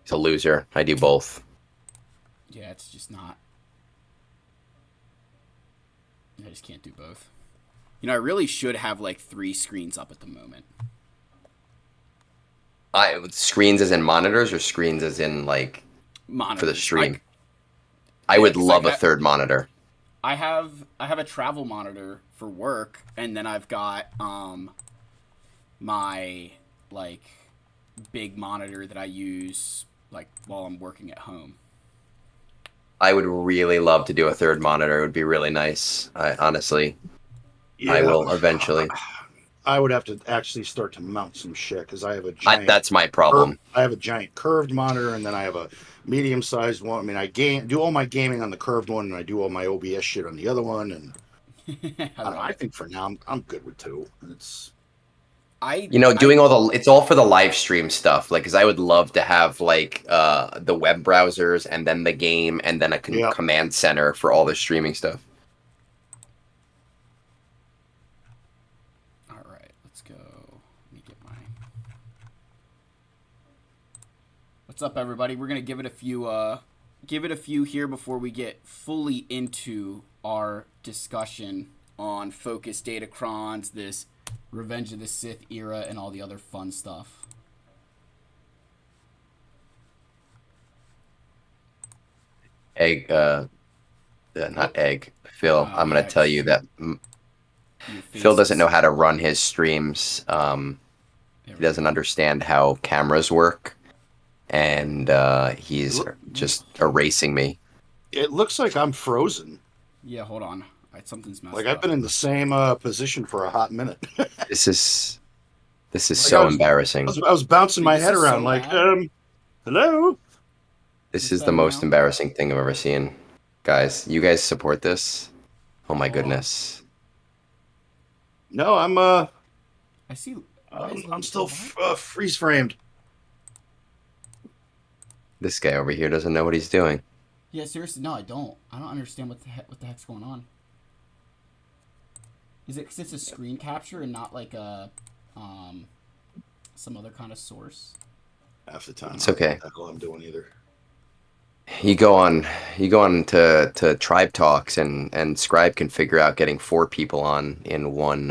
He's a loser. I do both. Yeah, it's just not. I just can't do both. You know, I really should have like 3 screens up at the moment. Screens as in monitors or screens as in like for the Monitors. stream. I Yeah, would because love a third monitor. I have a travel monitor for work, and then I've got my like big monitor that I use like while I'm working at home. I would really love to do a third monitor. It would be really nice. Honestly, I Yeah, will eventually. I would have to actually start to mount some shit because I have a giant. That's my problem. I have a giant curved monitor, and then I have a medium-sized one. I mean, do all my gaming on the curved one, and I do all my OBS shit on the other one. And I I don't know. love I it. think for now, I'm good with two. It's I Doing I it's all for the live stream stuff. Like, because I would love to have like the web browsers and then the game and then a yeah. command center for all the streaming stuff. All right, let's go. Let me get my. What's up, everybody? We're gonna give it a few here before we get fully into our discussion on Focus Datacrons, this Revenge of the Sith era, and all the other fun stuff. Egg, not egg. Phil, I'm gonna Yeah, tell you that your Phil face doesn't is know how to run his streams. there He we doesn't go. understand how cameras work, and he's just erasing me. It looks like I'm frozen. Yeah, hold on. All right, something's messed Like I've up. been in the same position for a hot minute. This is this is Like so embarrassing. I was bouncing my Dude, this head is around so like, bad. hello. This Is this is the better most now? embarrassing thing I've ever seen. Guys, you guys support this? Oh my Hold on. goodness. No, I see. Why is I'm Logan still why- freeze framed. This guy over here doesn't know what he's doing. Yeah, seriously, no, I don't. I don't understand what the heck's going on. Is it because it's a screen capture and not like a some other kind of source? Half the time, It's I don't know okay. what the hell I'm doing either. You go on to Tribe Talks and Scribe can figure out getting 4 people on in one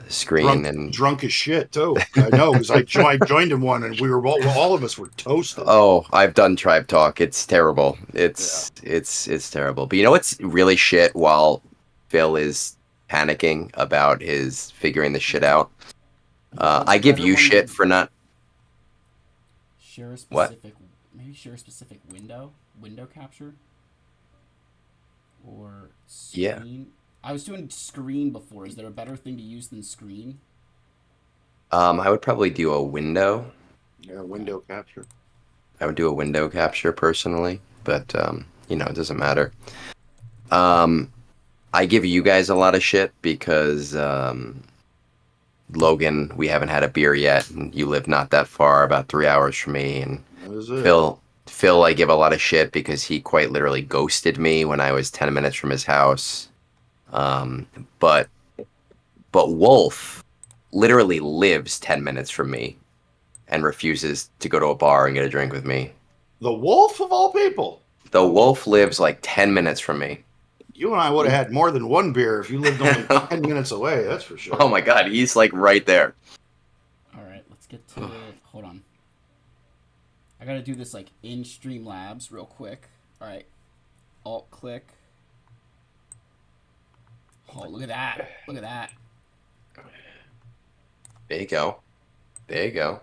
screen and Drunk as shit too. I know because I joined in one and we were all of us were toasted. oh, I've done Tribe Talk. It's terrible. It's terrible. But you know what's really shit while Phil is panicking about his figuring the shit out? I give you shit for not Share a what? specific, maybe share a specific window capture, or Yeah. screen. I was doing screen before. Is there a better thing to use than screen? I would probably do a window. Yeah, window capture. I would do a window capture personally, but it doesn't matter. Um, I give you guys a lot of shit because Logan, we haven't had a beer yet, and you live not that far, about 3 hours from me, and That was it. Phil, I give a lot of shit because he quite literally ghosted me when I was 10 minutes from his house. Um, but Wolf literally lives 10 minutes from me and refuses to go to a bar and get a drink with me. The wolf of all people. The Wolf lives like 10 minutes from me. You and I would have had more than one beer if you lived only 10 minutes away. That's for sure. Oh my god, he's like right there. All right, let's get to. Hold on. I gotta do this like in Streamlabs real quick. All right, Alt click. Oh, look at that! Look at that! There you go. There you go.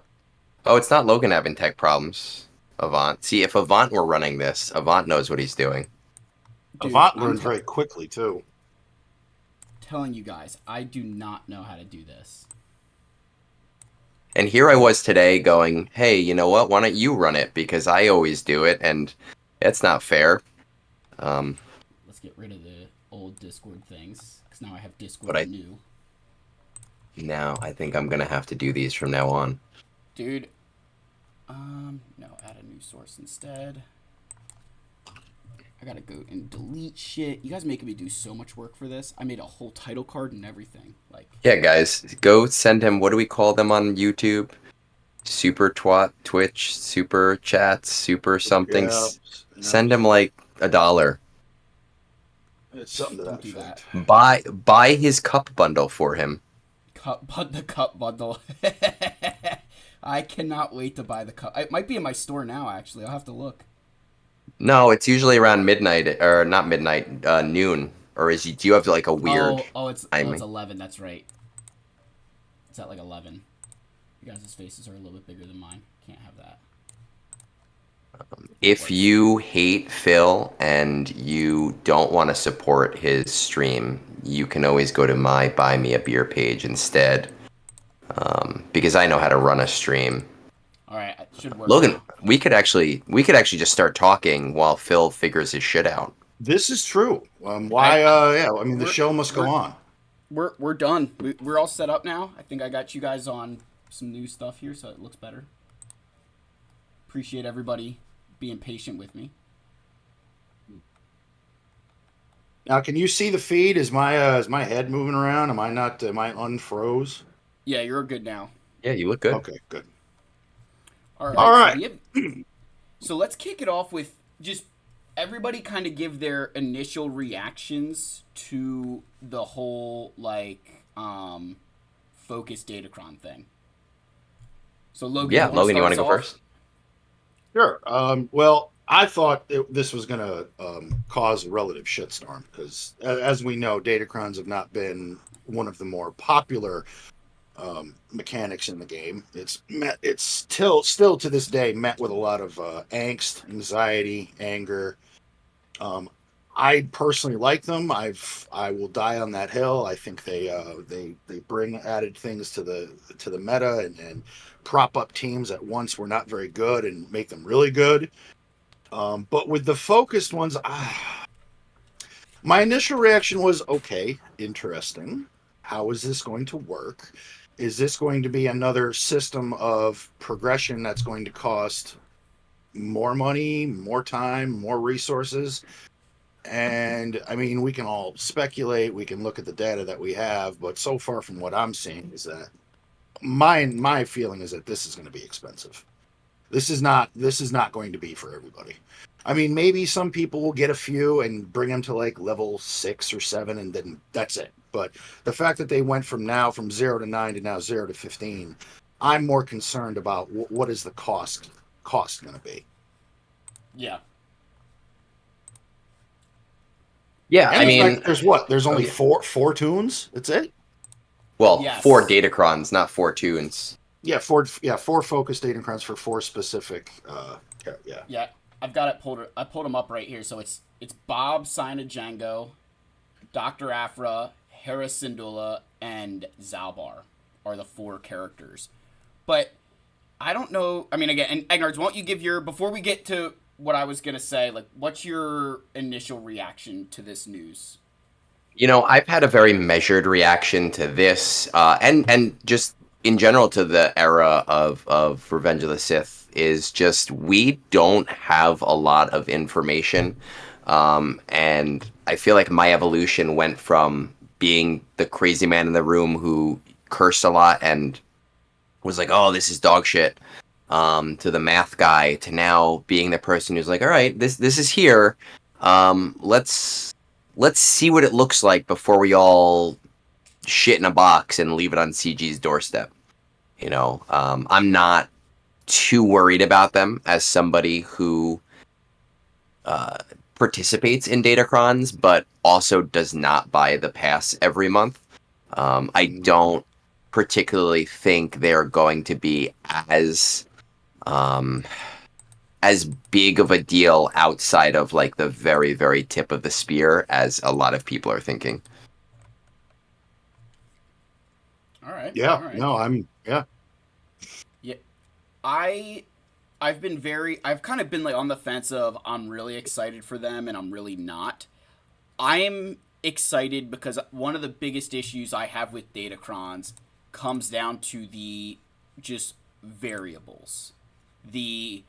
Oh, it's not Logan having tech problems. Avant. See, if Avant were running this, Avant knows what he's doing. Dude, Avant I'm learned very quickly too. telling you guys, I do not know how to do this. And here I was today going, hey, you know what? Why don't you run it? Because I always do it, and it's not fair. Let's get rid of the old Discord things, because now I have Discord But I- new. Now I think I'm going to have to do these from now on. Dude, no, add a new source instead. I gotta go and delete shit. You guys making me do so much work for this. I made a whole title card and everything. Like, Yeah, guys, go send him, what do we call them on YouTube? super Twitch, super chats, super something. Yeah, yeah, Send him like $1. it's something to Don't that do that. effect. Buy his cup bundle for him. The cup bundle. I cannot wait to buy the cup. It might be in my store now, actually. I'll have to look. No, it's usually around midnight or not midnight, noon. Or do you have like a weird It's timing? 11. That's right. It's at like 11. You guys' faces are a little bit bigger than mine. Can't have that. If you hate Phil and you don't want to support his stream, you can always go to my Buy Me a Beer page instead. Because I know how to run a stream. All right, it should work Logan, now. we could actually just start talking while Phil figures his shit out. This is true. I mean, the we're- show must go we're- on. We're done. We're all set up now. I think I got you guys on some new stuff here, so it looks better. Appreciate everybody being patient with me. Now, can you see the feed? Is my head moving around? Am I unfroze? Yeah, you're good now. Yeah, you look good. Okay, good. All right. All right. So let's kick it off with just everybody kind of give their initial reactions to the whole focus Datacron thing. So Logan, Yeah, Logan, you want to go start us first? Sure. Well, I thought this was going to cause a relative shitstorm because, as we know, Datacrons have not been one of the more popular mechanics in the game. It's still to this day met with a lot of angst, anxiety, anger. I personally like them. I will die on that hill. I think they bring added things to the meta and prop up teams that once were not very good and make them really good. But with the focused ones, my initial reaction was okay, interesting. How is this going to work? Is this going to be another system of progression that's going to cost more money, more time, more resources? And I mean, we can all speculate, we can look at the data that we have, but so far from what I'm seeing is that my feeling is that this is going to be expensive. This is not going to be for everybody. I mean, maybe some people will get a few and bring them to like level 6 or 7 and then that's it. But the fact that they went from 0 to 9 to now 0 to 15, I'm more concerned about what is the cost going to be. Yeah. Yeah, And I mean, fact, there's only four tunes. That's it. well, Yes. 4 Datacrons, not 4 tunes. Yeah, four focused Datacrons for 4 specific. Yeah. Yeah, I've got it pulled. I pulled them up right here. So it's Bob, Sina Django, Dr. Afra, Hera Syndulla, and Zalbar are the 4 characters. But I don't know. I mean, again, and Egnards, won't you give your, before we get to what I was gonna say, like, what's your initial reaction to this news? You know, I've had a very measured reaction to this, and just in general to the era of Revenge of the Sith. Is just we don't have a lot of information, and I feel like my evolution went from being the crazy man in the room who cursed a lot and was like, "Oh, this is dog shit," to the math guy, to now being the person who's like, "All right, this is here. Let's see what it looks like before we all shit in a box and leave it on CG's doorstep." You know, I'm not too worried about them as somebody who participates in Datacrons, but also does not buy the pass every month. I don't particularly think they're going to be as big of a deal outside of like the very, very tip of the spear as a lot of people are thinking. All right. Yeah. All right. No, yeah. I've kind of been like on the fence of I'm really excited for them and I'm really not. I'm excited because one of the biggest issues I have with Datacrons comes down to the just variables. The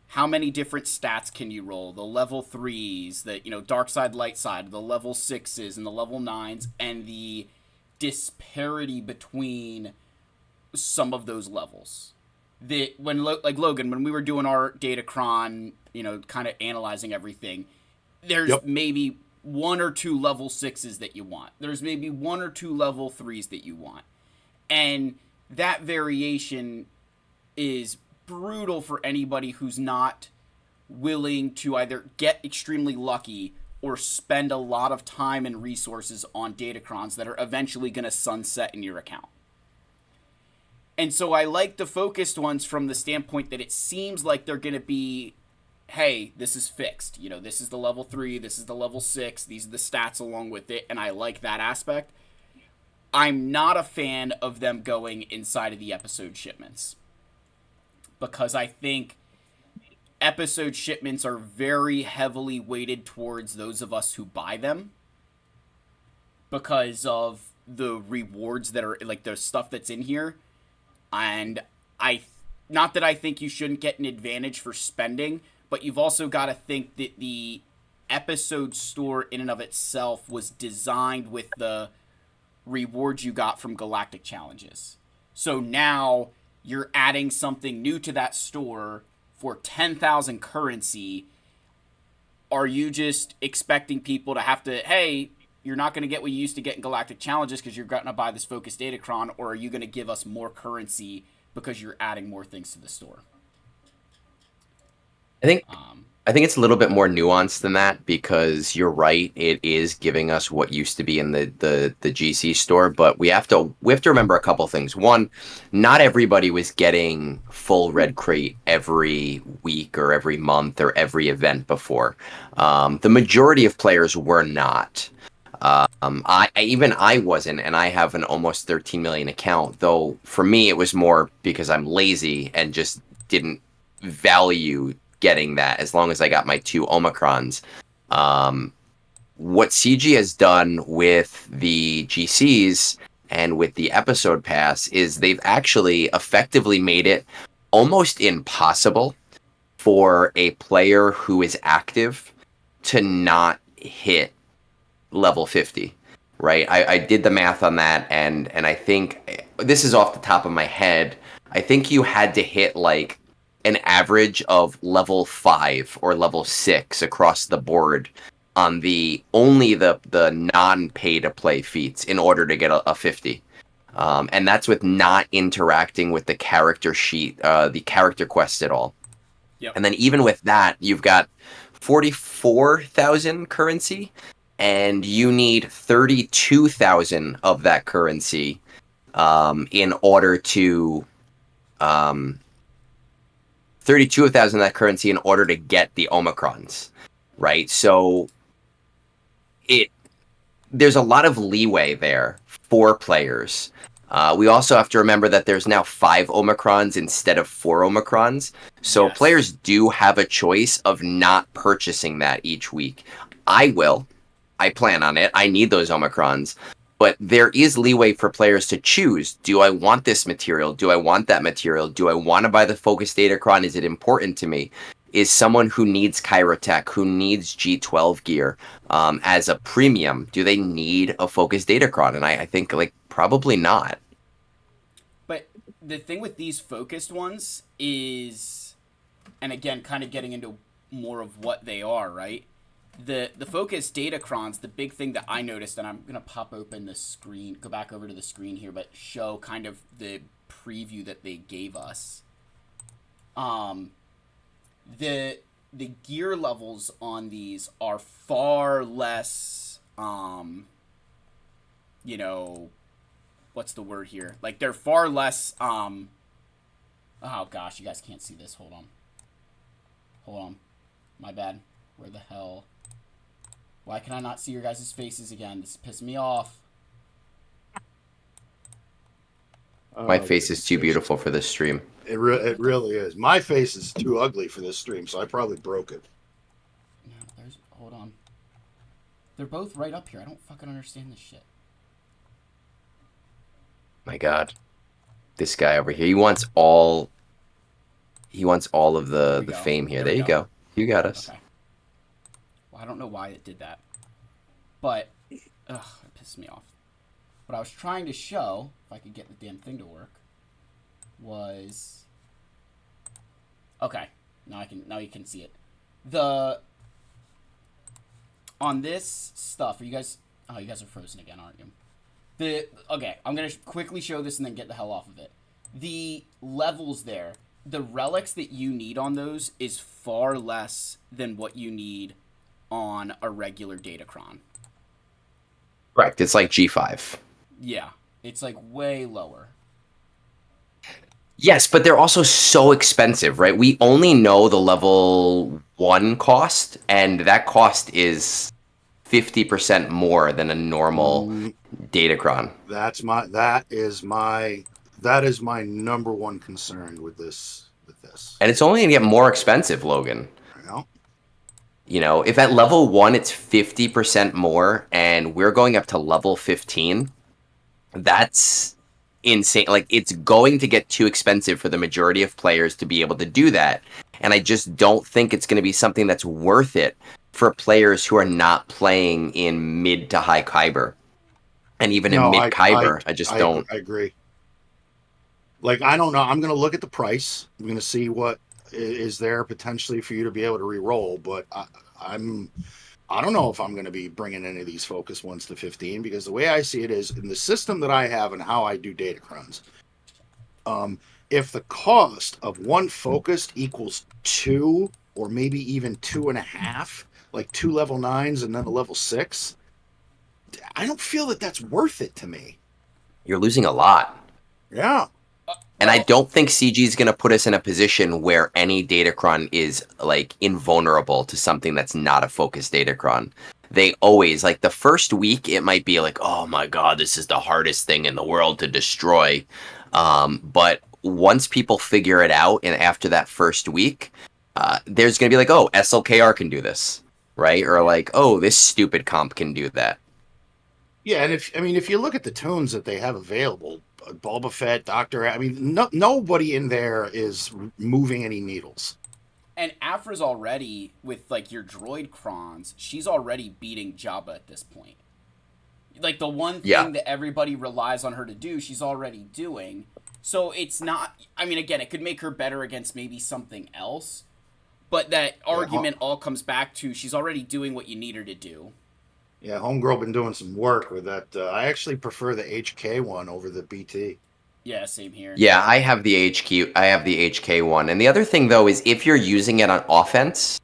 how many different stats can you roll? The level 3s, the dark side, light side, the level 6s and the level 9s, and the disparity between some of those levels. like Logan, when we were doing our Datacron, kind of analyzing everything, there's Yep. maybe 1 or 2 level 6s that you want. There's maybe 1 or 2 level 3s that you want. And that variation is brutal for anybody who's not willing to either get extremely lucky or spend a lot of time and resources on Datacrons that are eventually going to sunset in your account. And so I like the focused ones from the standpoint that it seems like they're going to be, hey, this is fixed. This is the level 3, this is the level 6, these are the stats along with it, and I like that aspect. I'm not a fan of them going inside of the episode shipments, because I think episode shipments are very heavily weighted towards those of us who buy them because of the rewards that are, like, the stuff that's in here. And not that I think you shouldn't get an advantage for spending, but you've also got to think that the episode store in and of itself was designed with the rewards you got from galactic challenges. So now you're adding something new to that store for 10,000 currency. Are you just expecting people to have to, hey, you're not going to get what you used to get in galactic challenges because you're going to buy this focused Datacron, or are you going to give us more currency because you're adding more things to the store? I think it's a little bit more nuanced than that, because you're right, it is giving us what used to be in the GC store, but we have to remember a couple things. One, not everybody was getting full red crate every week or every month or every event before. The majority of players were not. I wasn't, and I have an almost 13 million account, though for me it was more because I'm lazy and just didn't value getting that as long as I got my 2 Omicrons. What CG has done with the GCs and with the episode pass is they've actually effectively made it almost impossible for a player who is active to not hit level 50, right? I did the math on that, and I think, this is off the top of my head, I think you had to hit like an average of level 5 or level 6 across the board on only the non-pay to play feats in order to get a 50. And that's with not interacting with the character sheet, the character quest at all. Yep. And then even with that, you've got 44,000 currency, and you need 32,000 of that currency in order to 32,000 of that currency in order to get the Omicrons, right? So there's a lot of leeway there for players. We also have to remember that there's now 5 Omicrons instead of 4 Omicrons. So Yes. Players do have a choice of not purchasing that each week. I plan on it. I need those Omicrons. But there is leeway for players to choose. Do I want this material? Do I want that material? Do I want to buy the Focus Datacron? Is it important to me? Is someone who needs Chirotech, who needs G12 gear as a premium, do they need a Focus Datacron? And I think, like, probably not. But the thing with these focused ones is, and again, kind of getting into more of what they are, right? The focused Datacrons, the big thing that I noticed, and I'm going to pop open the screen, go back over to the screen here, but show kind of the preview that they gave us. The gear levels on these are far less, what's the word here? Like, they're far less, oh gosh, you guys can't see this. Hold on. My bad. Where the hell? Why can I not see your guys' faces again? This is pissing me off. My face is too beautiful for this stream. It really is. My face is too ugly for this stream, so I probably broke it. No, hold on. They're both right up here. I don't fucking understand this shit. My God. This guy over here. He wants all of the fame here. There you go. You got us. Okay. Well, I don't know why it did that. But, it pissed me off. What I was trying to show, if I could get the damn thing to work, was Okay. Now you can see it. The on this stuff, are you guys oh, you guys are frozen again, aren't you? Okay, I'm going to quickly show this and then get the hell off of it. The levels there, the relics that you need on those is far less than what you need on a regular Datacron. Correct. It's like G5. Yeah, it's like way lower. Yes, but they're also so expensive, right? We only know the level 1 cost, and that cost is 50% more than a normal Datacron. That is my number one concern with this. And it's only going to get more expensive, Logan. Yeah. You know, if at level 1 it's 50% more and we're going up to level 15, that's insane. Like, it's going to get too expensive for the majority of players to be able to do that. And I just don't think it's going to be something that's worth it for players who are not playing in mid to high Kyber. And even in mid Kyber, I just don't. I agree. Like, I don't know. I'm going to look at the price. I'm going to see what is there potentially for you to be able to re-roll. But I don't know if I'm going to be bringing any of these focus ones to 15, because the way I see it is, in the system that I have and how I do Datacrons, if the cost of one focused equals 2 or maybe even 2.5, like 2 level 9s and then a level 6, I don't feel that that's worth it to me. You're losing a lot. Yeah. And I don't think CG is going to put us in a position where any Datacron is, like, invulnerable to something that's not a focused Datacron. They always, like, the first week, it might be like, oh my god, this is the hardest thing in the world to destroy. But once people figure it out, and after that first week, there's going to be like, oh, SLKR can do this, right? Or like, oh, this stupid comp can do that. Yeah, and if you look at the tunes that they have available, Boba Fett, Doctor, nobody in there is moving any needles. And Afra's already, with, like, your droid crons, she's already beating Jabba at this point. Like, the one thing that everybody relies on her to do, she's already doing. So it's not, I mean, again, it could make her better against maybe something else, but that argument all comes back to she's already doing what you need her to do. Yeah, Homegirl been doing some work with that. I actually prefer the HK one over the BT. Yeah, same here. Yeah, I have the HK one. And the other thing, though, is if you're using it on offense,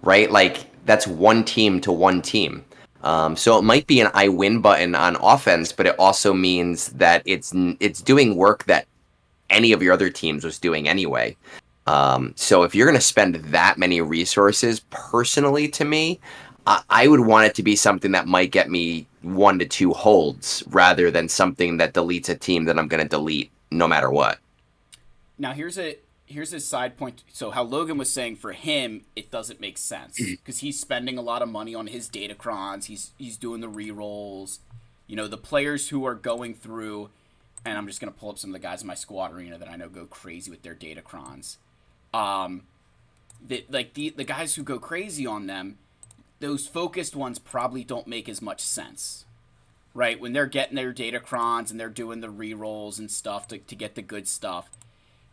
right, like, that's one team to one team. So it might be an I win button on offense, but it also means that it's doing work that any of your other teams was doing anyway. So if you're going to spend that many resources, personally, to me, I would want it to be something that might get me 1 to 2 holds rather than something that deletes a team that I'm going to delete no matter what. Now, here's a side point. So how Logan was saying, for him, it doesn't make sense because he's spending a lot of money on his Datacrons. He's doing the rerolls. You know, the players who are going through, and I'm just going to pull up some of the guys in my squad arena that I know go crazy with their Datacrons. The guys who go crazy on them, those focused ones probably don't make as much sense, right? When they're getting their Datacrons and they're doing the rerolls and stuff to get the good stuff.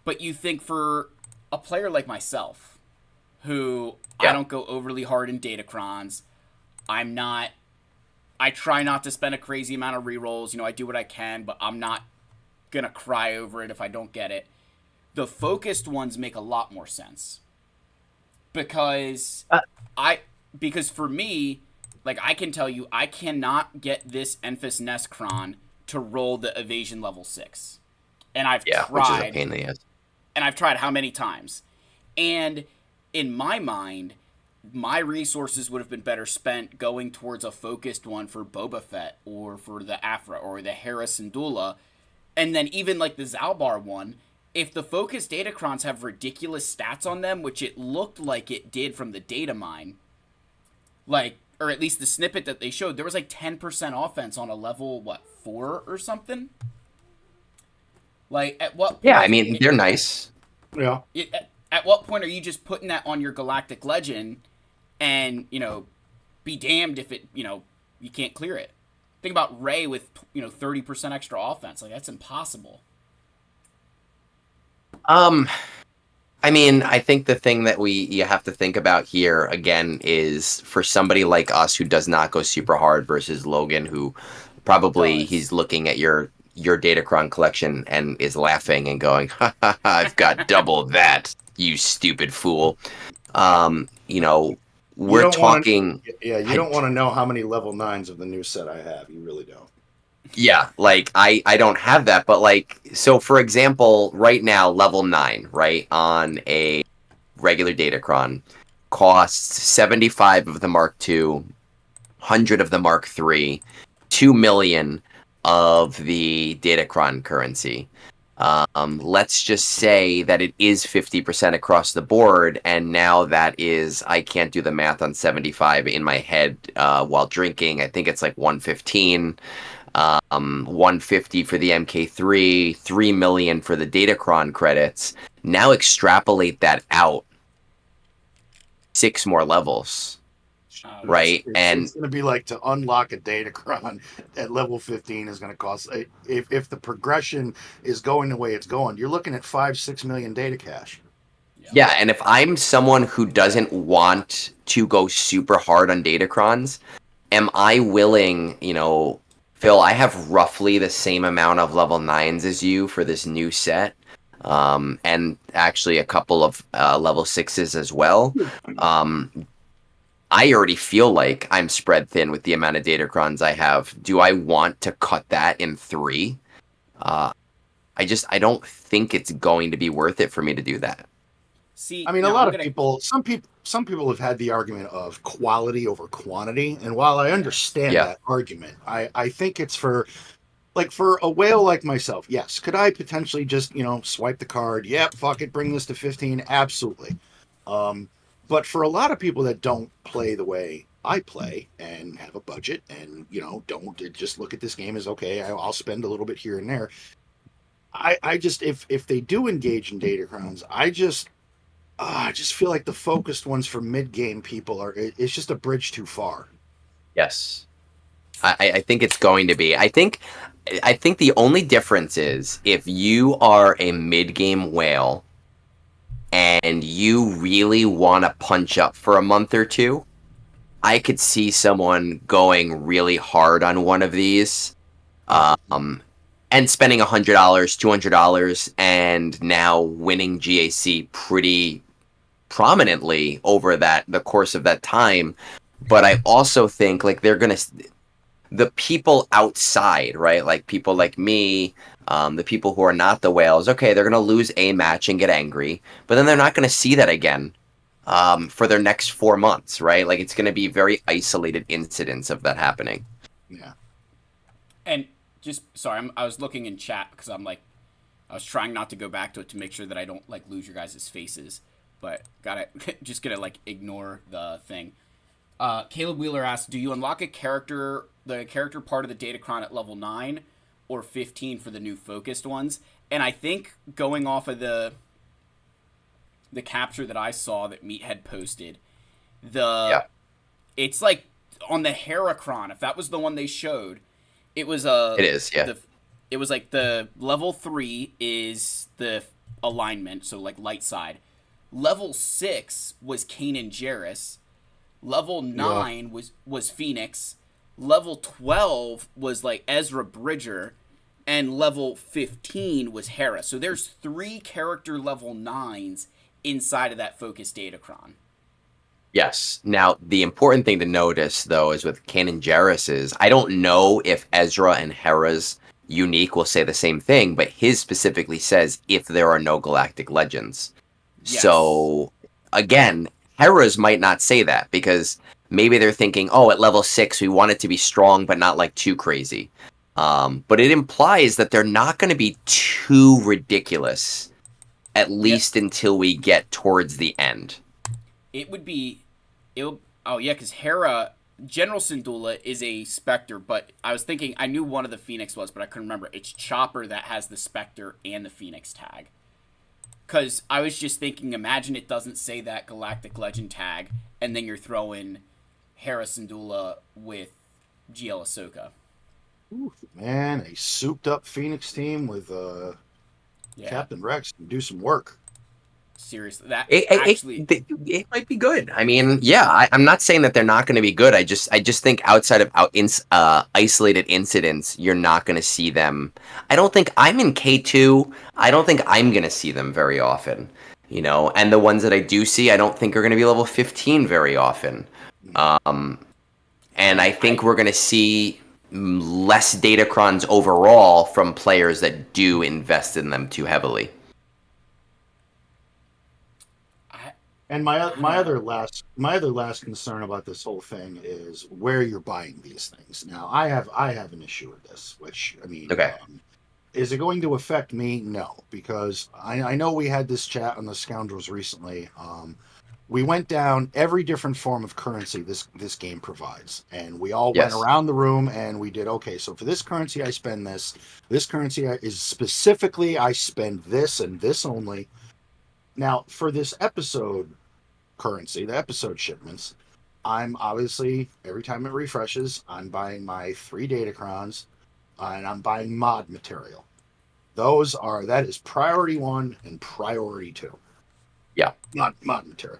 But you think for a player like myself, who I don't go overly hard in Datacrons, I try not to spend a crazy amount of rerolls. You know, I do what I can, but I'm not going to cry over it if I don't get it. The focused ones make a lot more sense. Because because for me, like, I can tell you, I cannot get this Enfys Nestcron to roll the evasion level 6. And I've tried. Which is a pain in the ass. And I've tried how many times? And in my mind, my resources would have been better spent going towards a focused one for Boba Fett or for the Afra or the Hera Syndulla. And then even like the Zalbar one, if the focused Datacrons have ridiculous stats on them, which it looked like it did from the data mine, like, or at least the snippet that they showed, there was like 10% offense on a level, 4 or something? Like, at what point... Yeah, I mean, they're nice. Yeah. At what point are you just putting that on your Galactic Legend and, you know, be damned if it, you know, you can't clear it? Think about Rey with, you know, 30% extra offense. Like, that's impossible. I mean, I think the thing that you have to think about here again is for somebody like us who does not go super hard versus Logan, who probably Does. he's looking at your Datacron collection and is laughing and going, "Ha ha ha! I've got double that, you stupid fool." You know, You we're don't want talking. to, yeah, you I, don't want to know how many level 9s of the new set I have. You really don't. yeah, like I don't have that, but like so for example, right now level 9, right, on a regular Datacron costs 75 of the Mark II, 100 of the Mark III, 2 million of the Datacron currency. Let's just say that it is 50% across the board, and now that is, I can't do the math on 75 in my head while drinking. I think it's like 115, 150 for the MK3, 3 million for the Datacron credits. Now extrapolate that out 6 more levels, It's, right? it's, And it's going to be like to unlock a Datacron at level 15 is going to cost, if the progression is going the way it's going, you're looking at 5-6 million data cache. yeah, and if I'm someone who doesn't want to go super hard on Datacrons, am I willing, Phil, I have roughly the same amount of level 9s as you for this new set. And actually a couple of level 6s as well. Um, I already feel like I'm spread thin with the amount of Datacrons I have. Do I want to cut that in 3? Uh, I don't think it's going to be worth it for me to do that. See, I mean, a now lot I'm of gonna. people, some people have had the argument of quality over quantity. And while I understand Yeah. that argument, I think it's for, like, for a whale like myself, yes. Could I potentially just, swipe the card? Yep, fuck it, bring this to 15. Absolutely. Um, but for a lot of people that don't play the way I play and have a budget and, don't just look at this game as, okay, I'll spend a little bit here and there. I just, if they do engage in Datacrons, I just feel like the focused ones for mid game people it's just a bridge too far. Yes. I think it's going to be. I think the only difference is if you are a mid-game whale and you really want to punch up for a month or two, I could see someone going really hard on one of these, um, and spending $100, $200, and now winning GAC pretty prominently over the course of that time. But I also think like the people outside, right? Like people like me, the people who are not the whales, okay, they're going to lose a match and get angry, but then they're not going to see that again for their next 4 months, right? Like it's going to be very isolated incidents of that happening. Yeah. And just sorry, I was looking in chat because I was trying not to go back to it to make sure that I don't like lose your guys' faces, but gotta just gonna like ignore the thing. Caleb Wheeler asks, do you unlock the character part of the Datacron at level 9 or 15 for the new focused ones? And I think going off of the capture that I saw that Meathead posted, Yeah. it's like on the Heracron, if that was the one they showed, it was It is, yeah. it was like the level 3 is the alignment, so like light side. Level 6 was Kanan Jarrus. Level 9 was Phoenix. Level 12 was like Ezra Bridger. And level 15 was Hera. So there's 3 character level 9s inside of that focus Datacron. Yes. Now, the important thing to notice, though, is with Kanan Jarrus's, I don't know if Ezra and Hera's unique will say the same thing, but his specifically says if there are no galactic legends. Yes. So, again, Hera's might not say that because maybe they're thinking, oh, at level 6, we want it to be strong, but not like too crazy. But it implies that they're not going to be too ridiculous, at least until we get towards the end. Oh yeah, because Hera, General Syndulla is a Spectre, but I was thinking, I knew one of the Phoenix was, but I couldn't remember. It's Chopper that has the Spectre and the Phoenix tag. Because I was just thinking, imagine it doesn't say that Galactic Legend tag, and then you're throwing Hera Syndulla with GL Ahsoka. Ooh, man, a souped up Phoenix team with Captain Rex can do some work. Seriously, that It, actually. it might be good. I mean, yeah, I'm not saying that they're not going to be good. I just think outside of isolated incidents, you're not going to see them. I don't think I'm in K2. I don't think I'm going to see them very often, and the ones that I do see, I don't think are going to be level 15 very often. And I think we're going to see less Datacrons overall from players that do invest in them too heavily. And my other last concern about this whole thing is where you're buying these things. Now, I have an issue with this, which I mean, Okay. is it going to affect me? No, because I know we had this chat on the Scoundrels recently. We went down every different form of currency this game provides, and we all went Yes. around the room and we did, okay, so for this currency I spend this. This currency is specifically I spend this and this only. Now, for this episode currency, the episode shipments, I'm obviously, every time it refreshes, I'm buying my 3 Datacrons and I'm buying mod material. That is priority 1 and priority 2. Yeah. Mod material.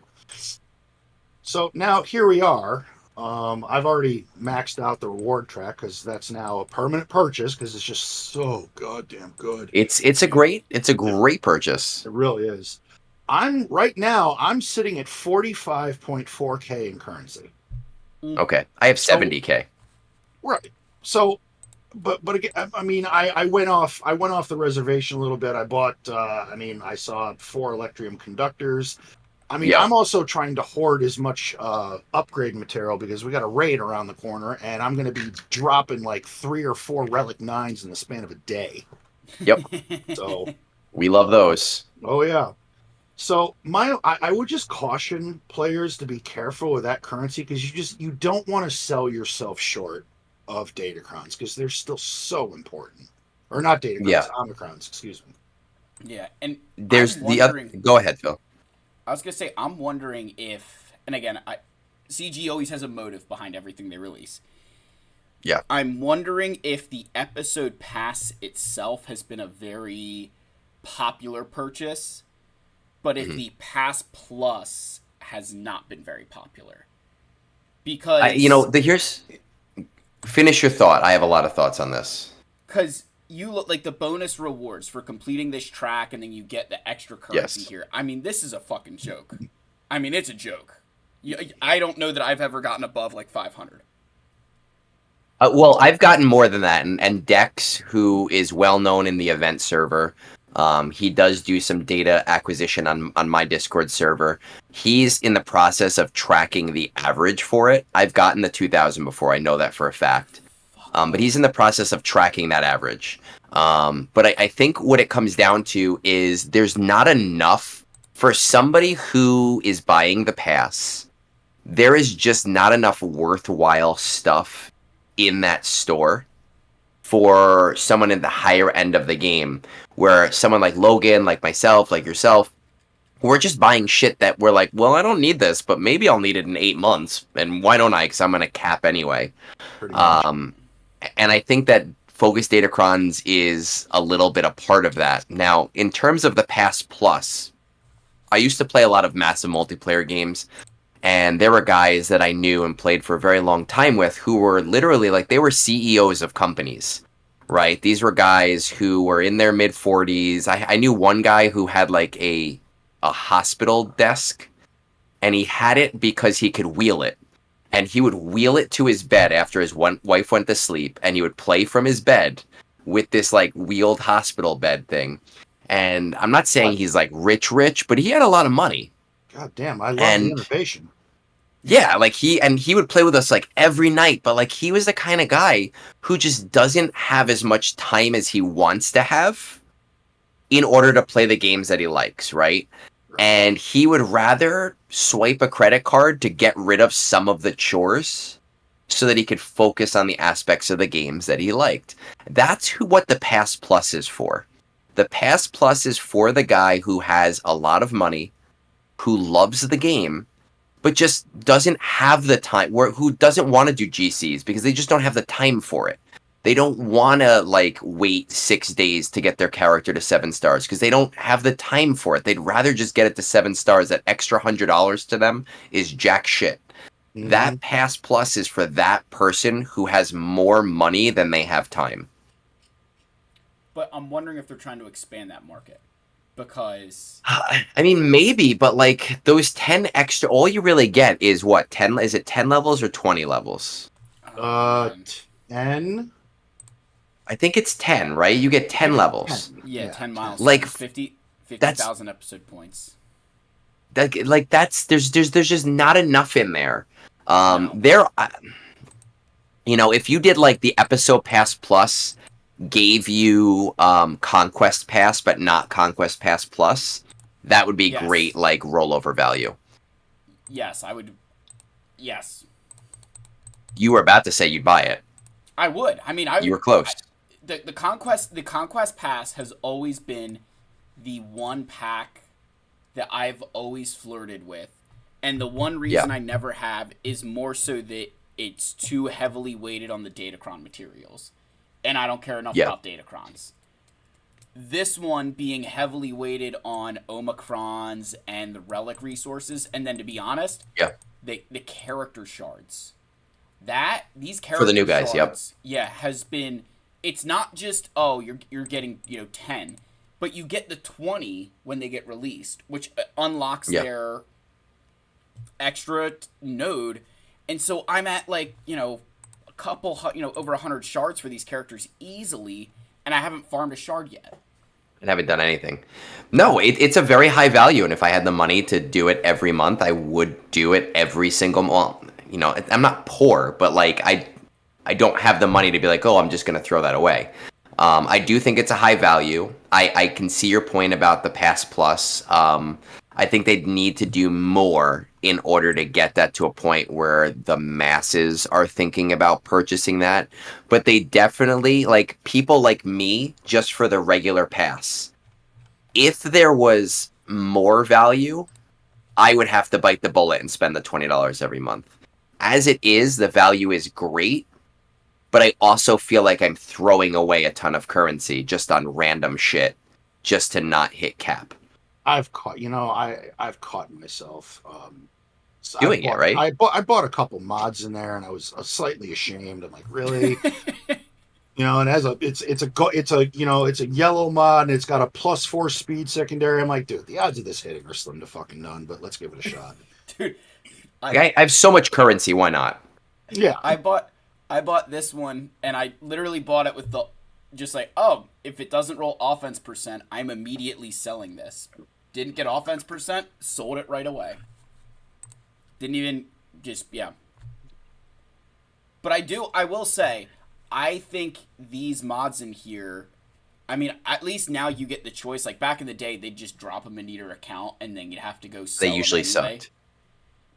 So now here we are. I've already maxed out the reward track because that's now a permanent purchase because it's just so goddamn good. It's a great purchase. It really is. I'm sitting at 45.4K in currency. Okay. I have 70K. Right. So, but again, I mean, I went off the reservation a little bit. I bought, I saw 4 Electrium conductors. I mean, Yeah. I'm also trying to hoard as much upgrade material because we got a raid around the corner, and I'm going to be dropping like 3 or 4 Relic 9s in the span of a day. Yep. So We love those. Oh yeah. So I would just caution players to be careful with that currency because you don't want to sell yourself short of Datacrons because they're still so important. Or not Datacrons, Yeah. Omicrons, excuse me. Yeah, and There's I'm the other. wondering- Go ahead, Phil. I was gonna say I'm wondering if, and again, CG always has a motive behind everything they release. Yeah. I'm wondering if the episode pass itself has been a very popular purchase, but if the pass plus has not been very popular. Because finish your thought. I have a lot of thoughts on this. Because you look like the bonus rewards for completing this track, and then you get the extra currency Yes. here. I mean, this is a fucking joke. I mean, it's a joke. I don't know that I've ever gotten above like 500. Well, I've gotten more than that, and Dex, who is well known in the event server, he does do some data acquisition on my Discord server. He's in the process of tracking the average for it. I've gotten the 2,000 before. I know that for a fact. But he's in the process of tracking that average. But I think what it comes down to is there's not enough for somebody who is buying the pass. There is just not enough worthwhile stuff in that store for someone in the higher end of the game, where someone like Logan, like myself, like yourself, we're just buying shit that we're like, well, I don't need this, but maybe I'll need it in 8 months. And why don't I? Because I'm going to cap anyway. Pretty much. And I think that Focus Datacrons is a little bit a part of that. Now, in terms of the Pass Plus, I used to play a lot of massive multiplayer games, and there were guys that I knew and played for a very long time with who were literally like, they were CEOs of companies, right? These were guys who were in their mid-40s. I knew one guy who had like a hospital desk, and he had it because he could wheel it. And he would wheel it to his bed after his wife went to sleep, and he would play from his bed with this like wheeled hospital bed thing. And I'm not saying he's like rich, but he had a lot of money. God damn, I love the innovation. Yeah, like he would play with us like every night, but like he was the kind of guy who just doesn't have as much time as he wants to have in order to play the games that he likes, right? And he would rather swipe a credit card to get rid of some of the chores so that he could focus on the aspects of the games that he liked. That's what the Pass Plus is for. The Pass Plus is for the guy who has a lot of money, who loves the game, but just doesn't have the time, who doesn't want to do GCs because they just don't have the time for it. They don't want to like wait 6 days to get their character to 7 stars because they don't have the time for it. They'd rather just get it to 7 stars. That extra $100 to them is jack shit. Mhm. That Pass Plus is for that person who has more money than they have time. But I'm wondering if they're trying to expand that market because I mean, maybe, but like those 10 extra, all you really get is what, 10? Is it 10 levels or 20 levels? oh man, 10. I think it's 10, right? You get I think 10 it's levels. 10. yeah, Yeah, 10 Like, milestones, 50 that's 50,000 episode points. that's there's just not enough in there. No, There, if you did like the episode pass plus gave you conquest pass but not conquest pass plus, that would be great yes, like rollover value. yes, I would, yes, You were about to say you'd buy it. I would. I mean, I You would. were close. The conquest pass has always been the one pack that I've always flirted with, and the one Yeah. reason I never have is more so that it's too heavily weighted on the Datacron materials, and I don't care enough Yeah. about Datacrons. This one being heavily weighted on Omicrons and the relic resources, and then to be honest, Yeah. the character shards. These For the character new guys, yep. shards, yeah, has been. It's not just you're getting 10, but you get the 20 when they get released, which unlocks Yeah. their extra node, and so I'm at like a couple over 100 shards for these characters easily, and I haven't farmed a shard yet. And haven't done anything. No, it's a very high value, and if I had the money to do it every month, I would do it every single month. I'm not poor, but like I don't have the money to be like, oh, I'm just going to throw that away. I do think it's a high value. I can see your point about the Pass Plus. I think they'd need to do more in order to get that to a point where the masses are thinking about purchasing that. But they definitely, like people like me, just for the regular pass. If there was more value, I would have to bite the bullet and spend the $20 every month. As it is, the value is great, but I also feel like I'm throwing away a ton of currency just on random shit just to not hit cap. I've caught myself so Doing it, right? I bought a couple mods in there, and I was slightly ashamed. I'm like, really? And it's a yellow mod, and it's got a +4 speed secondary. I'm like, dude, the odds of this hitting are slim to fucking none, but let's give it a shot. Dude, I have so much currency, why not? Yeah. I bought this one, and I literally bought it with the just like, oh, if it doesn't roll offense percent, I'm immediately selling this. Didn't get offense percent, sold it right away. Didn't even yeah. But I will say, I think these mods in here, I mean, at least now you get the choice. Like back in the day, they'd just drop them into your account, and then you'd have to go sell They usually them anyway. sucked.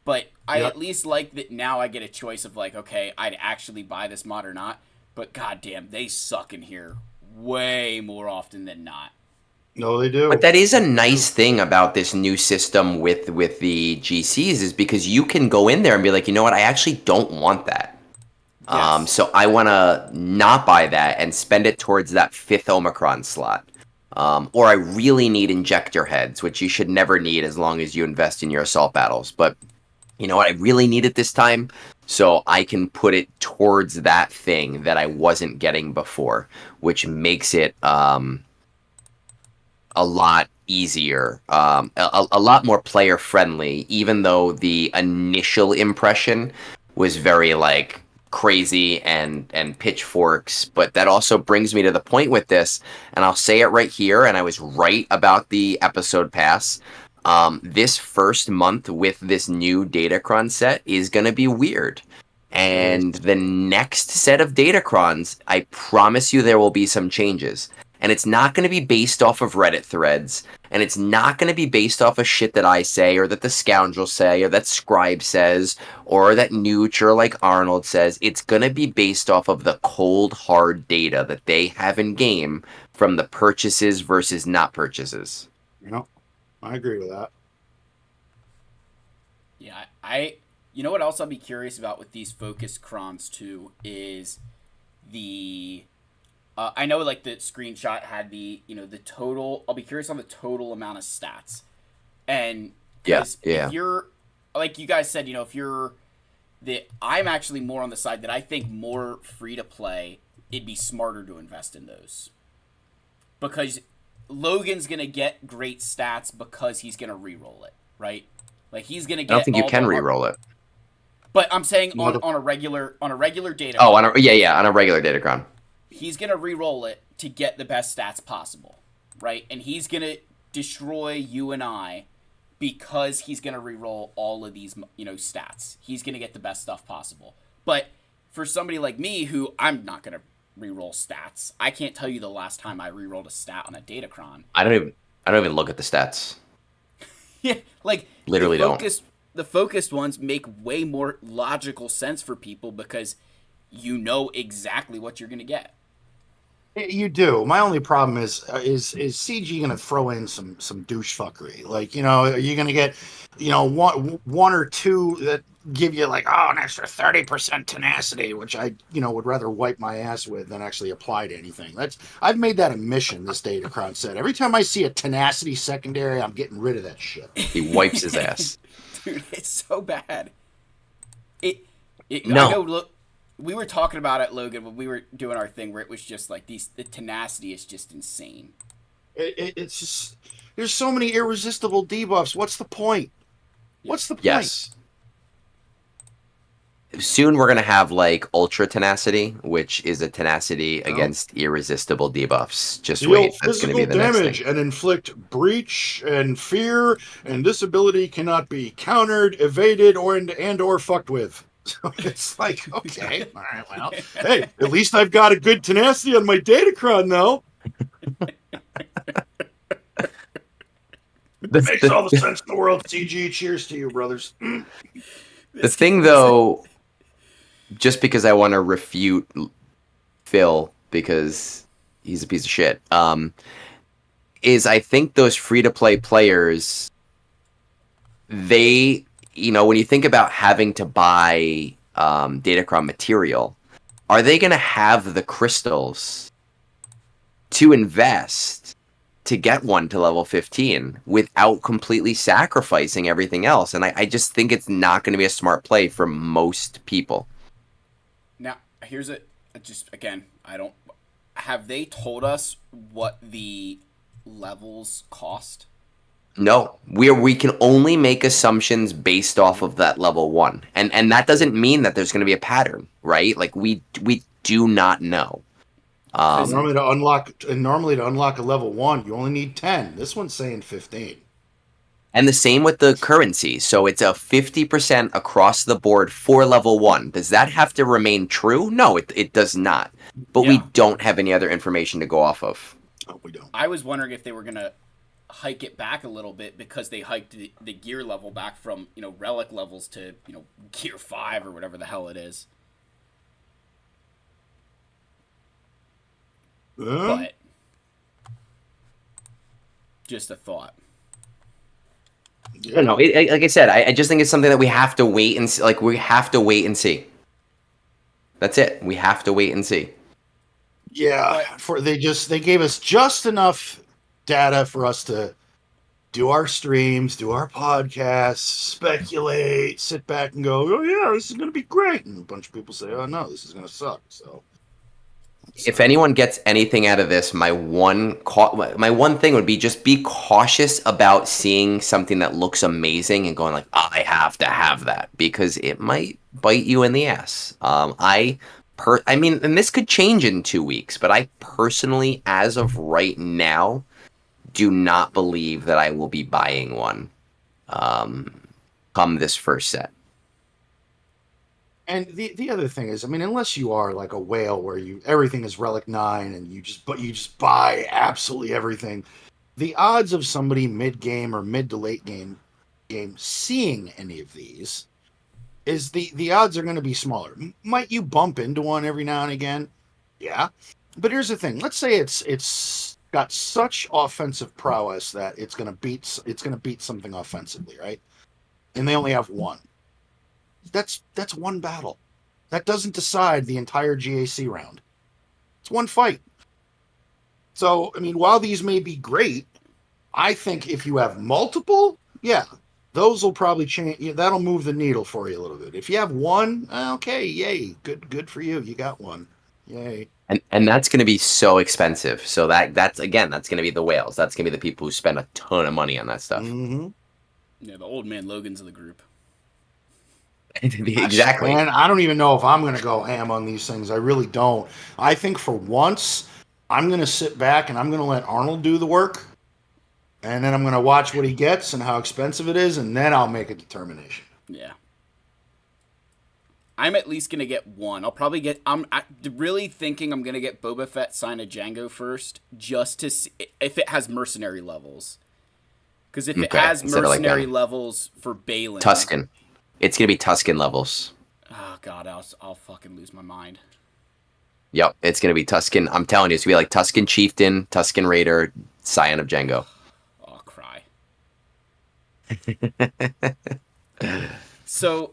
But I Yep. at least like that now I get a choice of like, okay, I'd actually buy this mod or not. But goddamn, they suck in here way more often than not. No, they do. But that is a nice thing about this new system with the GCs is because you can go in there and be like, you know what, I actually don't want that. Yes. So I want to not buy that and spend it towards that 5th Omicron slot. Or I really need injector heads, which you should never need as long as you invest in your assault battles. But you know what, I really need it this time, so I can put it towards that thing that I wasn't getting before, which makes it a lot easier, a lot more player friendly, even though the initial impression was very like crazy and pitchforks. But that also brings me to the point with this, and I'll say it right here, and I was right about the episode pass. This first month with this new Datacron set is going to be weird. And the next set of Datacrons, I promise you there will be some changes. And it's not going to be based off of Reddit threads. And it's not going to be based off of shit that I say or that the Scoundrel say or that Scribe says or that Nooch or like Arnold says. It's going to be based off of the cold, hard data that they have in game from the purchases versus not purchases. I agree with that. Yeah, you know what else I'll be curious about with these focus crons too is the I know like the screenshot had the the total. I'll be curious on the total amount of stats, and Yeah, because yeah. if you're like you guys said, if you're I'm actually more on the side that I think more free to play, it'd be smarter to invest in those because Logan's gonna get great stats because he's gonna re-roll it, right? Like he's gonna I don't get think you all can the. re-roll it. But I'm saying No, on a regular data. Oh, on a regular Datacron. He's gonna re-roll it to get the best stats possible, right? And he's gonna destroy you and I because he's gonna re-roll all of these stats. He's gonna get the best stuff possible. But for somebody like me, who I'm not gonna re-roll stats, I can't tell you the last time I re-rolled a stat on a Datacron. I don't even look at the stats. Yeah, like Literally don't. The focused ones make way more logical sense for people because you know exactly what you're gonna get. you do. My only problem is CG going to throw in some douche fuckery? Like, are you going to get, one or two that give you like, an extra 30% tenacity, which I, would rather wipe my ass with than actually apply to anything. I've made that a mission. This Datacron said every time I see a tenacity secondary, I'm getting rid of that shit. He wipes his ass. Dude, it's so bad. No. I go look. We were talking about it, Logan, when we were doing our thing, where it was just like the tenacity is just insane. It's just there's so many irresistible debuffs. What's the point? What's the point? Yes. Soon we're gonna have like ultra tenacity, which is a tenacity against irresistible debuffs. Just Deal wait, that's gonna physical be the next damage thing. and inflict breach and fear, and this ability cannot be countered, evaded, or fucked with. So it's like, okay, all right, well, hey, at least I've got a good tenacity on my Datacron, though. Makes all the sense in the world. CG, cheers to you, brothers. The thing, though, just because I want to refute Phil because he's a piece of shit, is I think those free-to-play players, they, when you think about having to buy Datacron material, are they going to have the crystals to invest to get one to level 15 without completely sacrificing everything else? And I just think it's not going to be a smart play for most people. Now, here's just again, have they told us what the levels cost? No, we can only make assumptions based off of that level 1. And that doesn't mean that there's going to be a pattern, right? Like we do not know. Normally to unlock a level 1, you only need 10. This one's saying 15. And the same with the currency. So it's a 50% across the board for level 1. Does that have to remain true? No, it does not. But we don't have any other information to go off of. Oh, we don't. I was wondering if they were going to hike it back a little bit because they hiked the gear level back from relic levels to gear 5 or whatever the hell it is. But just a thought. I don't know. Like I said, I just think it's something that we have to wait and see. Like we have to wait and see. That's it. We have to wait and see. Yeah, they gave us just enough data for us to do our streams, do our podcasts, speculate, sit back and go, oh yeah, this is going to be great. And a bunch of people say, oh no, this is going to suck. So if anyone gets anything out of this, my one thing would be just be cautious about seeing something that looks amazing and going like, I have to have that, because it might bite you in the ass. I mean, and this could change in 2 weeks, but I personally, as of right now, do not believe that I will be buying one come this first set. And the other thing is, I mean, unless you are like a whale where everything is Relic 9 and you just buy absolutely everything, the odds of somebody mid-game or mid to late game seeing any of these is the odds are going to be smaller. Might you bump into one every now and again? Yeah. But here's the thing. Let's say it's got such offensive prowess that it's going to beat something offensively, right? And they only have one. That's one battle. That doesn't decide the entire GAC round. It's one fight. So, I mean, while these may be great, I think if you have multiple, yeah, those will probably change. Yeah, that'll move the needle for you a little bit. If you have one, okay, yay, good for you. You got one, yay. And that's going to be so expensive. So that's going to be the whales. That's going to be the people who spend a ton of money on that stuff. Mm-hmm. Yeah, the old man Logan's of the group. Exactly. Man, I don't even know if I'm going to go ham on these things. I really don't. I think for once, I'm going to sit back and I'm going to let Arnold do the work. And then I'm going to watch what he gets and how expensive it is, and then I'll make a determination. Yeah. I'm at least going to get one. I'll probably get... I'm really thinking I'm going to get Boba Fett sign a Django first, just to see if it has mercenary levels. Because if it has mercenary levels for Balin... Tusken. It's going to be Tusken levels. Oh, God, I'll fucking lose my mind. Yep, it's going to be Tusken. I'm telling you, it's going to be like Tusken Chieftain, Tusken Raider, Scion of Django. I'll cry. So,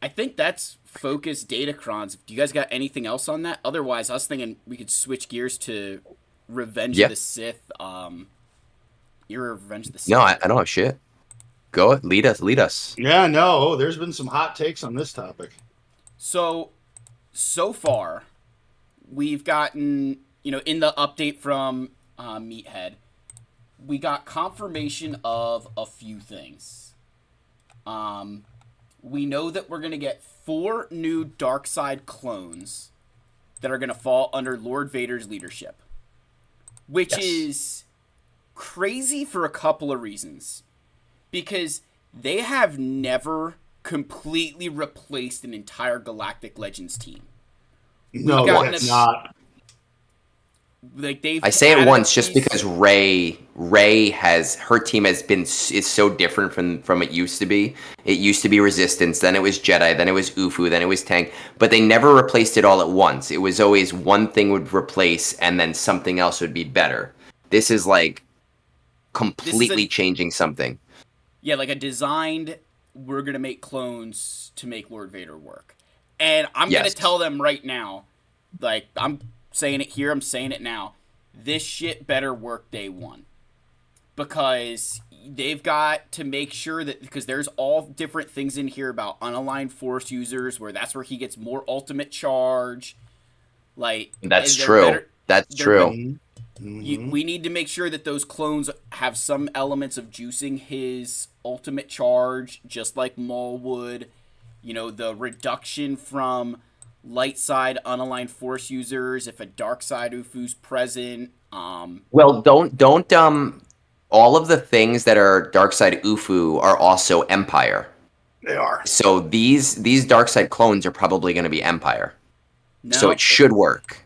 I think that's Focus Datacrons. Do you guys got anything else on that? Otherwise, I was thinking we could switch gears to Revenge of the Sith. Era of Revenge of the Sith. No, I don't have shit. Go, lead us. Yeah, no, there's been some hot takes on this topic. So far, we've gotten, in the update from Meathead, we got confirmation of a few things. We know that we're going to get 4 new Darkseid clones that are going to fall under Lord Vader's leadership, which is crazy for a couple of reasons. Because they have never completely replaced an entire Galactic Legends team. No, that's not. Like I say it once just because Rey has her team is so different from it used to be. It used to be Resistance, then it was Jedi, then it was Ufu, then it was Tank, but they never replaced it all at once. It was always one thing would replace and then something else would be better. This is like completely changing something. Yeah, like a designed, we're going to make clones to make Lord Vader work. And I'm going to tell them right now, like, I'm saying it here, I'm saying it now, this shit better work day one. Because they've got to make sure that, because there's all different things in here about unaligned Force users, where that's where he gets more ultimate charge. Like, that's true. That's true. We need to make sure that those clones have some elements of juicing his ultimate charge, just like Maul would. The reduction from light side unaligned Force users if a dark side Ufu's present. Well, don't all of the things that are dark side Ufu are also Empire. They are. So these dark side clones are probably going to be Empire. No, so it should work.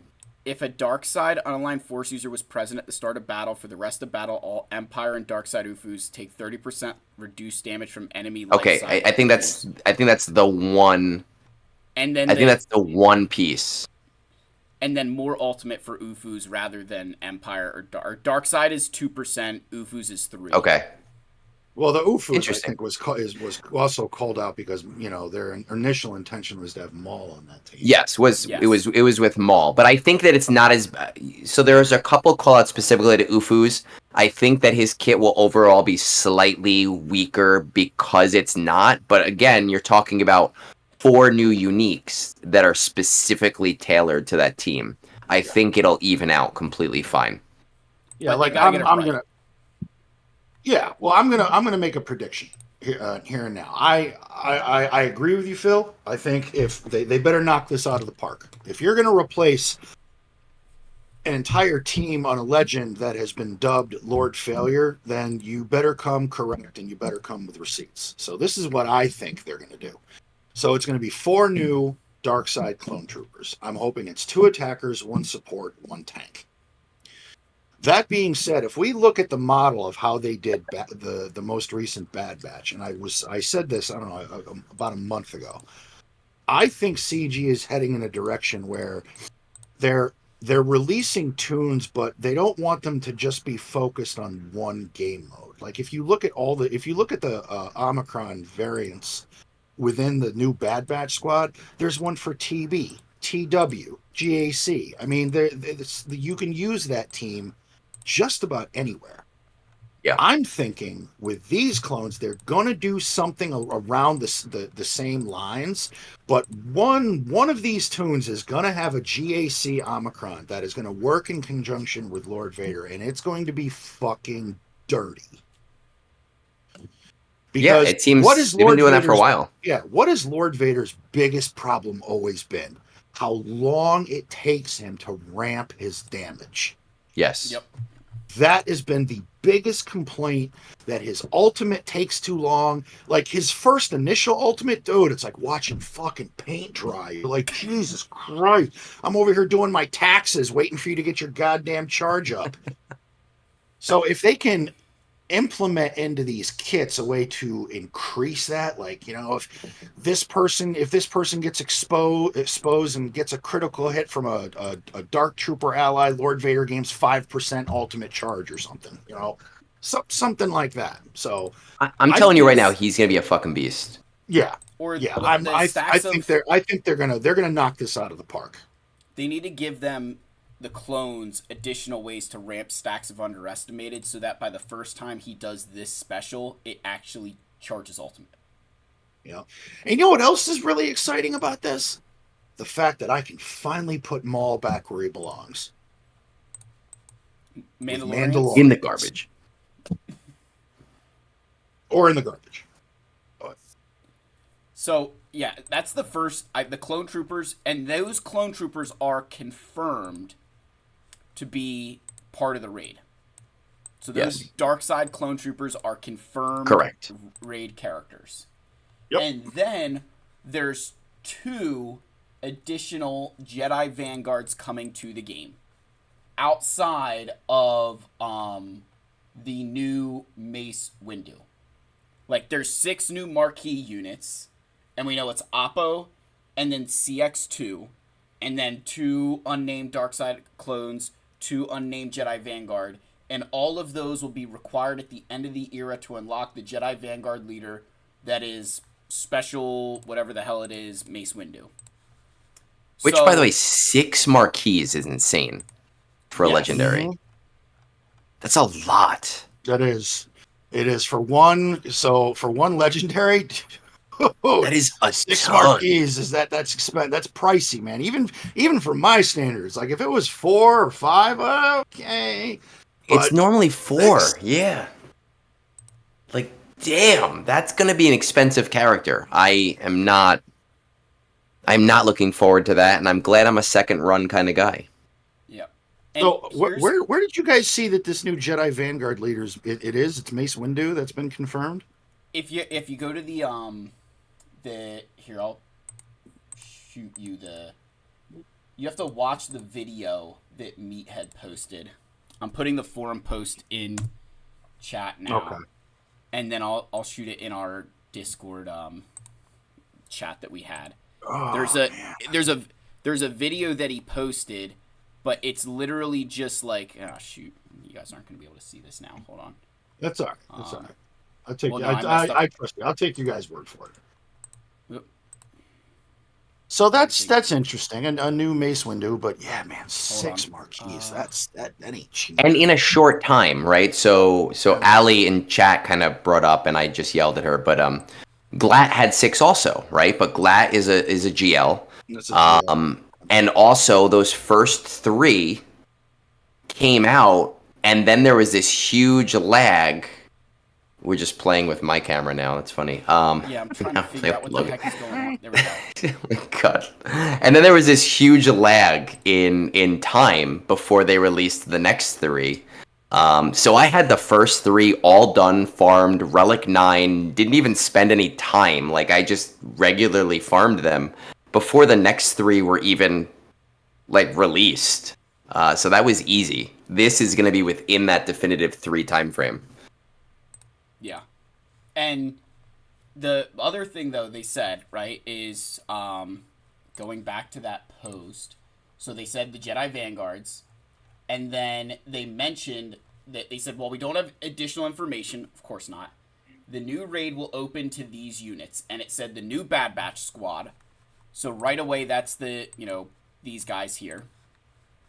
If a dark side unaligned Force user was present at the start of battle, for the rest of battle, all Empire and dark side Ufus take 30% reduced damage from enemy light side. Okay, I think that's the one. And then I think that's the one piece. And then more ultimate for Ufus rather than Empire or Dark. Dark side is 2%, Ufus is 3%. Okay. Well, the Ufus, I think, was also called out because their initial intention was to have Maul on that team. Yes, it was with Maul, but I think that it's not as. So there's a couple callouts specifically to Ufus. I think that his kit will overall be slightly weaker because it's not. But again, you're talking about 4 new uniques that are specifically tailored to that team. I think it'll even out completely fine. Yeah, like I'm gonna. Yeah, well, I'm gonna make a prediction here and now. I agree with you, Phil. I think if they better knock this out of the park. If you're gonna replace an entire team on a legend that has been dubbed Lord Failure, then you better come correct and you better come with receipts. So this is what I think they're gonna do. So it's gonna be 4 new dark side clone troopers. I'm hoping it's 2 attackers, 1 support, 1 tank. That being said, if we look at the model of how they did the most recent Bad Batch, and I said this, I don't know, about a month ago, I think CG is heading in a direction where they're releasing tunes, but they don't want them to just be focused on one game mode. Like if you look at the Omicron variants within the new Bad Batch squad, there's one for TB, TW, GAC. I mean, you can use that team just about anywhere. Yeah. I'm thinking with these clones, they're going to do something around the same lines, but one of these tunes is going to have a GAC Omicron that is going to work in conjunction with Lord Vader, and it's going to be fucking dirty. Yeah, Because it seems what is they've been Lord doing that for a Vader's while. Yeah, what is Lord Vader's biggest problem always been? How long it takes him to ramp his damage. Yes. Yep. That has been the biggest complaint, that his ultimate takes too long. Like his first initial ultimate, dude, it's like watching fucking paint dry. You're like, Jesus Christ, I'm over here doing my taxes waiting for you to get your goddamn charge up. So if they can implement into these kits a way to increase that, like, you know, if this person gets exposed and gets a critical hit from a dark trooper ally, Lord Vader gains 5% ultimate charge or something, you know, something like that. So I'm I telling you think- right now, he's gonna be a fucking beast. yeah, Or yeah, the I stacks think of, they're gonna knock this out of the park. they need to give them, the clones, additional ways to ramp stacks of underestimated, so that by the first time he does this special, it actually charges ultimate. Yeah, and you know what else is really exciting about this? The fact that I can finally put Maul back where he belongs. Mandalorians? In the garbage. Or in the garbage. So, yeah, that's the first, the clone troopers, and those clone troopers are confirmed to be part of the raid. So those Yes. dark side clone troopers are confirmed Correct. raid characters. Yep. And then there's 2 additional Jedi Vanguards coming to the game outside of the new Mace Windu. Like, there's 6 new marquee units, and we know it's Oppo, and then CX2, and then 2 unnamed Darkside clones, 2 unnamed Jedi Vanguard, and all of those will be required at the end of the era to unlock the Jedi Vanguard leader that is special, whatever the hell it is, Mace Windu. Which, So- by the way, 6 marquees is insane for a Yes. legendary. Mhm. That's a lot. That is. It is for one. So for one legendary, That is a 6 ton. marquees is that's pricey, man. Even for my standards, like if it was 4 or 5, okay. It's But normally 4. 6. Yeah. Like, damn, that's gonna be an expensive character. I'm not looking forward to that, and I'm glad I'm a second run kind of guy. Yeah. And So here's- where did you guys see that this new Jedi Vanguard leaders? It's Mace Windu that's been confirmed. if you go to the here, I'll shoot you the. You have to watch the video that Meathead posted. I'm putting the forum post in chat now, Okay. and then I'll shoot it in our Discord chat that we had. Oh, There's a video that he posted, but it's literally just like, oh shoot, you guys aren't gonna be able to see this now. Hold on. That's all right. That's all right. I'll take well, you. no, I messed up. I trust you. I'll take you guys' word for it. Yep. So that's interesting. A new Mace Windu, but yeah, man, 6 on. marquees. That ain't cheap. And in a short time, right? So Ali in chat kind of brought up, and I just yelled at her, but Glat had 6 also, right? But Glat is a GL. That's a And also those first 3 came out, and then there was this huge lag. We're just playing with my camera now. That's funny. Yeah, I'm trying to now figure out what the Logan. heck is going on. There we go. Oh my god. And then there was this huge lag in time before they released the next 3. So I had the first 3 all done, farmed, Relic 9, didn't even spend any time. Like, I just regularly farmed them before the next 3 were even, like, released. So that was easy. This is going to be within that definitive 3 time frame. Yeah. And the other thing, though, they said, right, is going back to that post. So they said the Jedi Vanguards, and then they mentioned that they said, well, we don't have additional information. Of course not. The new raid will open to these units, and it said the new Bad Batch squad. So right away, that's the, these guys here,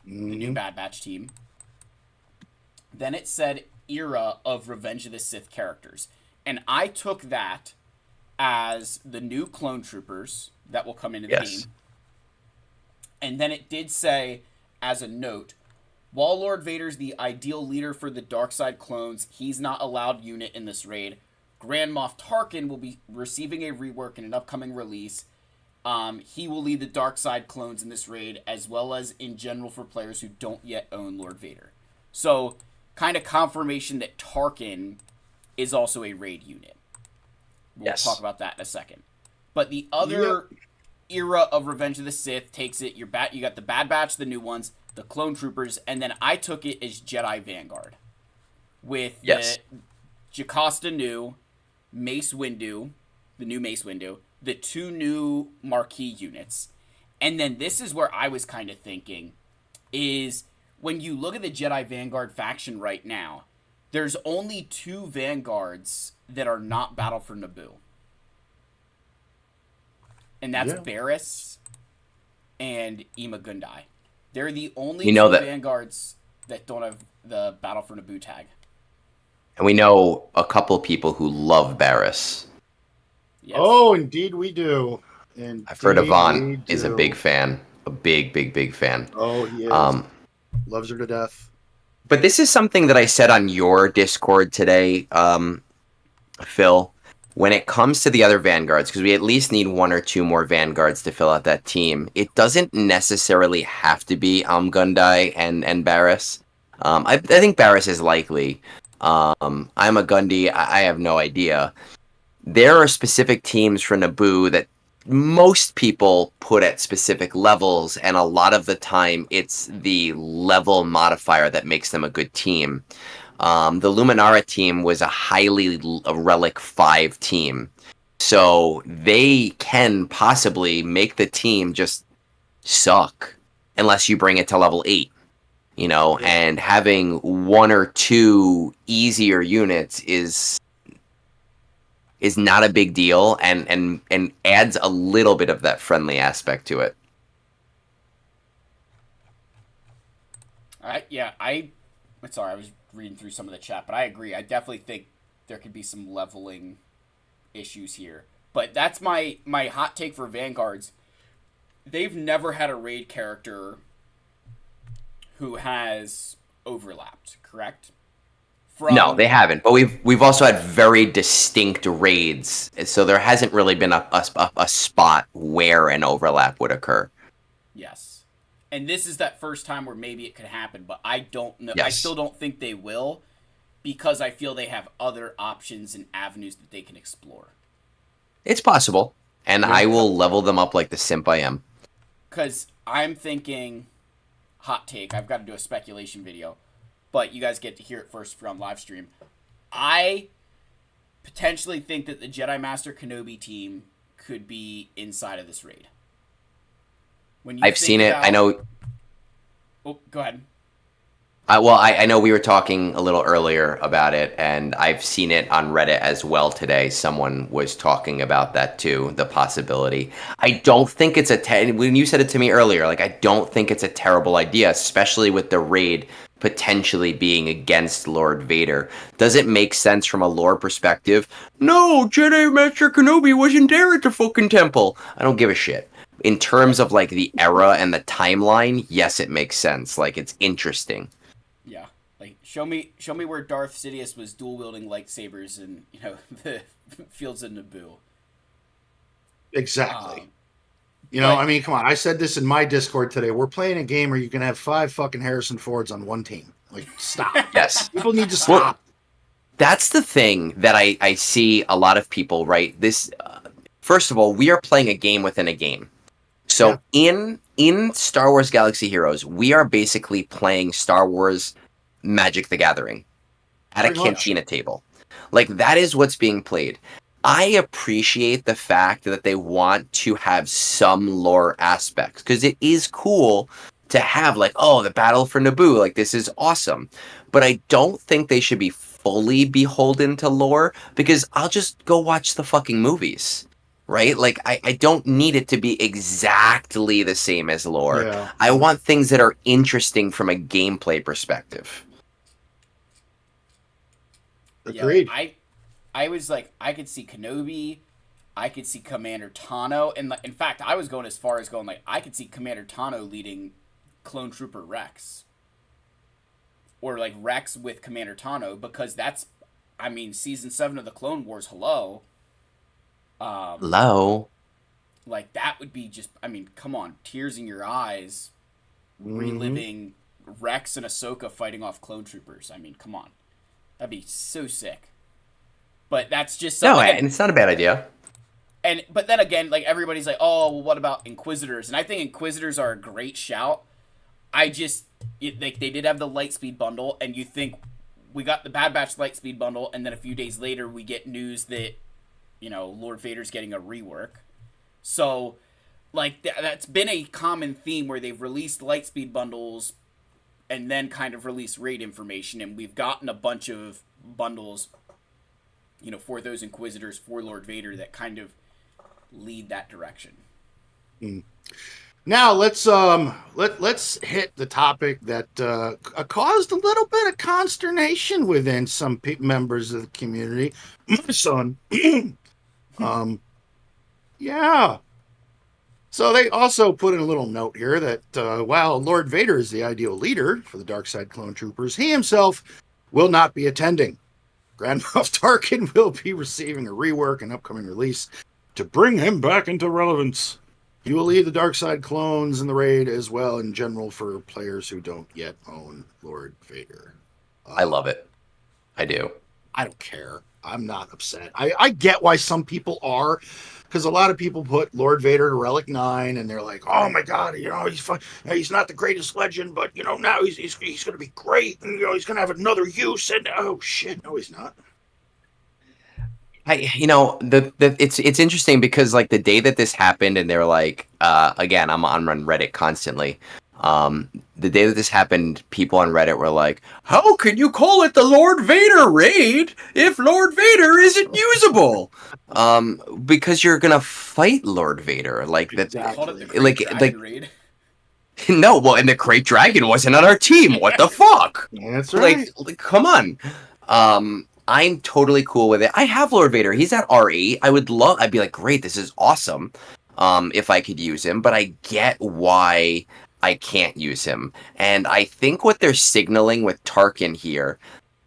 the Mm-hmm. new Bad Batch team. Then it said era of Revenge of the Sith characters. And I took that as the new clone troopers that will come into the Yes. game. And then it did say, as a note, while Lord Vader's the ideal leader for the Darkside clones, he's not allowed unit in this raid. Grand Moff Tarkin will be receiving a rework in an upcoming release. He will lead the Darkside clones in this raid, as well as in general for players who don't yet own Lord Vader. So, kind of confirmation that Tarkin is also a raid unit. We'll Yes. talk about that in a second. But the other era of Revenge of the Sith takes it. You got the Bad Batch, the new ones, the Clone Troopers, and then I took it as Jedi Vanguard with Yes. the Jocasta Nu, Mace Windu, the new Mace Windu, the two new Marquee units, and then this is where I was kind of thinking is when you look at the Jedi Vanguard faction right now, there's only two Vanguards that are not Battle for Naboo. And that's Yeah. Barriss and Ima Gundai. They're the only You know two that- Vanguards that don't have the Battle for Naboo tag. And we know a couple people who love Barriss. Yes. Oh, indeed we do. And I've heard Yvonne is a big fan. A big, big, big fan. Oh, he is. Loves her to death. But this is something that I said on your Discord today, Phil. When it comes to the other Vanguards, because we at least need one or two more Vanguards to fill out that team, it doesn't necessarily have to be Gundai and Barriss. I think Barriss is likely. I'm a Gundy. I have no idea. There are specific teams for Naboo that most people put at specific levels, and a lot of the time it's the level modifier that makes them a good team. The Luminara team was a highly Relic 5 team, so they can possibly make the team just suck unless you bring it to level 8. You know, and having one or two easier units is not a big deal, and adds a little bit of that friendly aspect to it. Sorry, I was reading through some of the chat, but I agree. I definitely think there could be some leveling issues here. But that's my hot take for Vanguards. They've never had a raid character who has overlapped, correct? No, they haven't. But we've also had very distinct raids, so there hasn't really been a spot where an overlap would occur. Yes, and this is that first time where maybe it could happen, but I don't know. Yes. I still don't think they will, because I feel they have other options and avenues that they can explore. It's possible, and I will level them up like the simp I am. Because I'm thinking, hot take, I've got to do a speculation video, but you guys get to hear it first if you're on live stream. I potentially think that the Jedi Master Kenobi team could be inside of this raid. When I've seen it. I know. Oh, go ahead. I know we were talking a little earlier about it, and I've seen it on Reddit as well today. Someone was talking about that too, the possibility. I don't think it's when you said it to me earlier, like, I don't think it's a terrible idea, especially with the raid potentially being against Lord Vader. Does it make sense from a lore perspective? No, Jedi Master Kenobi wasn't there at the fucking temple. I don't give a shit. In terms of like the era and the timeline, yes, it makes sense. Like, it's interesting. Yeah, like show me where Darth Sidious was dual wielding lightsabers in the fields of Naboo. Exactly. I mean, come on. I said this in my Discord today. We're playing a game where you can have 5 fucking Harrison Fords on one team. Like, stop. Yes. People need to stop. That's the thing that I see a lot of people, right? This, first of all, we are playing a game within a game. So in Star Wars Galaxy Heroes, we are basically playing Star Wars Magic the Gathering at a cantina table. Like, that is what's being played. I appreciate the fact that they want to have some lore aspects, because it is cool to have, like, oh, the battle for Naboo, like, this is awesome. But I don't think they should be fully beholden to lore, because I'll just go watch the fucking movies. right? Like, I don't need it to be exactly the same as lore. Yeah. I want things that are interesting from a gameplay perspective. Yeah, like Agreed. I was like, I could see Kenobi, I could see Commander Tano, and in fact, I was going as far as going like I could see Commander Tano leading Clone Trooper Rex, or like Rex with Commander Tano, because that's, I mean, season 7 of the Clone Wars. Hello, Low. like that would be just, I mean, come on, tears in your eyes, Mhm. reliving Rex and Ahsoka fighting off Clone Troopers. I mean, come on, that'd be so sick. But that's just No, again, and it's not a bad idea. and but then again, like everybody's like, oh, well, what about Inquisitors? And I think Inquisitors are a great shout. I just they did have the Lightspeed bundle, and you think we got the Bad Batch Lightspeed bundle, and then a few days later we get news that Lord Vader's getting a rework. So like that's been a common theme where they've released Lightspeed bundles and then kind of released raid information, and we've gotten a bunch of bundles, for those Inquisitors for Lord Vader that kind of lead that direction. Now let's hit the topic that caused a little bit of consternation within some members of the community. My son, yeah. So they also put in a little note here that while Lord Vader is the ideal leader for the dark side clone troopers, he himself will not be attending. Grand Moff Tarkin will be receiving a rework and upcoming release to bring him back into relevance. He will lead the dark side clones in the raid as well in general for players who don't yet own Lord Vader. I love it. I do. I don't care. I'm not upset. I get why some people are, because a lot of people put Lord Vader to Relic 9 and they're like, oh my God, he's fun. He's not the greatest legend, but now he's going to be great, and he's going to have another use. And oh shit, no, he's not. It's interesting because like the day that this happened, and they're like, again, I'm on Reddit constantly. The day that this happened, people on Reddit were like, "How can you call it the Lord Vader raid if Lord Vader isn't usable?" Because you're gonna fight Lord Vader, like that. Exactly. Called it the Great Dragon Raid. No, well, and the Great Dragon wasn't on our team. What the fuck? That's right. Like, come on. I'm totally cool with it. I have Lord Vader. He's at RE. I'd be like, great, this is awesome. If I could use him, but I get why I can't use him. And I think what they're signaling with Tarkin here,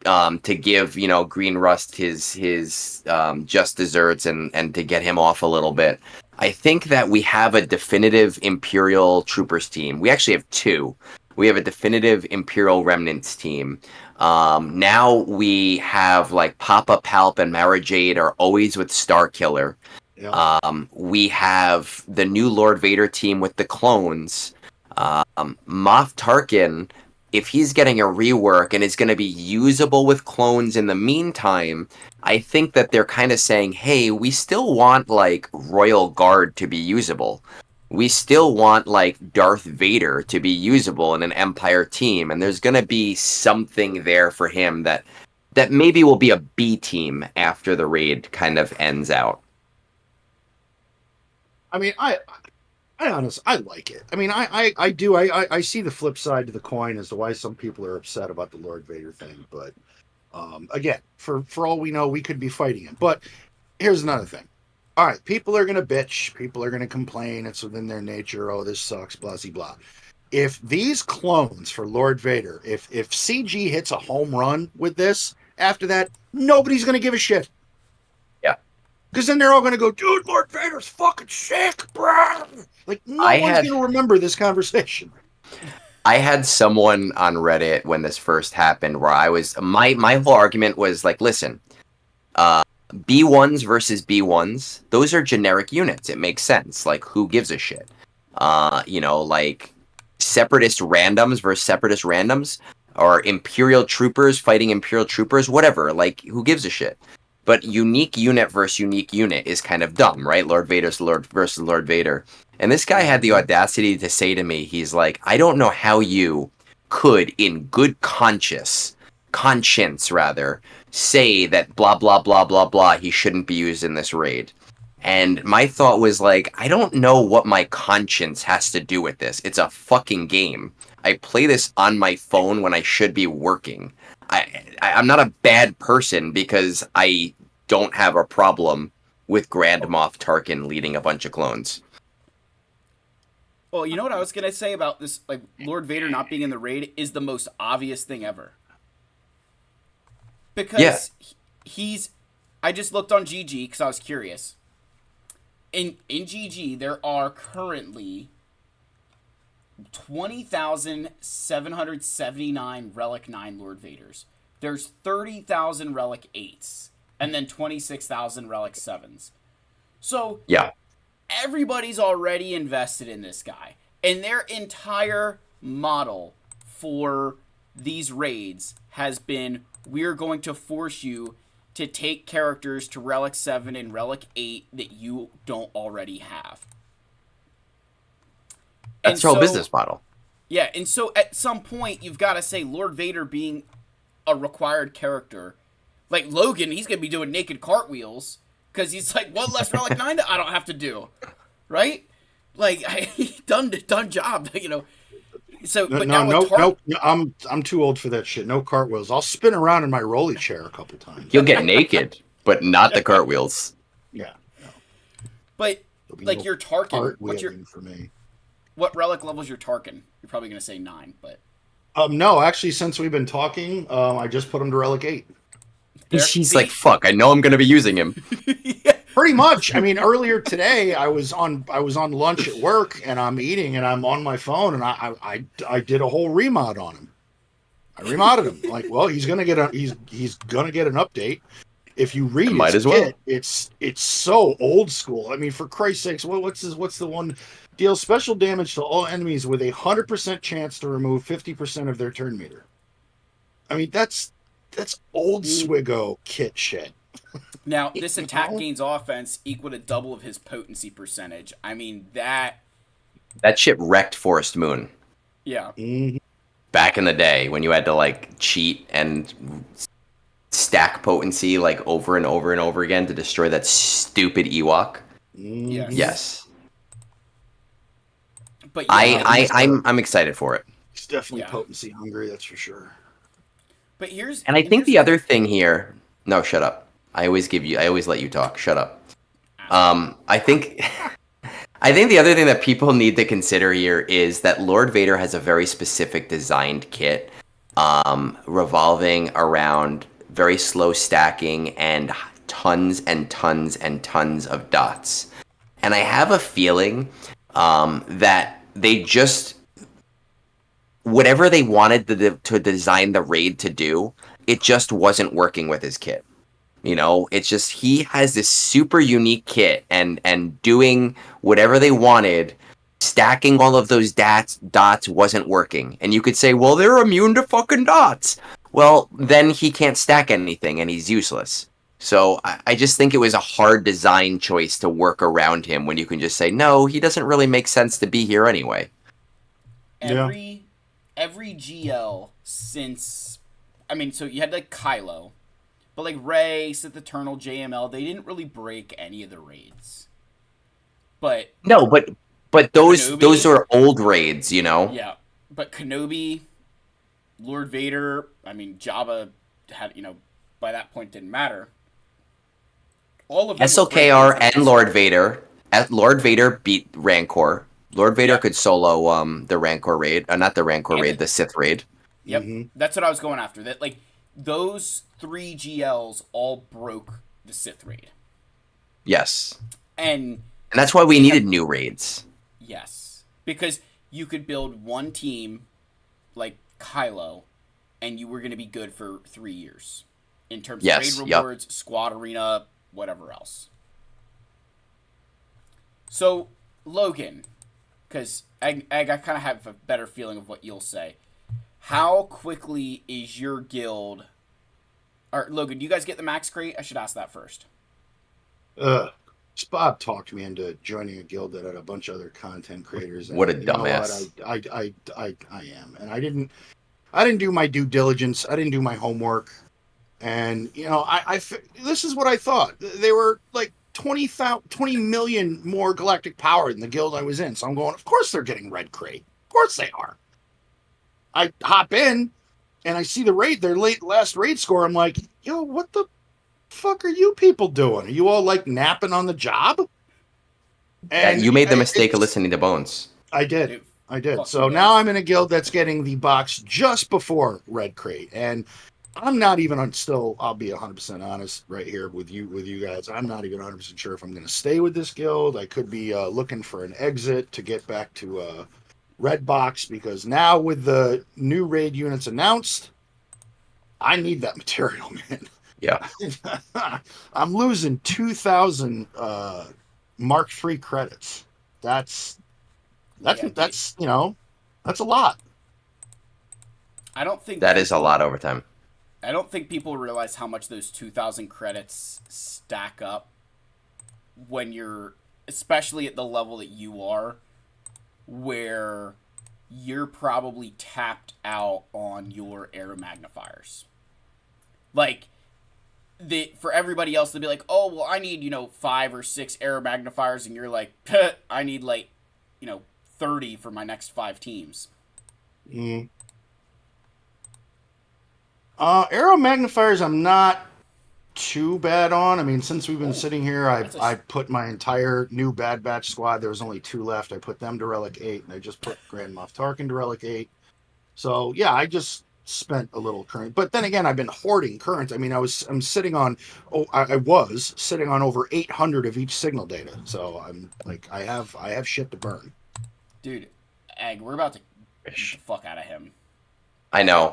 to give, Green Rust his just desserts and to get him off a little bit. I think that we have a definitive Imperial Troopers team. We actually have two. We have a definitive Imperial Remnants team. Now we have like Papa Palp and Mara Jade are always with Starkiller. Yeah. We have the new Lord Vader team with the clones. Moff Tarkin, if he's getting a rework and is going to be usable with clones in the meantime, I think that they're kind of saying, hey, we still want like Royal Guard to be usable. We still want like Darth Vader to be usable in an Empire team, and there's going to be something there for him that maybe will be a B team after the raid kind of ends out. I mean, I honestly, I like it. I mean, I do. I see the flip side to the coin as to why some people are upset about the Lord Vader thing. But again, for all we know, we could be fighting him. But here's another thing. All right, people are going to bitch. People are going to complain. It's within their nature. Oh, this sucks, blah, blah, blah. If these clones for Lord Vader, if CG hits a home run with this, after that, nobody's going to give a shit. Yeah. Because then they're all going to go, dude, Lord Vader's fucking sick, bro. Like, no one's going to remember this conversation. I had someone on Reddit when this first happened where I was, my whole argument was like, listen, B1s versus B1s, those are generic units. It makes sense. Like, who gives a shit? Like separatist randoms versus separatist randoms, or Imperial troopers fighting Imperial troopers, whatever. Like, who gives a shit? But unique unit versus unique unit is kind of dumb, right? Lord Vader's Lord versus Lord Vader. And this guy had the audacity to say to me, he's like, I don't know how you could, in good conscience, say that blah, blah, blah, blah, blah, he shouldn't be used in this raid. And my thought was like, I don't know what my conscience has to do with this. It's a fucking game. I play this on my phone when I should be working. I'm not a bad person because I don't have a problem with Grand Moff Tarkin leading a bunch of clones. Well, you know what I was gonna say about this, like Lord Vader not being in the raid is the most obvious thing ever. Because he's, I just looked on GG because I was curious. In GG, there are currently 20,779 Relic 9 Lord Vaders. There's 30,000 Relic 8s, and then 26,000 Relic 7s. So, Yeah. everybody's already invested in this guy. And their entire model for these raids has been, we're going to force you to take characters to Relic 7 and Relic 8 that you don't already have. That's their whole business model. Yeah, and so at some point, you've got to say Lord Vader being a required character. Like Logan, he's going to be doing naked cartwheels because he's like, one less Relic 9 that I don't have to do. Right? Like, done job, you know. So, but no, I'm too old for that shit. No cartwheels. I'll spin around in my rolly chair a couple times. You'll get naked, but not the cartwheels. Yeah. No. But like your Tarkin, what's your for me? What relic level's your Tarkin? You're probably gonna say 9, but no, actually, since we've been talking, I just put him to Relic 8. She's like, fuck, I know I'm gonna be using him. Yeah. Pretty much. I mean, earlier today, I was on lunch at work, and I'm eating, and I'm on my phone, and I did a whole remod on him. I remodded him. Like, well, he's gonna get an update. If you read might his as well. kit, it's so old school. I mean, for Christ's sakes, what's the one? Deals special damage to all enemies with 100% chance to remove 50% of their turn meter. I mean, that's old Swiggo kit shit. Now, this attack gains offense equal to double of his potency percentage. I mean, that shit wrecked Forest Moon. Yeah. Mm-hmm. Back in the day when you had to like cheat and stack potency like over and over and over again to destroy that stupid Ewok. Mm-hmm. Yes. But yeah, I'm excited for it. He's definitely potency hungry, that's for sure. But I think the other thing here. No, shut up. I always let you talk. Shut up. I think the other thing that people need to consider here is that Lord Vader has a very specific designed kit, revolving around very slow stacking and tons and tons and tons of dots. And I have a feeling that they just, whatever they wanted to design the raid to do, it just wasn't working with his kit. You know, it's just he has this super unique kit, and doing whatever they wanted, stacking all of those dots wasn't working. And you could say, well, they're immune to fucking dots. Well, then he can't stack anything, and he's useless. So I just think it was a hard design choice to work around him when you can just say, no, he doesn't really make sense to be here anyway. Every GL since, I mean, so you had like Kylo, but like Rey, Sith Eternal, JML, they didn't really break any of the raids. But no, but those Kenobi, those are old raids, you know. Yeah, but Kenobi, Lord Vader, I mean Jabba had, you know, by that point didn't matter. All of them SLKR and Lord Vader. Lord Vader beat Rancor. Lord Vader could solo the Rancor raid, not the Rancor raid, the Sith raid. Yep, that's what I was going after. That like those 3 GLs all broke the Sith raid. Yes, and that's why we needed new raids. Yes, because you could build one team like Kylo, and you were going to be good for 3 years in terms of raid rewards, squad arena, whatever else. So, Logan, because I kind of have a better feeling of what you'll say. How quickly is your guild... Or, Logan, do you guys get the max crate? I should ask that first. Bob talked me into joining a guild that had a bunch of other content creators. And what a dumbass. I am. And I didn't do my due diligence. I didn't do my homework. And, you know, this is what I thought. They were, like, 20 million more galactic power than the guild I was in. So I'm going, of course they're getting red crate. Of course they are. I hop in and I see their last raid score. I'm like, yo, what the fuck are you people doing? Are you all like napping on the job? And you made the mistake of listening to Bones. I did. So now I'm in a guild that's getting the box just before red crate, and I'm not even I'll be 100% honest right here with you guys. I'm not even 100% sure if I'm going to stay with this guild. I could be looking for an exit to get back to red box, because now with the new raid units announced, I need that material, man. Yeah. I'm losing 2,000 Mark III credits. That's that's a lot. I don't think that is a lot over time. I don't think people realize how much those 2,000 credits stack up when you're, especially at the level that you are, where you're probably tapped out on your air magnifiers. Like, for everybody else to be like, oh, well, I need, 5 or 6 air magnifiers, and you're like, I need 30 for my next 5 teams. Aero magnifiers I'm not too bad on. I mean, since we've been sitting here, I put my entire new Bad Batch squad. There was only 2 left. I put them to Relic 8, and I just put Grand Moff Tarkin to Relic 8. So yeah, I just spent a little current. But then again, I've been hoarding current. I mean, I was sitting on over 800 of each signal data. So I'm like, I have shit to burn. Dude, Egg, we're about to get the fuck out of him. I know.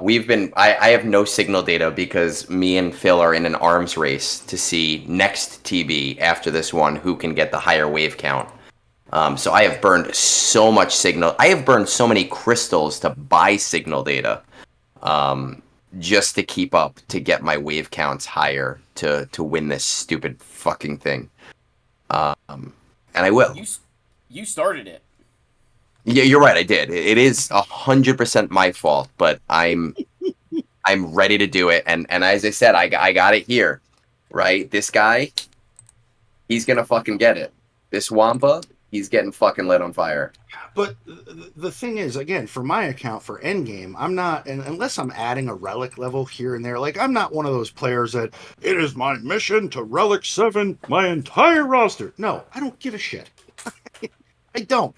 I have no signal data because me and Phil are in an arms race to see next TB after this one who can get the higher wave count. So I have burned so much signal. I have burned so many crystals to buy signal data, just to keep up, to get my wave counts higher to win this stupid fucking thing. And I will. You started it. Yeah, you're right. I did. It is 100% my fault, but I'm ready to do it. And as I said, I got it here, right? This guy, he's gonna fucking get it. This Wampa, he's getting fucking lit on fire. But the thing is, again, for my account for Endgame, I'm not, and unless I'm adding a relic level here and there, like I'm not one of those players that it is my mission to relic 7 my entire roster. No, I don't give a shit. I don't.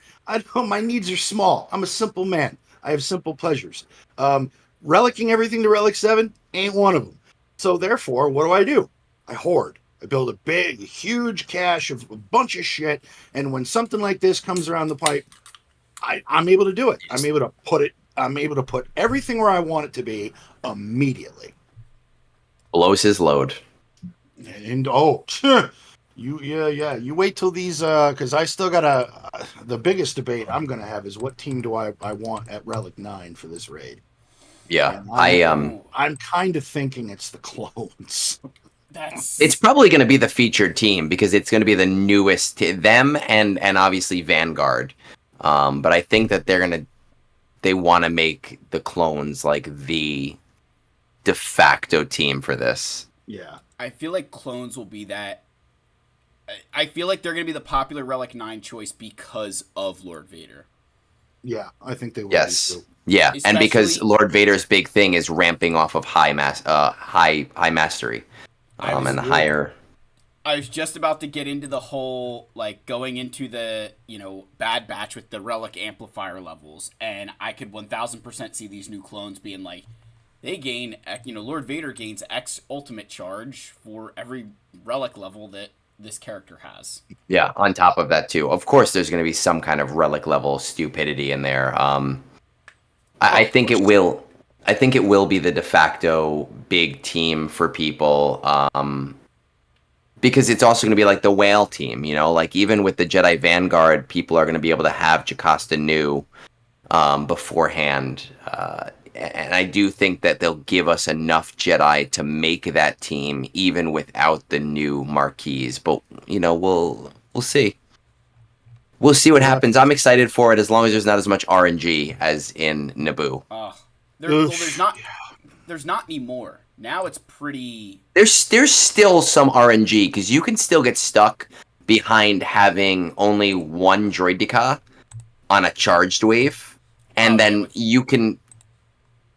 My needs are small. I'm a simple man. I have simple pleasures. Relicking everything to Relic 7 ain't one of them. So therefore, what do? I hoard. I build a big, huge cache of a bunch of shit, and when something like this comes around the pipe, I'm able to do it. I'm able to put everything where I want it to be immediately. Blows his load. And you wait till these, because I still got the biggest debate I'm going to have is what team do I want at Relic 9 for this raid. Yeah, I'm kind of thinking it's the clones. It's probably going to be the featured team because it's going to be the newest them and obviously Vanguard. But I think that they want to make the clones like the de facto team for this. Yeah. I feel like clones will be that. I feel like they're going to be the popular Relic 9 choice because of Lord Vader. Yeah, I think they will. Yes. Yeah, especially, and because Lord Vader's big thing is ramping off of high mastery. And the higher. I was just about to get into the whole, like, going into the, Bad Batch with the Relic amplifier levels, and I could 1000% see these new clones being like, they gain, Lord Vader gains X ultimate charge for every Relic level that this character has. Yeah, on top of that, too. Of course, there's going to be some kind of Relic level stupidity in there. I think it will. I think it will be the de facto big team for people, because it's also going to be like the whale team, like even with the Jedi Vanguard, people are going to be able to have Jocasta Nu beforehand. And I do think that they'll give us enough Jedi to make that team even without the new marquees. But, we'll see. We'll see what happens. I'm excited for it as long as there's not as much RNG as in Naboo. There's not anymore. Now it's pretty. There's still some RNG because you can still get stuck behind having only one droideka on a charged wave, and then you could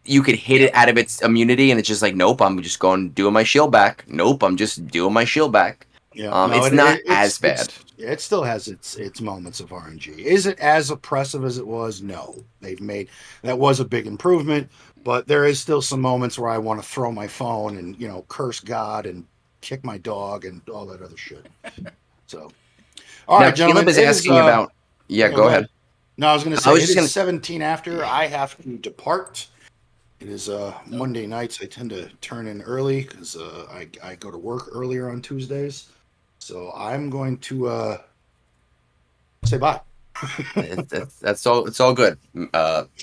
hit it out of its immunity, and it's just like, nope, I'm just going doing my shield back. Nope, I'm just doing my shield back. Yeah, it's not as bad. It still has its moments of RNG. Is it as oppressive as it was? No. That was a big improvement, but there is still some moments where I want to throw my phone and, curse God and kick my dog and all that other shit. So, all right, gentlemen. Caleb is asking about. Yeah, go ahead. No, I was going to say it is 17 after. I have to depart. It is Monday nights. I tend to turn in early because I go to work earlier on Tuesdays. So I'm going to say bye. That's all. It's all good,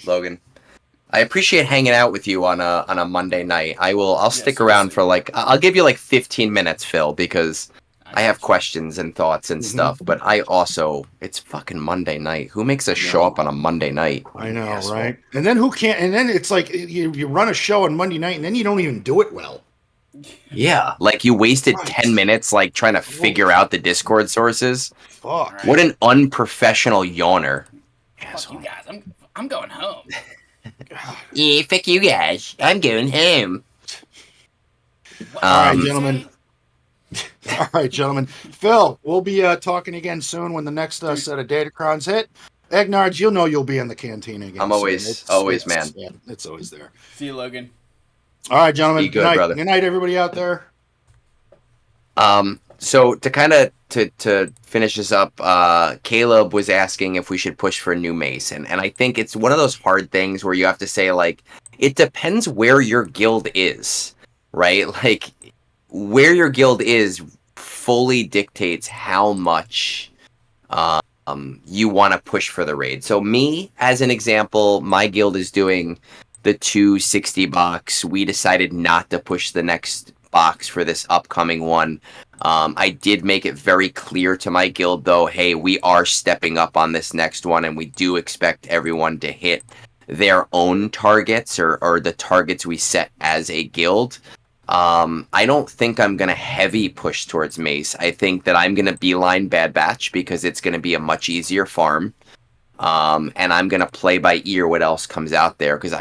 Logan. I appreciate hanging out with you on a Monday night. I'll stick around for I'll give you 15 minutes, Phil, because I have questions and thoughts and stuff. But it's fucking Monday night. Who makes us show up on a Monday night? I know, right? And then who can't? And then it's like you run a show on Monday night, and then you don't even do it well. Yeah, you wasted 10 minutes trying to figure out the Discord sources. Fuck. What an unprofessional yawner. Fuck you guys. I'm going home. Yeah, fuck you guys. I'm going home. All right, gentlemen. Phil, we'll be talking again soon when the next set of Datacrons hit. Egnards, you'll be in the canteen again. I'm always, man. Yeah, it's always there. See you, Logan. All right, gentlemen. Be good, brother. Good night, everybody out there. So to kind of to finish this up, Caleb was asking if we should push for a new mace, and I think it's one of those hard things where you have to say it depends where your guild is, right? Where your guild is fully dictates how much you want to push for the raid. So me, as an example, my guild is doing the 260 box. We decided not to push the next box for this upcoming one. I did make it very clear to my guild, though, hey, we are stepping up on this next one, and we do expect everyone to hit their own targets or the targets we set as a guild. I don't think I'm going to heavy push towards Mace. I think that I'm going to beeline Bad Batch because it's going to be a much easier farm. And I'm going to play by ear what else comes out there because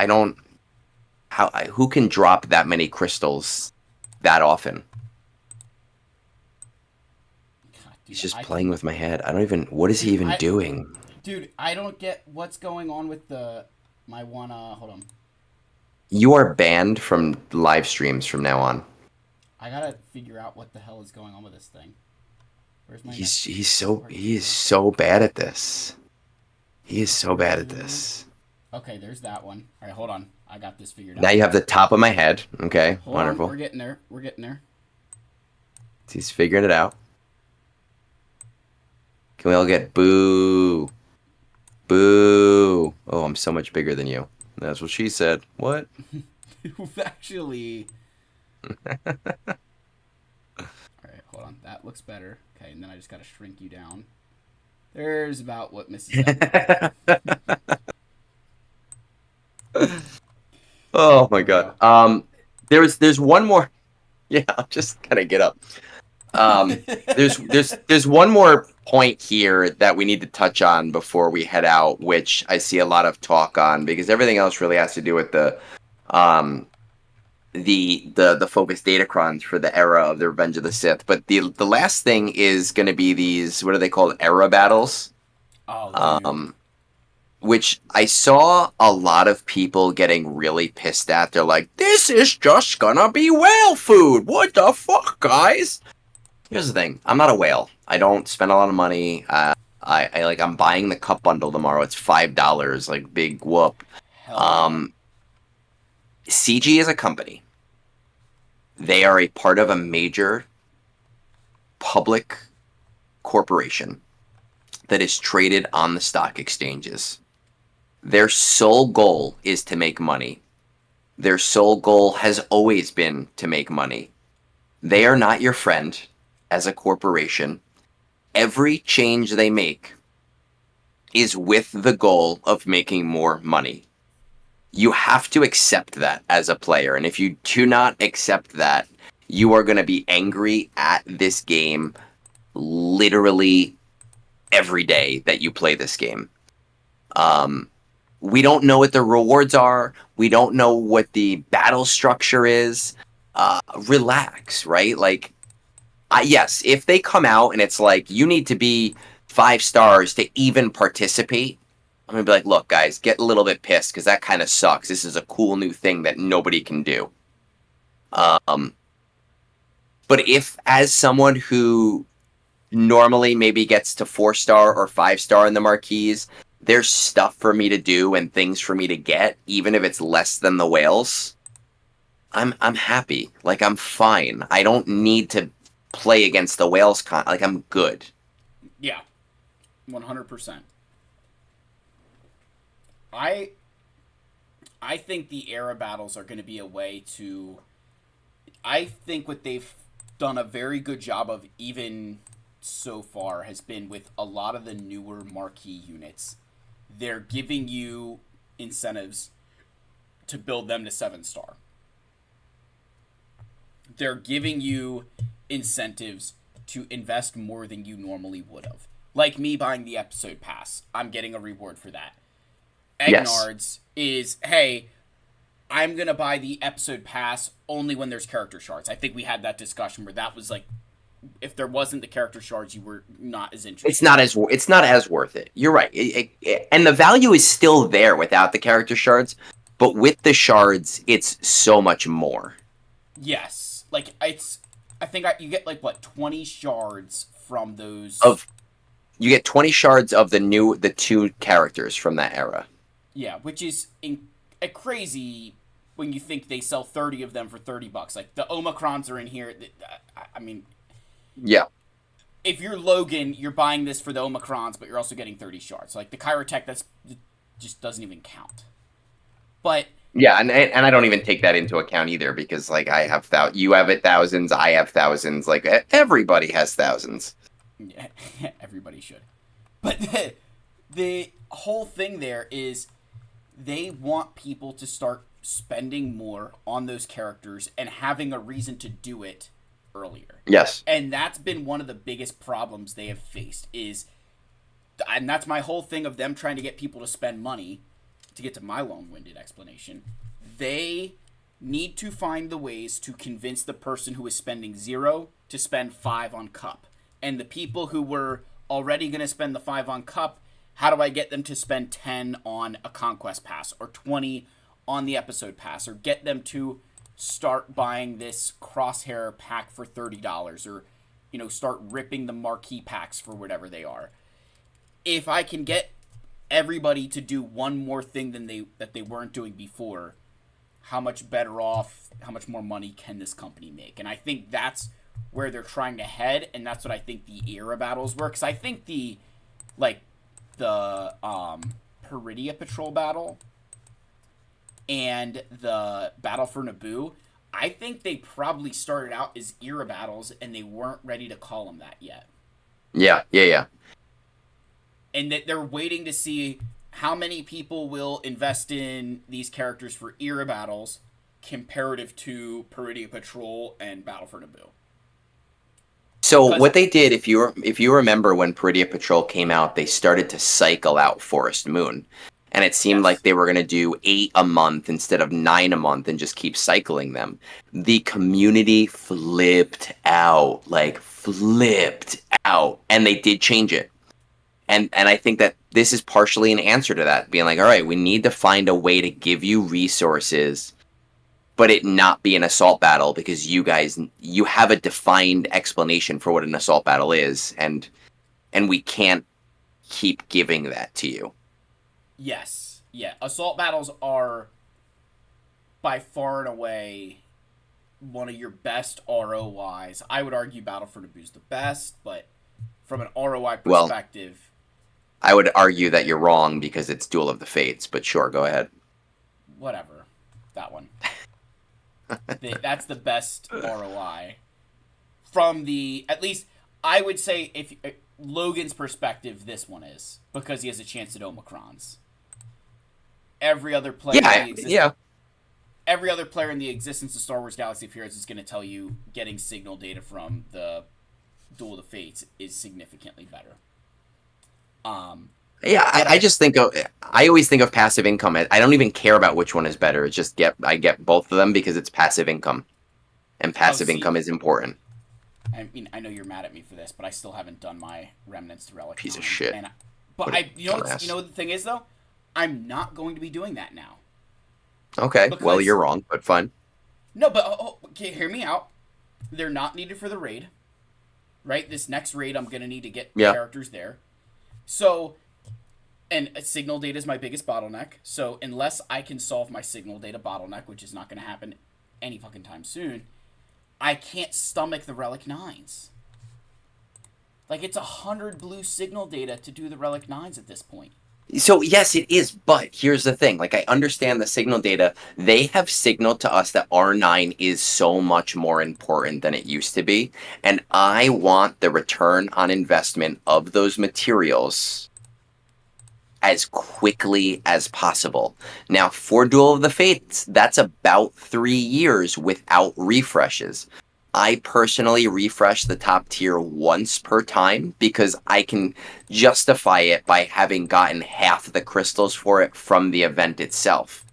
who can drop that many crystals that often? God, dude, He's just playing with my head. What is he even doing? Dude, I don't get what's going on with my one, hold on. You are banned from live streams from now on. I gotta figure out what the hell is going on with this thing. Where's my? He is so bad at this. He is so bad at this. Okay, there's that one. All right, hold on. I got this figured out. Now you have the top of my head. Okay, hold wonderful. On. We're getting there. He's figuring it out. Can we all get boo? Boo. Oh, I'm so much bigger than you. That's what she said. What? Actually. Alright, hold on. That looks better. Okay, and then I just gotta shrink you down. There's about what Mrs. Oh my god. There's one more. Yeah, I'm just gonna get up. There's one more point here that we need to touch on before we head out, which I see a lot of talk on because everything else really has to do with the focus Datacrons for the era of the Revenge of the Sith. But the last thing is going to be these, what are they called, era battles? Oh, which I saw a lot of people getting really pissed at. They're like, this is just gonna be whale food. What the fuck, guys? Here's the thing. I'm not a whale. I don't spend a lot of money. I'm buying the cup bundle tomorrow. It's $5. Like, big whoop. CG is a company. They are a part of a major public corporation that is traded on the stock exchanges. Their sole goal is to make money. Their sole goal has always been to make money. They are not your friend as a corporation. Every change they make is with the goal of making more money. You have to accept that as a player. And if you do not accept that, you are going to be angry at this game literally every day that you play this game. We don't know what the rewards are. We don't know what the battle structure is. Relax, right? Like, yes, if they come out and it's like, you need to be 5 stars to even participate, I'm going to be like, look, guys, get a little bit pissed because that kind of sucks. This is a cool new thing that nobody can do. But if, as someone who normally maybe gets to 4-star or 5-star in the marquees, there's stuff for me to do and things for me to get, even if it's less than the whales, I'm happy. Like, I'm fine. I don't need to play against the whales. Like, I'm good. Yeah, 100%. I think the era battles are going to be a way to. I think what they've done a very good job of, even so far, has been with a lot of the newer marquee units. They're giving you incentives to build them to 7-star. They're giving you incentives to invest more than you normally would have. Like me buying the episode pass. I'm getting a reward for that. Egnards is, hey, I'm going to buy the episode pass only when there's character shards. I think we had that discussion where that was like, if there wasn't the character shards, you were not as interested. It's not as worth it. You're right. And the value is still there without the character shards, but with the shards, it's so much more. Yes. Like, I think you get, like, what, 20 shards from those. You get 20 shards of the 2 characters from that era. Yeah, which is crazy when you think they sell 30 of them for $30. Like, the Omicrons are in here. I mean, yeah. If you're Logan, you're buying this for the Omicrons, but you're also getting 30 shards. Like, the Chirotech, that's just doesn't even count. But yeah, and I don't even take that into account either, because like you have it thousands, I have thousands. Like, everybody has thousands. Yeah, everybody should. But the whole thing there is they want people to start spending more on those characters and having a reason to do it earlier. Yes. And that's been one of the biggest problems they have faced and that's my whole thing of them trying to get people to spend money. To get to my long-winded explanation, they need to find the ways to convince the person who is spending 0 to spend 5 on Cup. And the people who were already going to spend the 5 on Cup, how do I get them to spend 10 on a Conquest Pass or 20 on the Episode Pass, or get them to start buying this Crosshair pack for $30, or, start ripping the marquee packs for whatever they are. If I can get everybody to do one more thing than they weren't doing before, how much better off, how much more money can this company make? And I think that's where they're trying to head, and that's what I think the era battles were. Because I think the Peridia Patrol battle and the Battle for Naboo, I think they probably started out as era battles, and they weren't ready to call them that yet. Yeah. And that they're waiting to see how many people will invest in these characters for era battles comparative to Peridia Patrol and Battle for Naboo. So what they did, if you remember when Peridia Patrol came out, they started to cycle out Forest Moon. And it seemed like they were going to do 8 a month instead of 9 a month and just keep cycling them. The community flipped out. And they did change it. And I think that this is partially an answer to that, being like, all right, we need to find a way to give you resources, but it not be an assault battle, because you have a defined explanation for what an assault battle is, and we can't keep giving that to you. Yes. Yeah. Assault battles are by far and away one of your best ROIs. I would argue Battle for Naboo is the best, but from an ROI perspective... I would argue that you're wrong because it's Duel of the Fates, but sure, go ahead. Whatever. That one. That's the best ROI. From at least, I would say, if Logan's perspective, this one is, because he has a chance at Omicrons. every other player in Yeah, the existence. yeah. Every other player in the existence of Star Wars Galaxy of Heroes is going to tell you getting signal data from the Duel of the Fates is significantly better. Yeah, I always think of passive income. I don't even care about which one is better. It's just I get both of them because it's passive income, and passive income is important. I mean, I know you're mad at me for this, but I still haven't done my Remnants to Relic. Piece of shit. You know what the thing is though, I'm not going to be doing that now. Okay, well you're wrong, but fine. No, but okay, hear me out. They're not needed for the raid, right? This next raid, I'm gonna need to get characters there. So, and signal data is my biggest bottleneck. So unless I can solve my signal data bottleneck, which is not gonna happen any fucking time soon, I can't stomach the Relic 9s. Like, it's 100 blue signal data to do the Relic 9s at this point. So, yes, it is, but here's the thing. Like, I understand the signal data. They have signaled to us that R9 is so much more important than it used to be, and I want the return on investment of those materials as quickly as possible. Now, for Duel of the Fates, that's about 3 years without refreshes. I personally refresh the top tier once per time because I can justify it by having gotten half the crystals for it from the event itself.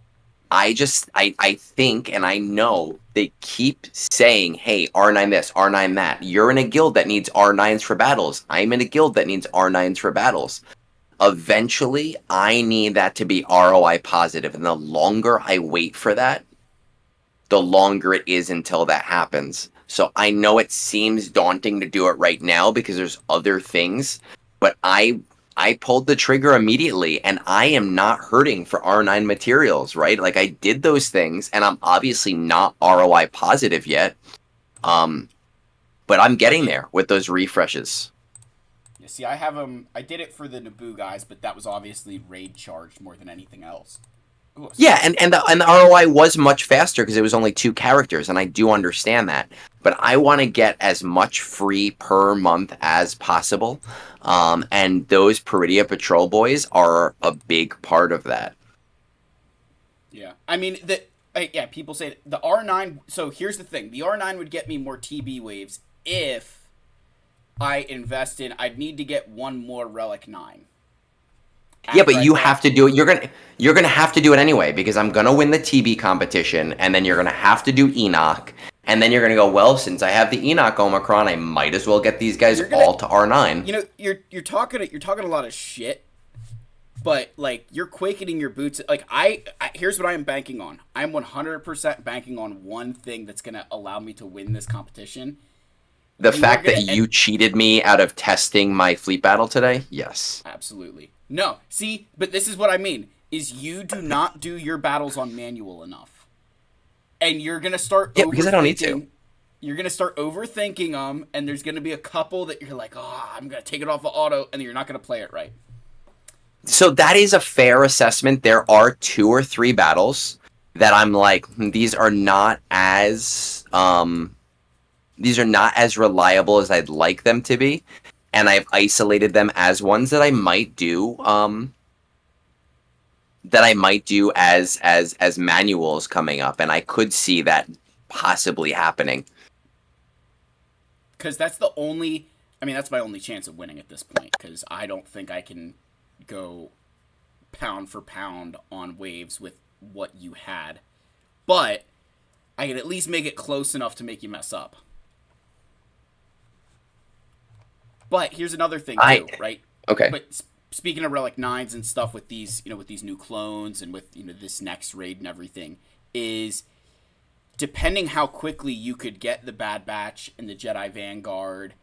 I think and I know they keep saying, hey, R9 this, R9 that. You're in a guild that needs R9s for battles. I'm in a guild that needs R9s for battles. Eventually, I need that to be ROI positive, and the longer I wait for that, the longer it is until that happens. So I know it seems daunting to do it right now because there's other things, but I pulled the trigger immediately, and I am not hurting for R9 materials, right? Like, I did those things, and I'm obviously not ROI positive yet, but I'm getting there with those refreshes. You see, I did it for the Naboo guys, but that was obviously raid charged more than anything else. Ooh, yeah, and the ROI was much faster because it was only 2 characters, and I do understand that. But I want to get as much free per month as possible, and those Peridia Patrol boys are a big part of that. Yeah, I mean, people say the R9... So here's the thing. The R9 would get me more TB waves if I invest in... I'd need to get one more Relic 9. Yeah, but you have to do it. You're gonna have to do it anyway because I'm gonna win the TB competition, and then you're gonna have to do Enoch, and then you're gonna go, well, since I have the Enoch Omicron, I might as well get these guys all to R9. You know, you're talking a lot of shit, but like you're quaking in your boots. Like I here's what I am banking on. I'm 100% banking on one thing that's gonna allow me to win this competition. The fact that you cheated me out of testing my fleet battle today? Yes. Absolutely. No, see, but this is what I mean, is you do not do your battles on manual enough. And you're going to start overthinking. Yeah, because I don't need to. You're going to start overthinking them, and there's going to be a couple that you're like, I'm going to take it off of auto, and then you're not going to play it right. So that is a fair assessment. There are 2 or 3 battles that I'm like, these are not as reliable as I'd like them to be. And I've isolated them as ones that I might do as manuals coming up, and I could see that possibly happening. Because that's my only chance of winning at this point, because I don't think I can go pound for pound on waves with what you had. But I can at least make it close enough to make you mess up. But here's another thing too, right? Okay. But speaking of Relic 9s and stuff with these, with these new clones and with, this next raid and everything, is depending how quickly you could get the Bad Batch and the Jedi Vanguard,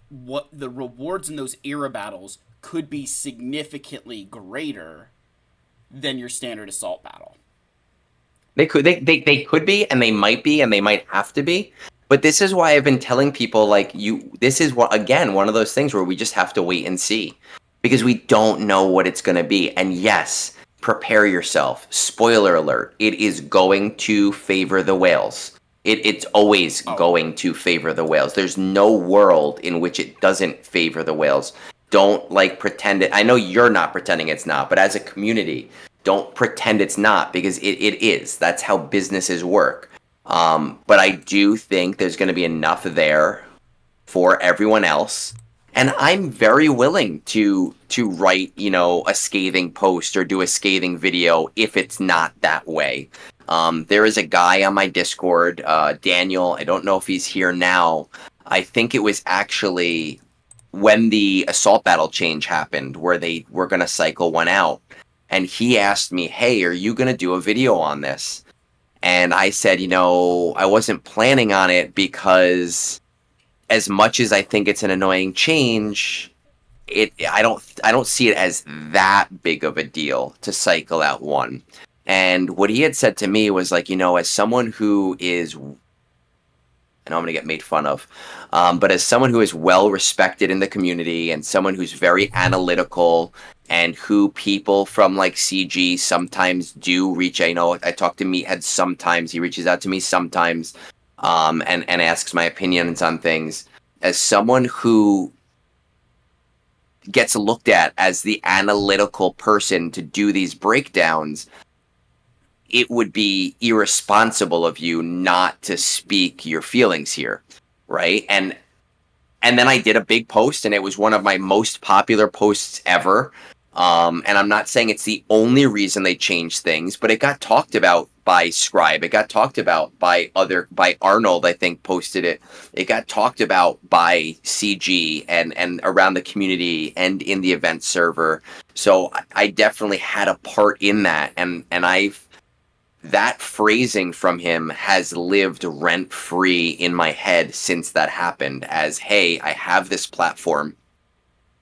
what the rewards in those era battles could be significantly greater than your standard assault battle. They could be, and they might be, and they might have to be. But this is why I've been telling people, this is one of those things where we just have to wait and see. Because we don't know what it's going to be. And yes, prepare yourself. Spoiler alert, it is going to favor the whales. It's always going to favor the whales. There's no world in which it doesn't favor the whales. Don't, pretend it. I know you're not pretending it's not, but as a community, Don't pretend it's not, because it is. That's how businesses work. But I do think there's going to be enough there for everyone else. And I'm very willing to write, a scathing post or do a scathing video if it's not that way. There is a guy on my Discord, Daniel. I don't know if he's here now. I think it was actually when the assault battle change happened, where they were going to cycle one out. And he asked me, hey, are you going to do a video on this? And I said, I wasn't planning on it, because as much as I think it's an annoying change, I don't see it as that big of a deal to cycle out one. And what he had said to me was like, as someone who is, I know I'm going to get made fun of, but as someone who is well respected in the community and someone who's very analytical and who people from like CG sometimes do reach, I talk to Meathead sometimes, he reaches out to me sometimes, and asks my opinions on things. As someone who gets looked at as the analytical person to do these breakdowns, it would be irresponsible of you not to speak your feelings here, right? And then I did a big post, and it was one of my most popular posts ever. And I'm not saying it's the only reason they changed things, but it got talked about by Scribe. It got talked about by Arnold, I think, posted it. It got talked about by CG and around the community and in the event server. So I definitely had a part in that. And that phrasing from him has lived rent-free in my head since that happened as, hey, I have this platform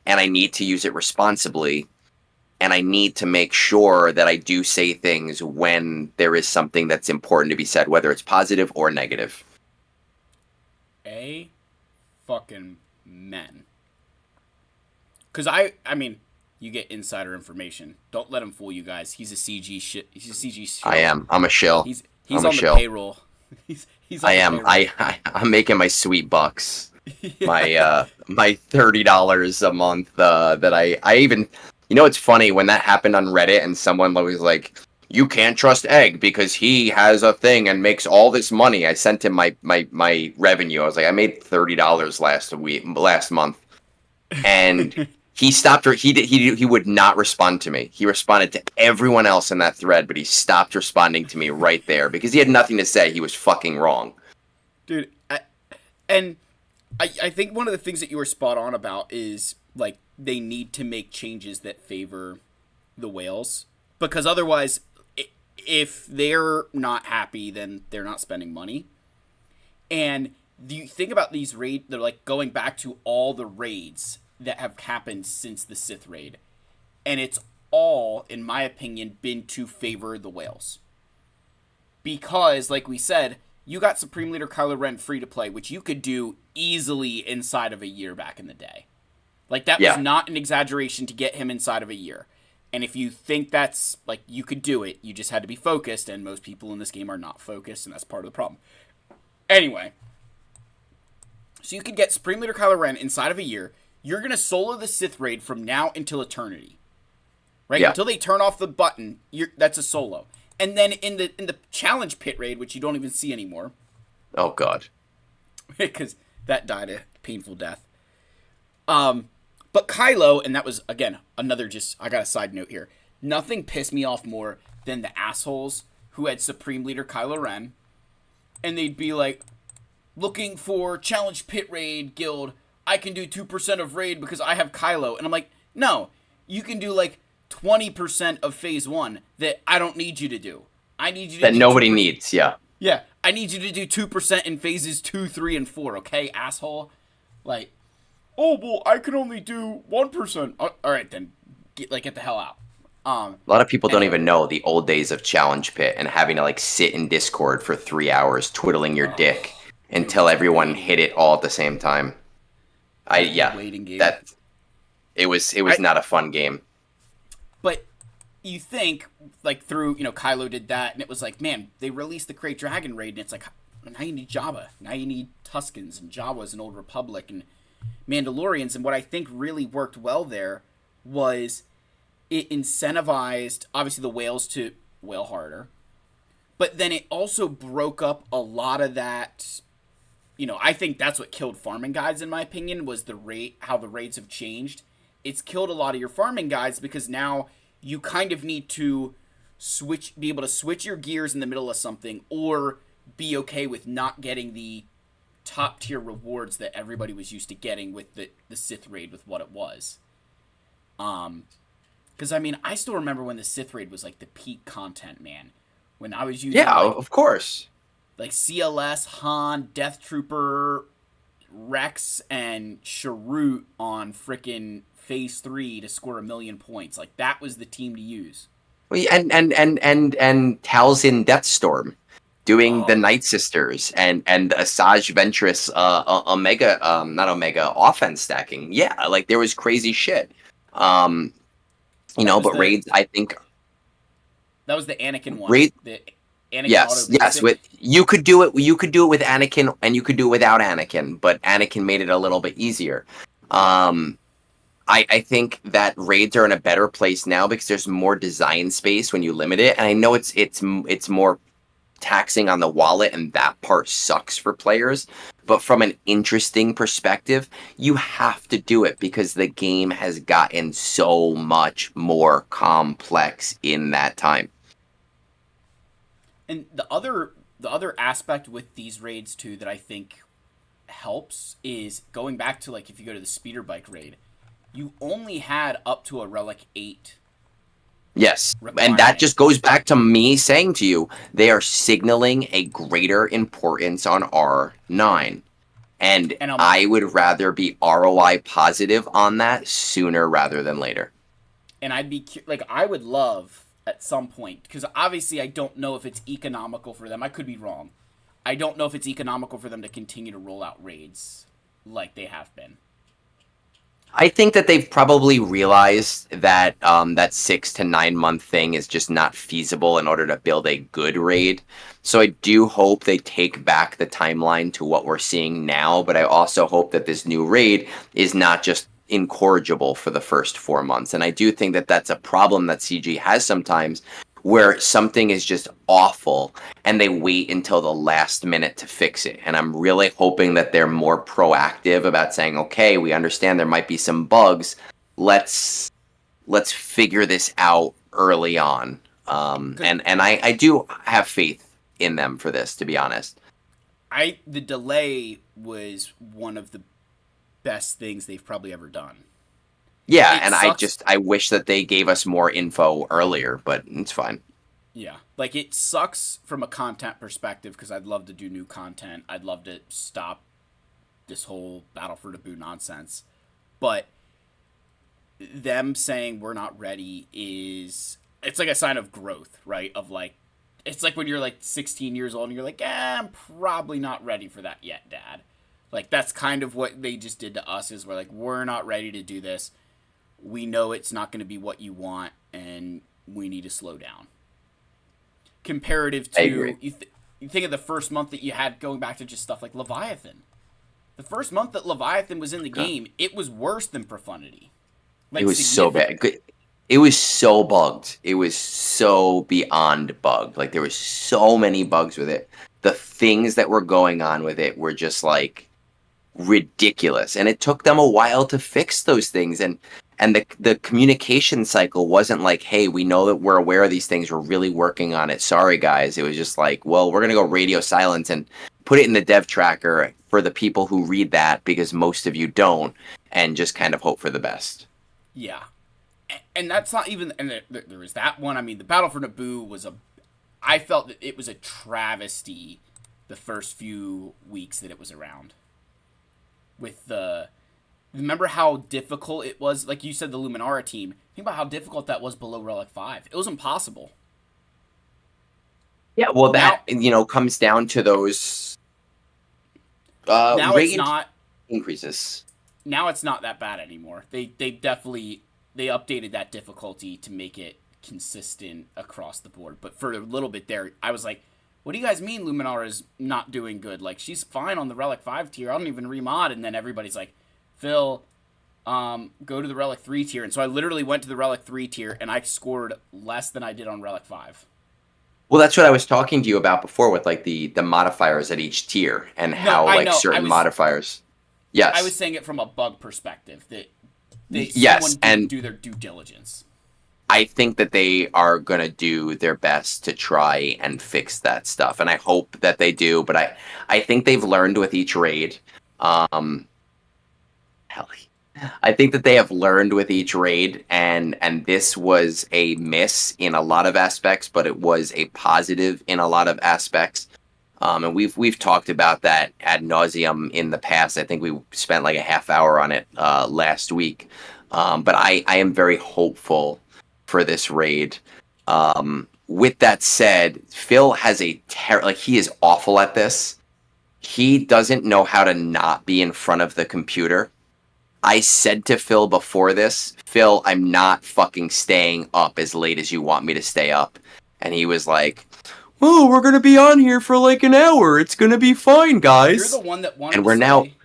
and I need to use it responsibly. And I need to make sure that I do say things when there is something that's important to be said, whether it's positive or negative. Fucking men. Because I mean, you get insider information. Don't let him fool you guys. He's a CG shit. He's a CG shill. I am. I'm a shill. He's on the payroll. He's on the payroll. I'm making my sweet bucks. Yeah. My $30 a month that I even. It's funny when that happened on Reddit and someone was like, you can't trust Egg because he has a thing and makes all this money. I sent him my revenue. I was like, I made $30 last month. And he stopped, he would not respond to me. He responded to everyone else in that thread, but he stopped responding to me right there because he had nothing to say. He was fucking wrong. Dude, I think one of the things that you were spot on about is, like, they need to make changes that favor the whales, because otherwise, if they're not happy, then they're not spending money. And do you think about these raids? They're like going back to all the raids that have happened since the Sith raid, and it's all, in my opinion, been to favor the whales. Because, like we said, you got Supreme Leader Kylo Ren free to play, which you could do easily inside of a year back in the day. Like, that was not an exaggeration to get him inside of a year. And if you think that's, like, you could do it, you just had to be focused, and most people in this game are not focused, and that's part of the problem. Anyway, so you could get Supreme Leader Kylo Ren inside of a year. You're going to solo the Sith raid from now until eternity. Right? Yeah. Until they turn off the button, that's a solo. And then in the challenge pit raid, which you don't even see anymore. Oh, God. Because that died a painful death. But Kylo, and that was, again, another I got a side note here. Nothing pissed me off more than the assholes who had Supreme Leader Kylo Ren, and they'd be like, looking for Challenge Pit Raid Guild, I can do 2% of Raid because I have Kylo. And I'm like, no, you can do like 20% of Phase 1 that I don't need you to do. I need you to that do nobody 2%. needs, yeah. Yeah, I need you to do 2% in Phases 2, 3, and 4, okay, asshole? Like, oh, well, I can only do 1%. All right, then, get the hell out. A lot of people don't even know the old days of Challenge Pit and having to, like, sit in Discord for 3 hours twiddling your dick until everyone hit it all at the same time. It was not a fun game. But you think, like, through, Kylo did that, and it was like, man, they released the Krayt Dragon raid, and it's like, now you need Jabba. Now you need Tuskens, and Jawas, and Old Republic, and Mandalorians. And what I think really worked well there was it incentivized obviously the whales to whale harder, but then it also broke up a lot of that. I think that's what killed farming guides, in my opinion, was how the raids have changed. It's killed a lot of your farming guides because now you kind of need to be able to switch your gears in the middle of something, or be okay with not getting the top tier rewards that everybody was used to getting with the Sith raid with what it was. Because I still remember when the Sith raid was like the peak content, man. When I was using of course, like CLS, Han, Death Trooper, Rex, and Sharut on frickin' Phase 3 to score 1,000,000 points. Like, that was the team to use. and Talzin Deathstorm doing the Night Sisters and Asajj Ventress Omega, not Omega, offense stacking. Yeah, like there was crazy shit. But raids, I think that was the Anakin one. The Anakin yes. You could do it with Anakin, and you could do it without Anakin, but Anakin made it a little bit easier. I think that raids are in a better place now because there's more design space when you limit it, and I know it's more taxing on the wallet, and that part sucks for players. But from an interesting perspective, you have to do it because the game has gotten so much more complex in that time. And the other aspect with these raids too that I think helps is going back to, like, if you go to the speeder bike raid, you only had up to a Relic 8. Yes, and that just goes back to me saying to you, they are signaling a greater importance on R9. And I would rather be ROI positive on that sooner rather than later. And I would love at some point, because obviously I don't know if it's economical for them. I could be wrong. I don't know if it's economical for them to continue to roll out raids like they have been. I think that they've probably realized that that 6 to 9 month thing is just not feasible in order to build a good raid. So I do hope they take back the timeline to what we're seeing now, but I also hope that this new raid is not just incorrigible for the first 4 months. And I do think that that's a problem that CG has sometimes, where something is just awful and they wait until the last minute to fix it. And I'm really hoping that they're more proactive about saying, okay, we understand there might be some bugs. Let's figure this out early on. And I do have faith in them for this, to be honest. The delay was one of the best things they've probably ever done. Yeah, and I wish that they gave us more info earlier, but it's fine. Yeah, like, it sucks from a content perspective because I'd love to do new content. I'd love to stop this whole Battle for Naboo nonsense. But them saying we're not ready it's like a sign of growth, right? Of like, it's like when you're like 16 years old and you're like, I'm probably not ready for that yet, Dad. Like, that's kind of what they just did to us, is we're like, we're not ready to do this. We know it's not going to be what you want, and we need to slow down. Comparative to, you think of the first month that you had, going back to just stuff like Leviathan. The first month that Leviathan was in the game, it was worse than Profundity. Like, it was so bad. It was so bugged. It was so beyond bugged. Like, there was so many bugs with it. The things that were going on with it were just, like, ridiculous. And it took them a while to fix those things. And the communication cycle wasn't like, hey, we know that we're aware of these things, we're really working on it, sorry guys. It was just like, well, we're gonna go radio silence and put it in the dev tracker for the people who read that, because most of you don't, and just kind of hope for the best. Yeah, and that's not even, and there was that one. I mean, the Battle for Naboo I felt that it was a travesty the first few weeks that it was around. Remember how difficult it was? Like you said, the Luminara team. Think about how difficult that was below Relic 5. It was impossible. Yeah, well, that comes down to those now it's not increases. Now it's not that bad anymore. They definitely updated that difficulty to make it consistent across the board. But for a little bit there, I was like, what do you guys mean Luminara is not doing good? Like, she's fine on the Relic 5 tier. I don't even remod. And then everybody's like, Phil, go to the Relic 3 tier. And so I literally went to the Relic 3 tier, and I scored less than I did on Relic 5. Well, that's what I was talking to you about before with like the modifiers at each tier and how I like know. certain modifiers. Yes. I was saying it from a bug perspective that yes, someone do their due diligence. I think that they are going to do their best to try and fix that stuff. And I hope that they do. But I think they've learned with each raid. Hell, I think that they have learned with each raid. And this was a miss in a lot of aspects, but it was a positive in a lot of aspects. And we've talked about that ad nauseum in the past. I think we spent like a half hour on it last week. But I am very hopeful for this raid. With that said, Phil has he is awful at this. He doesn't know how to not be in front of the computer. I said to Phil before this, Phil, I'm not fucking staying up as late as you want me to stay up. And he was like, oh, we're going to be on here for like an hour. It's going to be fine, guys. You're the one that wanted and we're to now... stay.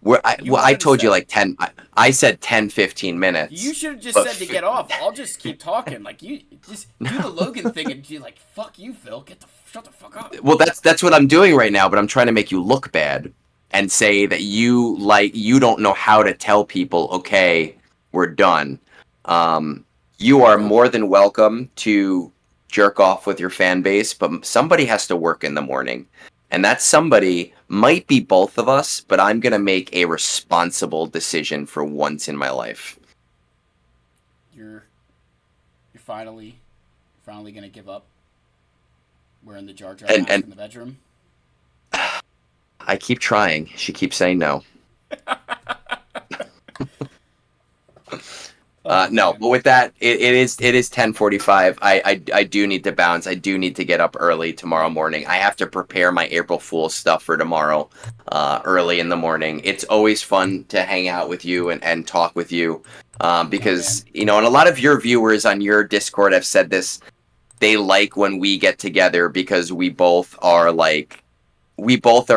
I told you like 10. I said 10, 15 minutes. You should have just said to get off. I'll just keep talking. Like you just do the Logan thing and be like, "Fuck you, Phil. Shut the fuck up." Well, that's what I'm doing right now. But I'm trying to make you look bad and say that you don't know how to tell people. Okay, we're done. You are more than welcome to jerk off with your fan base, but somebody has to work in the morning. And that somebody might be both of us, but I'm going to make a responsible decision for once in my life. You're finally going to give up? We're in the Jar Jar mask in the bedroom? I keep trying. She keeps saying no. No, but with that, it is 10:45. I do need to bounce. I do need to get up early tomorrow morning. I have to prepare my April Fool's stuff for tomorrow, early in the morning. It's always fun to hang out with you and talk with you, because and a lot of your viewers on your Discord have said this. They like when we get together because we both are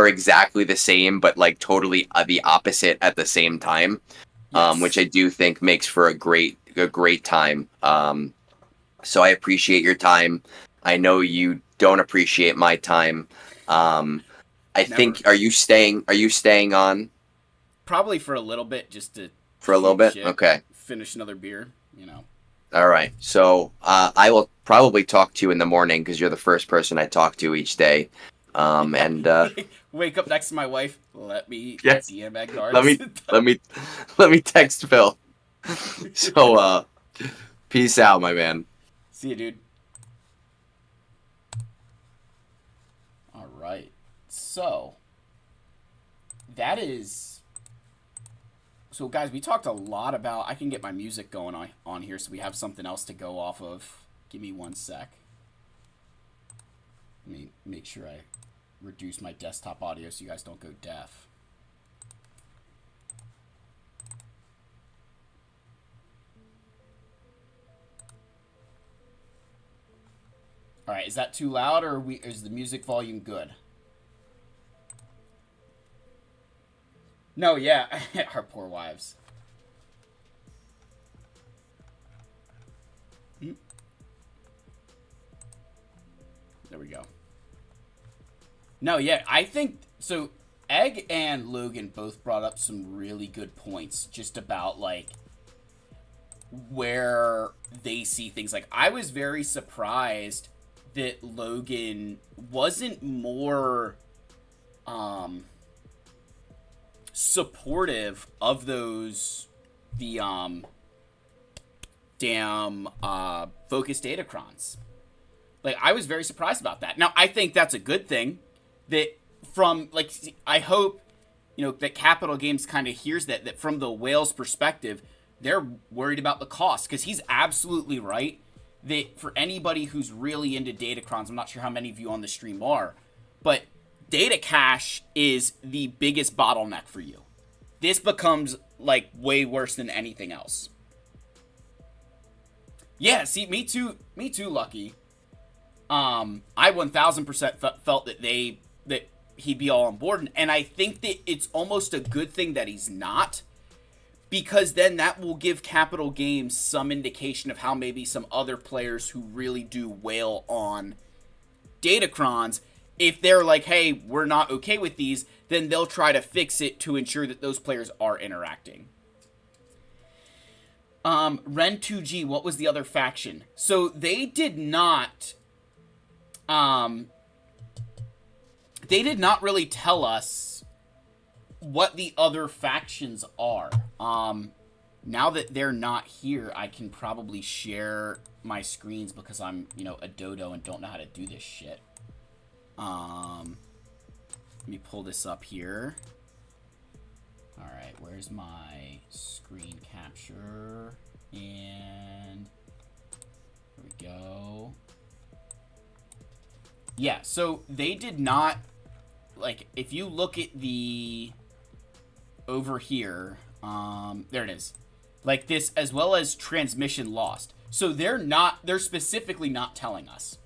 exactly the same, but like totally the opposite at the same time. Yes. Which I do think makes for a great time. So I appreciate your time. I know you don't appreciate my time. I think are you staying on? Probably for a little bit, just to for a little bit. Okay. Finish another beer. All right. So I will probably talk to you in the morning because you're the first person I talk to each day. And wake up next to my wife. Let me yes. DM Egnards. let me text Phil. So peace out, my man. See you, dude. All right. So that is. So guys, we talked a lot about. I can get my music going on here, so we have something else to go off of. Give me 1 sec. Let me make sure I reduce my desktop audio so you guys don't go deaf. All right, is that too loud, or is the music volume good? No, yeah, our poor wives. There we go. No, yeah, I think so. Egg and Logan both brought up some really good points just about like where they see things. Like, I was very surprised that Logan wasn't more supportive of the damn focused Datacrons. Like, I was very surprised about that. Now, I think that's a good thing. That from, like, I hope, that Capital Games kind of hears that from the whale's perspective, they're worried about the cost. Because he's absolutely right that for anybody who's really into Datacrons, I'm not sure how many of you on the stream are, but data cache is the biggest bottleneck for you. This becomes, like, way worse than anything else. Yeah, see, me too, Lucky. I 1000% felt that he'd be all on board, and I think that it's almost a good thing that he's not, because then that will give Capital Games some indication of how maybe some other players who really do wail on Datacrons, if they're like, hey, we're not okay with these, then they'll try to fix it to ensure that those players are interacting. Ren2G, what was the other faction? So they did not really tell us what the other factions are. Now that they're not here, I can probably share my screens because I'm, a dodo and don't know how to do this shit. Let me pull this up here. All right, where's my screen capture? And here we go. Yeah, so they did not, like, if you look at the, over here, there it is. Like this, as well as transmission lost. So they're specifically not telling us.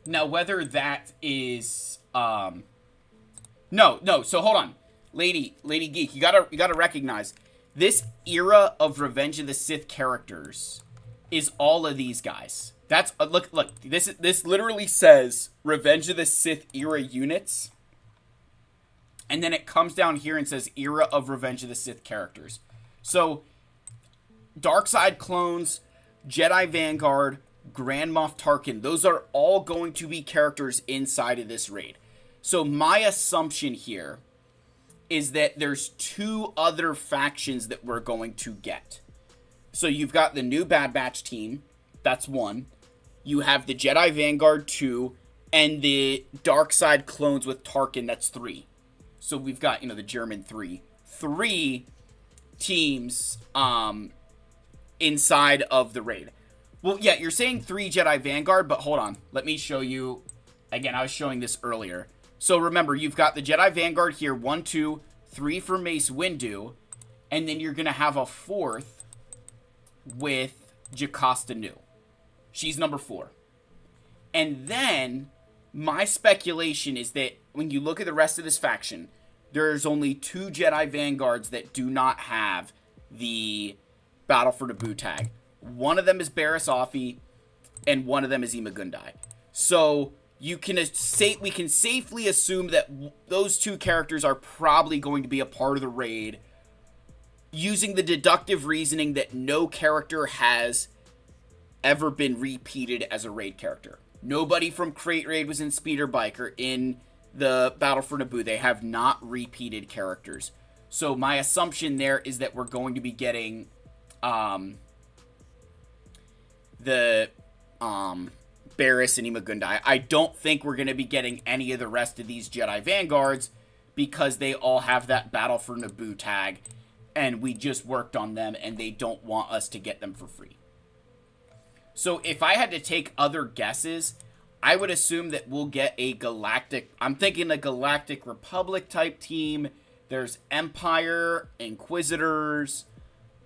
Now, whether that is, no, so hold on. Lady Geek, you gotta recognize, this era of Revenge of the Sith characters is all of these guys. That's, look, this literally says Revenge of the Sith era units. And then it comes down here and says era of Revenge of the Sith characters. So, Darkside clones, Jedi Vanguard, Grand Moff Tarkin, those are all going to be characters inside of this raid. So my assumption here is that there's two other factions that we're going to get. So you've got the new Bad Batch team, that's one. You have the Jedi Vanguard 2, and the Darkside clones with Tarkin, that's 3. So we've got, the German 3. 3 teams inside of the raid. Well, yeah, you're saying 3 Jedi Vanguard, but hold on. Let me show you. Again, I was showing this earlier. So remember, you've got the Jedi Vanguard here. 1, 2, 3 for Mace Windu. And then you're going to have a 4th with Jocasta Nu. She's number 4. And then, my speculation is that when you look at the rest of this faction, there's only 2 Jedi Vanguards that do not have the Battle for Naboo tag. One of them is Barriss Offee, and one of them is Imagundai. So we can safely assume that those 2 characters are probably going to be a part of the raid, using the deductive reasoning that no character has ever been repeated as a raid character. Nobody from Crate Raid was in Speeder Bike or in the Battle for Naboo. They have not repeated characters. So my assumption there is that we're going to be getting the Barriss and Imagundai. I don't think we're going to be getting any of the rest of these Jedi Vanguards because they all have that Battle for Naboo tag, and we just worked on them, and they don't want us to get them for free. So if I had to take other guesses, I would assume that we'll get a Galactic... I'm thinking a Galactic Republic type team. There's Empire, Inquisitors.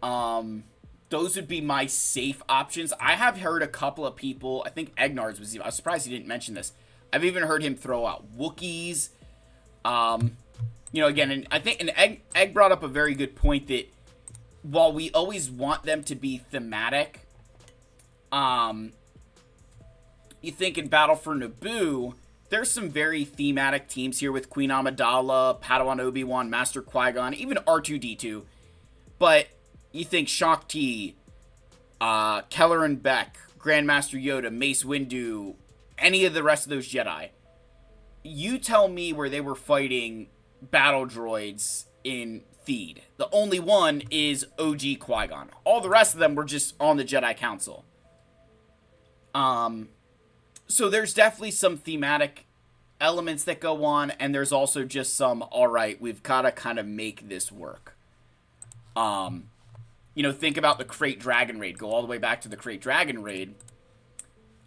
Those would be my safe options. I have heard a couple of people... I think Egnards was... I was surprised he didn't mention this. I've even heard him throw out Wookiees. Again, and I think... And Egg brought up a very good point that while we always want them to be thematic... you think in Battle for Naboo, there's some very thematic teams here with Queen Amidala, Padawan Obi-Wan, Master Qui-Gon, even R2-D2. But you think Shaak Ti, Kelleran Beck, Grandmaster Yoda, Mace Windu, any of the rest of those Jedi. You tell me where they were fighting battle droids in Theed. The only one is OG Qui-Gon. All the rest of them were just on the Jedi Council. So there's definitely some thematic elements that go on, and there's also just some, alright, we've got to kind of make this work. Think about the Crate Dragon raid. Go all the way back to the Crate Dragon raid.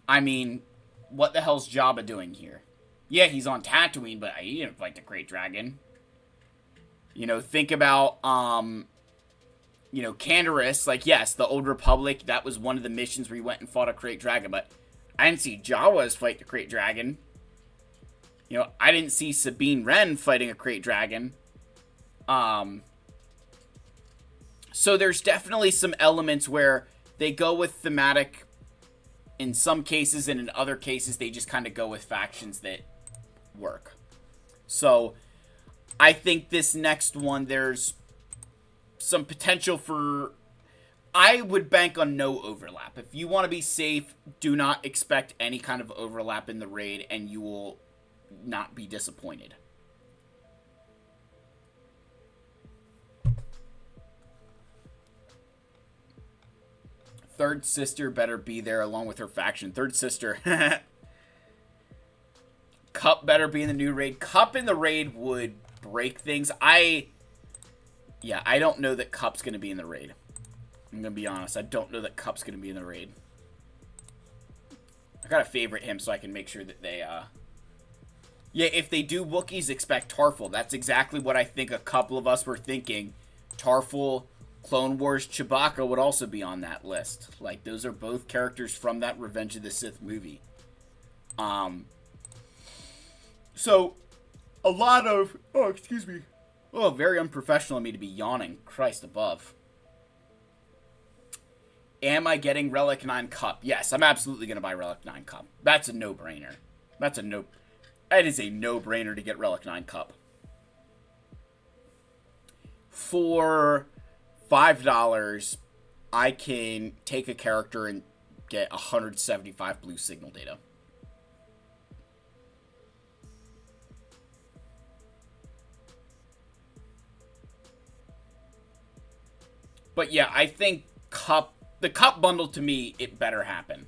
I mean, what the hell's Jabba doing here? Yeah, he's on Tatooine, but he didn't fight the Crate Dragon. Think about, Canderous. Like, yes, the Old Republic, that was one of the missions where he went and fought a Crate Dragon, but I didn't see Jawas fight the Crate Dragon. I didn't see Sabine Wren fighting a Crate Dragon. So there's definitely some elements where they go with thematic in some cases, and in other cases they just kind of go with factions that work. So I think this next one, there's some potential for... I would bank on no overlap. If you want to be safe, do not expect any kind of overlap in the raid, and you will not be disappointed. Third sister better be there along with her faction. Third sister. Cup better be in the new raid. Cup in the raid would break things. I don't know that Cup's going to be in the raid. I'm going to be honest. I don't know that Cup's going to be in the raid. I got to favorite him so I can make sure that they, Yeah, if they do Wookiees, expect Tarful. That's exactly what I think a couple of us were thinking. Tarful, Clone Wars, Chewbacca would also be on that list. Like, those are both characters from that Revenge of the Sith movie. So, a lot of... Oh, excuse me. Oh, very unprofessional of me to be yawning. Christ above. Am I getting Relic 9 Cup? Yes, I'm absolutely going to buy Relic 9 Cup. That's a no-brainer. That is a no-brainer to get Relic 9 Cup. For $5, I can take a character and get 175 blue signal data. But yeah, I think the Cup bundle, to me, it better happen.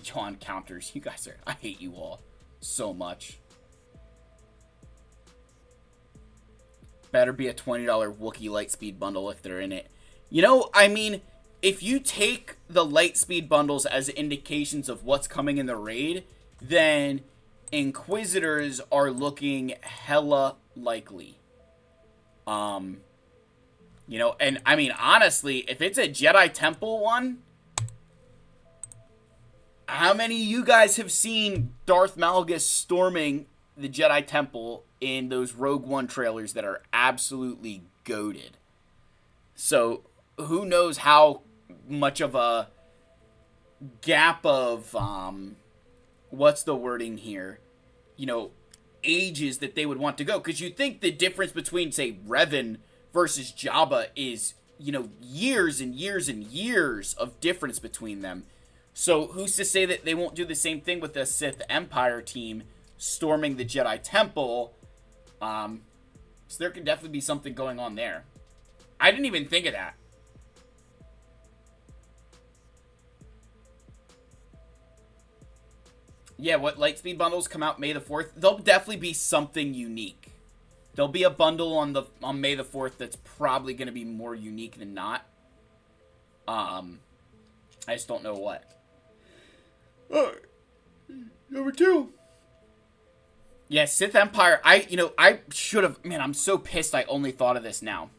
Yawn counters. You guys are... I hate you all so much. Better be a $20 Wookiee Lightspeed bundle if they're in it. You know, I mean, if you take the Lightspeed bundles as indications of what's coming in the raid, then Inquisitors are looking hella likely. You know, and I mean, honestly, if it's a Jedi Temple one, how many of you guys have seen Darth Malgus storming the Jedi Temple in those Rogue One trailers that are absolutely goated? So, who knows how much of a gap of, what's the wording here? You know, ages that they would want to go. Because you think the difference between, say, Revan versus Jabba is, you know, years and years and years of difference between them. So who's to say that they won't do the same thing with the Sith Empire team storming the Jedi Temple? So there could definitely be something going on there. I didn't even think of that. Yeah, what Lightspeed bundles come out May the 4th? There'll definitely be something unique. There'll be a bundle on May the 4th that's probably going to be more unique than not. I just don't know what. Number 2. Yeah, Sith Empire. I should have... Man, I'm so pissed I only thought of this now.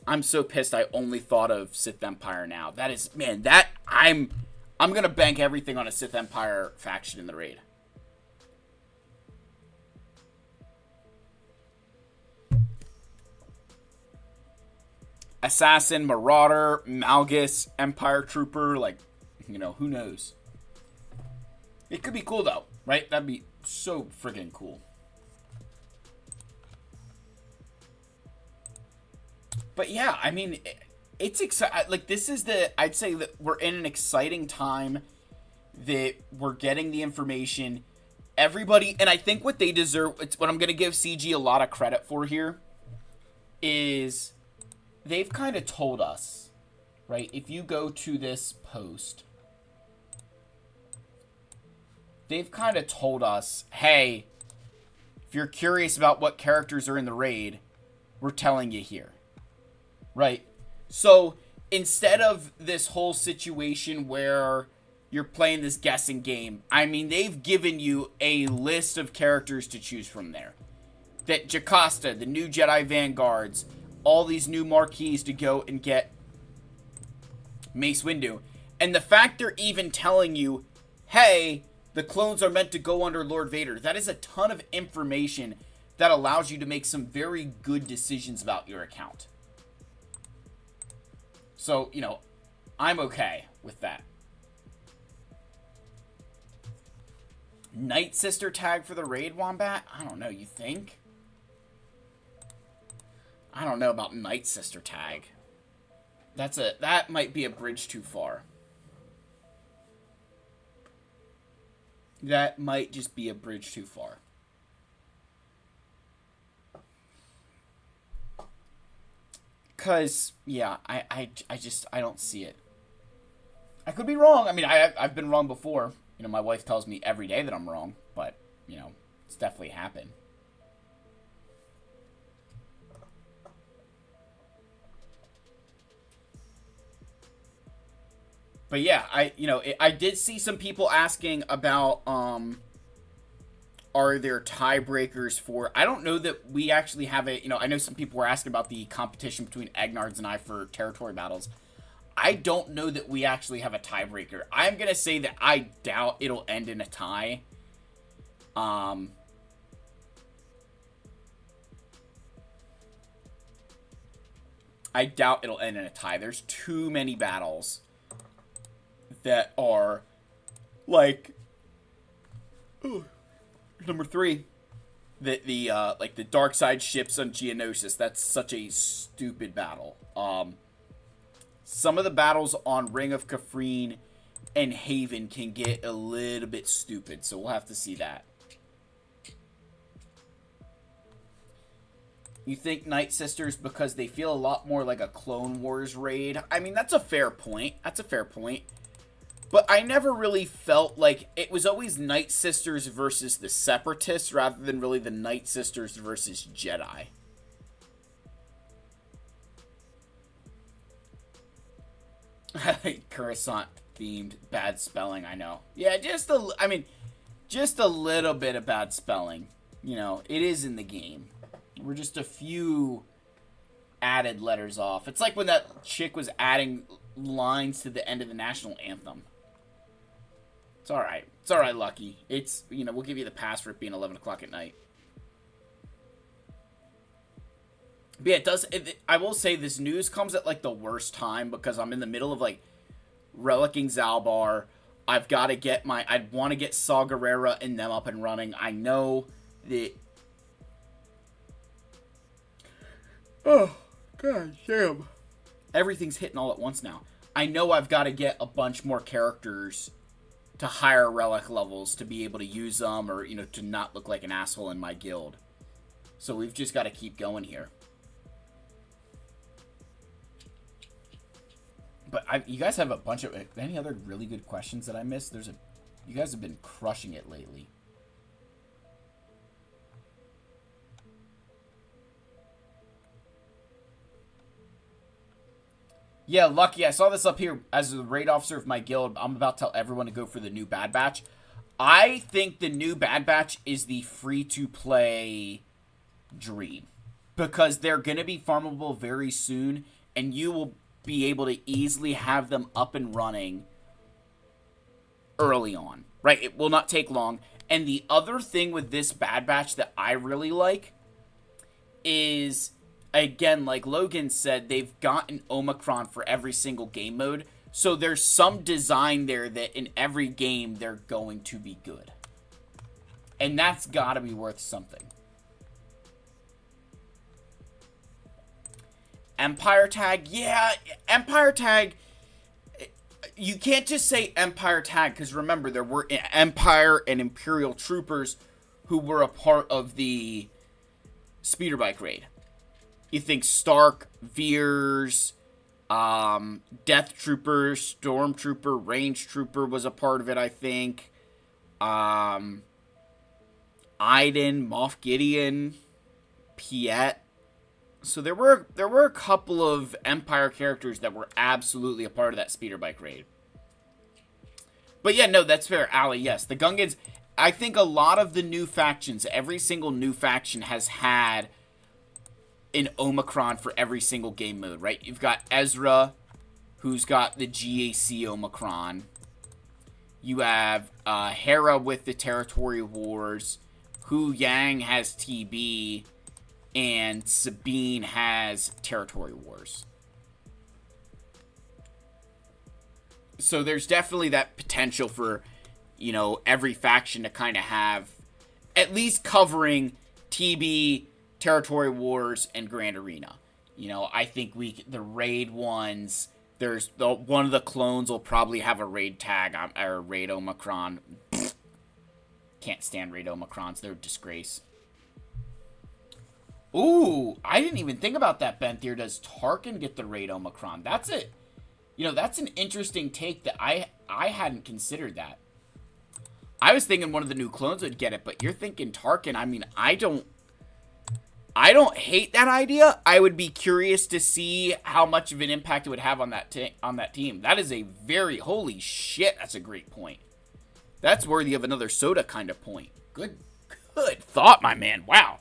I'm so pissed I only thought of Sith Empire now. That is... Man, that... I'm going to bank everything on a Sith Empire faction in the raid. Assassin, Marauder, Malgus, Empire Trooper, like, you know, who knows? It could be cool, though, right? That'd be so friggin' cool. But yeah, I mean, it's exciting. Like, this is I'd say that we're in an exciting time that we're getting the information. Everybody, and I think what they deserve, it's what I'm going to give CG a lot of credit for here, is... They've kind of told us, right? If you go to this post, they've kind of told us, hey, if you're curious about what characters are in the raid, we're telling you here, right? So instead of this whole situation where you're playing this guessing game, I mean, they've given you a list of characters to choose from there. That Jocasta, the new Jedi Vanguards, all these new marquees to go and get Mace Windu. And the fact they're even telling you, hey, the clones are meant to go under Lord Vader, that is a ton of information that allows you to make some very good decisions about your account. So, I'm okay with that. Night Sister tag for the raid, Wombat? I don't know, you think? I don't know about Night Sister tag. That might be a bridge too far. That might just be a bridge too far. Cause yeah, I don't see it. I could be wrong. I mean, I've been wrong before. My wife tells me every day that I'm wrong, but it's definitely happened. But yeah, I did see some people asking about are there tiebreakers for... I don't know that we actually have a... I know some people were asking about the competition between Egnards and I for territory battles. I don't know that we actually have a tiebreaker. I'm going to say that I doubt it'll end in a tie. I doubt it'll end in a tie. There's too many battles that are like... Ooh. Number 3, the dark side ships on Geonosis. That's such a stupid battle. Some of the battles on Ring of Kafrene and Haven can get a little bit stupid, so we'll have to see that. You think Night Sisters because they feel a lot more like a Clone Wars raid? I mean, that's a fair point. But I never really felt like... It was always Night Sisters versus the Separatists rather than really the Night Sisters versus Jedi. Coruscant themed bad spelling, I know. Yeah, just a little bit of bad spelling. It is in the game. We're just a few added letters off. It's like when that chick was adding lines to the end of the national anthem. It's alright. It's alright, Lucky. It's, we'll give you the pass for it being 11 o'clock at night. But yeah, I will say this news comes at, the worst time because I'm in the middle of, relicking Zalbar. I've got to get I'd want to get Saw Gerrera and them up and running. I know that... Oh, god damn. Everything's hitting all at once now. I know I've got to get a bunch more characters to higher relic levels to be able to use them or, to not look like an asshole in my guild. So we've just got to keep going here. But you guys have a bunch of... Any other really good questions that I missed? You guys have been crushing it lately. Yeah, Lucky, I saw this up here. As the raid officer of my guild, I'm about to tell everyone to go for the new Bad Batch. I think the new Bad Batch is the free-to-play dream. Because they're going to be farmable very soon, and you will be able to easily have them up and running early on. Right? It will not take long. And the other thing with this Bad Batch that I really like is... Again, like Logan said, they've got an Omicron for every single game mode. So there's some design there that in every game they're going to be good. And that's got to be worth something. Empire Tag? Yeah, Empire Tag. You can't just say Empire Tag because remember, there were Empire and Imperial troopers who were a part of the speeder bike raid. You think Stark, Veers, Death Trooper, Stormtrooper, Range Trooper was a part of it, I think. Iden, Moff Gideon, Piet. So there were a couple of Empire characters that were absolutely a part of that speeder bike raid. But yeah, no, that's fair, Ali. Yes, the Gungans. I think a lot of the new factions, every single new faction has had an Omicron for every single game mode, right? You've got Ezra, who's got the GAC Omicron. You have Hera with the Territory Wars. Hu Yang has TB. And Sabine has Territory Wars. So there's definitely that potential for, every faction to kind of have at least covering TB, Territory Wars, and Grand Arena. I think the raid ones. There's one of the clones will probably have a raid tag or raid Omicron. Can't stand raid Omicrons. They're a disgrace. Ooh, I didn't even think about that, Benthier. Does Tarkin get the raid Omicron? That's it. That's an interesting take that I hadn't considered that. I was thinking one of the new clones would get it, but you're thinking Tarkin. I mean, I don't hate that idea. I would be curious to see how much of an impact it would have on that team. That is a very, holy shit, that's a great point. That's worthy of another soda kind of point. Good thought, my man. Wow.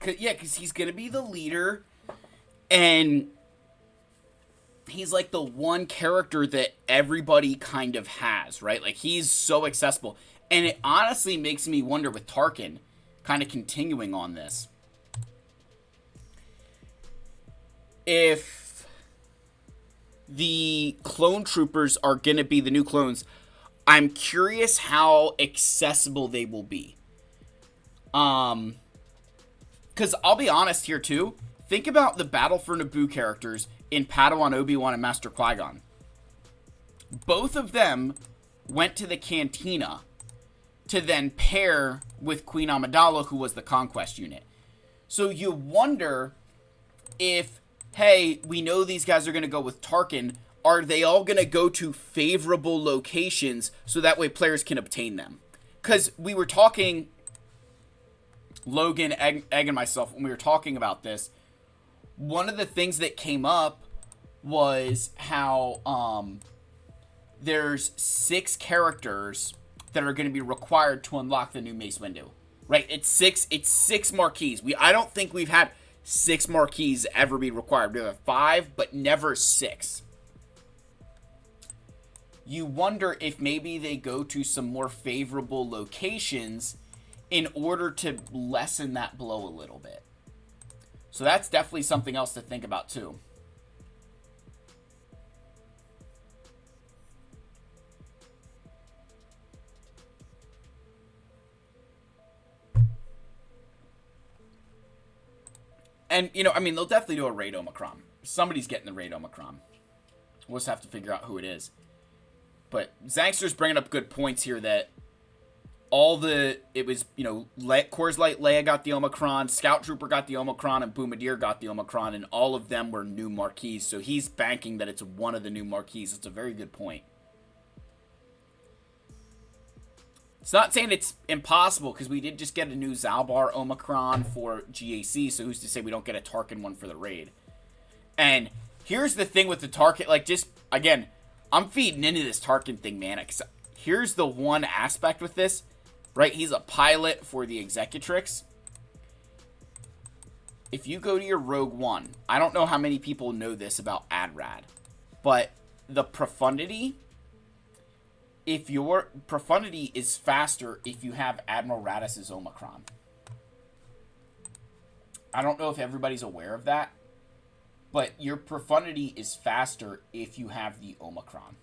Because he's going to be the leader, and he's like the one character that everybody kind of has, right? Like, he's so accessible. And it honestly makes me wonder with Tarkin, kind of continuing on this, if the clone troopers are going to be the new clones, I'm curious how accessible they will be. Because I'll be honest here, too. Think about the Battle for Naboo characters in Padawan Obi-Wan and Master Qui-Gon. Both of them went to the Cantina to then pair with Queen Amidala, who was the Conquest unit. So you wonder if, hey, we know these guys are going to go with Tarkin. Are they all going to go to favorable locations so that way players can obtain them? Because we were talking... Logan, Egg, and myself, when we were talking about this, one of the things that came up was how there's 6 characters that are going to be required to unlock the new Mace Windu. Right? It's 6 marquees. I don't think we've had 6 marquees ever be required. We have 5, but never 6. You wonder if maybe they go to some more favorable locations in order to lessen that blow a little bit. So that's definitely something else to think about too. And, they'll definitely do a raid Omicron. Somebody's getting the raid Omicron. We'll just have to figure out who it is. But Zangster's bringing up good points here that Coors Light Leia got the Omicron, Scout Trooper got the Omicron, and Bombardier got the Omicron, and all of them were new marquees. So he's banking that it's one of the new marquees. It's a very good point. It's not saying it's impossible, because we did just get a new Zalbar Omicron for GAC, so who's to say we don't get a Tarkin one for the raid? And here's the thing with the Tarkin, again, I'm feeding into this Tarkin thing, man. Here's the one aspect with this. Right, he's a pilot for the Executrix. If you go to your Rogue One, I don't know how many people know this about AdRad, but the profundity, if your profundity is faster if you have Admiral Raddus's Omicron. I don't know if everybody's aware of that, but your profundity is faster if you have the Omicron.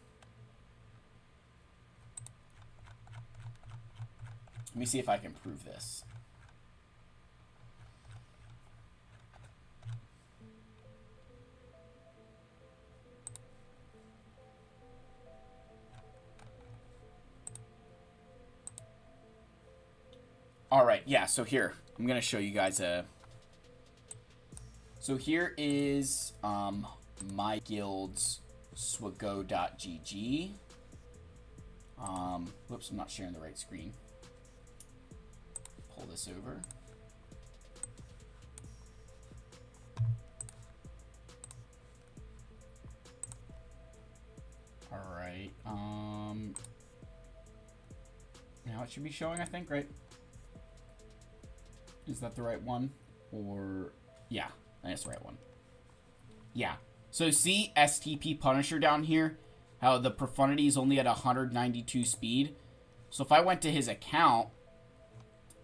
Let me see if I can prove this. All right, yeah, so here, I'm going to show you guys a... So here is my guild's swago.gg. Whoops, I'm not sharing the right screen. Pull this over. right. Now it should be showing, I think, right? Is that the right one? Or, yeah, that's the right one. Yeah. So see STP Punisher down here? How the profundity is only at 192 speed. So if I went to his account,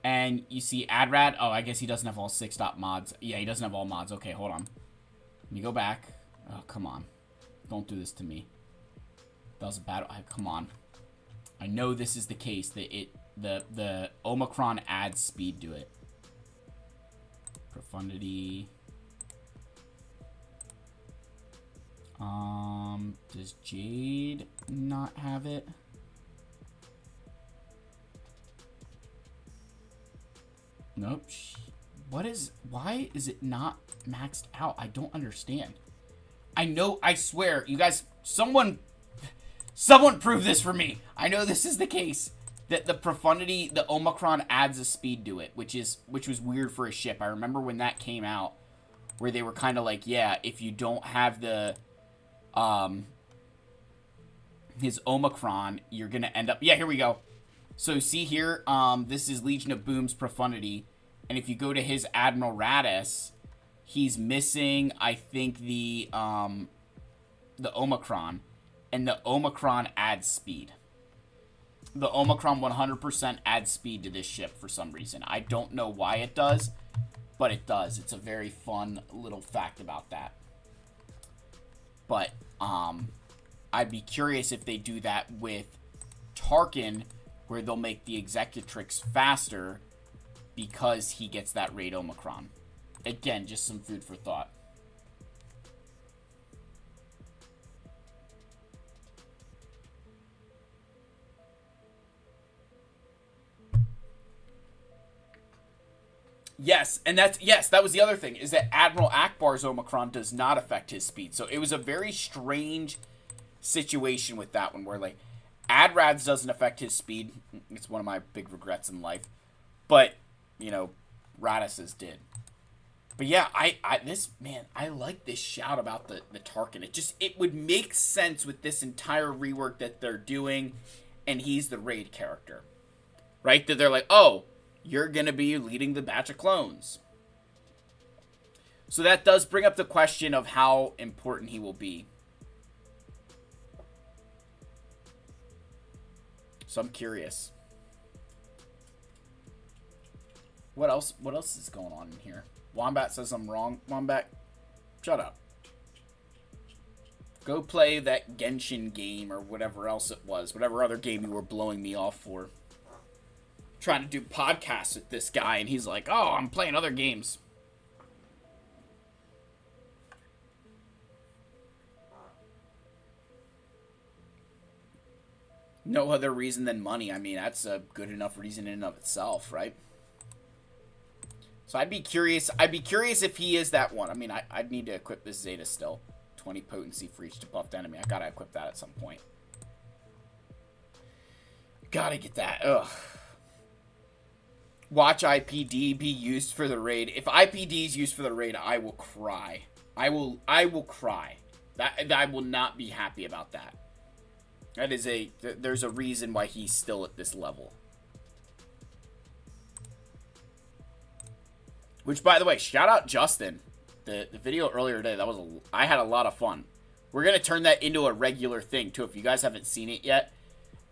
and you see Adrad, oh, I guess he doesn't have all 6 mods. Yeah, he doesn't have all mods. Okay, hold on. Let me go back. Oh, come on. Don't do this to me. That was a bad... come on. I know this is the case. That the Omicron adds speed to it. Profundity. Does Jade not have it? Nope. Why is it not maxed out? I don't understand. I know, I swear, you guys, someone prove this for me. I know this is the case. That the profundity, the Omicron adds a speed to it, which was weird for a ship. I remember when that came out, where they were kind of like, yeah, if you don't have the, his Omicron, you're gonna end up, yeah, here we go. So see here, this is Legion of Boom's profundity, and if you go to his Admiral Radis, he's missing, I think, the Omicron, and the Omicron adds speed. The Omicron 100% adds speed to this ship for some reason. I don't know why it does, but it does. It's a very fun little fact about that. But, I'd be curious if they do that with Tarkin, where they'll make the Executrix faster because he gets that raid Omicron. Again, just some food for thought. Yes, and that was the other thing, is that Admiral Akbar's Omicron does not affect his speed. So it was a very strange situation with that one, where, like, Adrad's doesn't affect his speed. It's one of my big regrets in life. But, you know, Radis's did. But yeah, I like this shout about the Tarkin. It would make sense with this entire rework that they're doing, and he's the raid character. Right? That they're like, oh, you're going to be leading the batch of clones. So that does bring up the question of how important he will be. So I'm curious. What else is going on in here? Wombat says I'm wrong. Wombat, shut up. Go play that Genshin game or whatever else it was. Whatever other game you were blowing me off for. Trying to do podcasts with this guy, and he's like, oh, I'm playing other games. No other reason than money. I mean, that's a good enough reason in and of itself, right? So I'd be curious if he is that one. I mean, I'd need to equip this Zeta still. 20 potency for each debuffed enemy. I gotta equip that at some point. Gotta get that. Ugh. Watch IPD be used for the raid. If IPD is used for the raid, I will cry. I will cry. I will not be happy about that. That is there's a reason why he's still at this level. Which, by the way, shout out Justin. The video earlier today, I had a lot of fun. We're going to turn that into a regular thing, too, if you guys haven't seen it yet.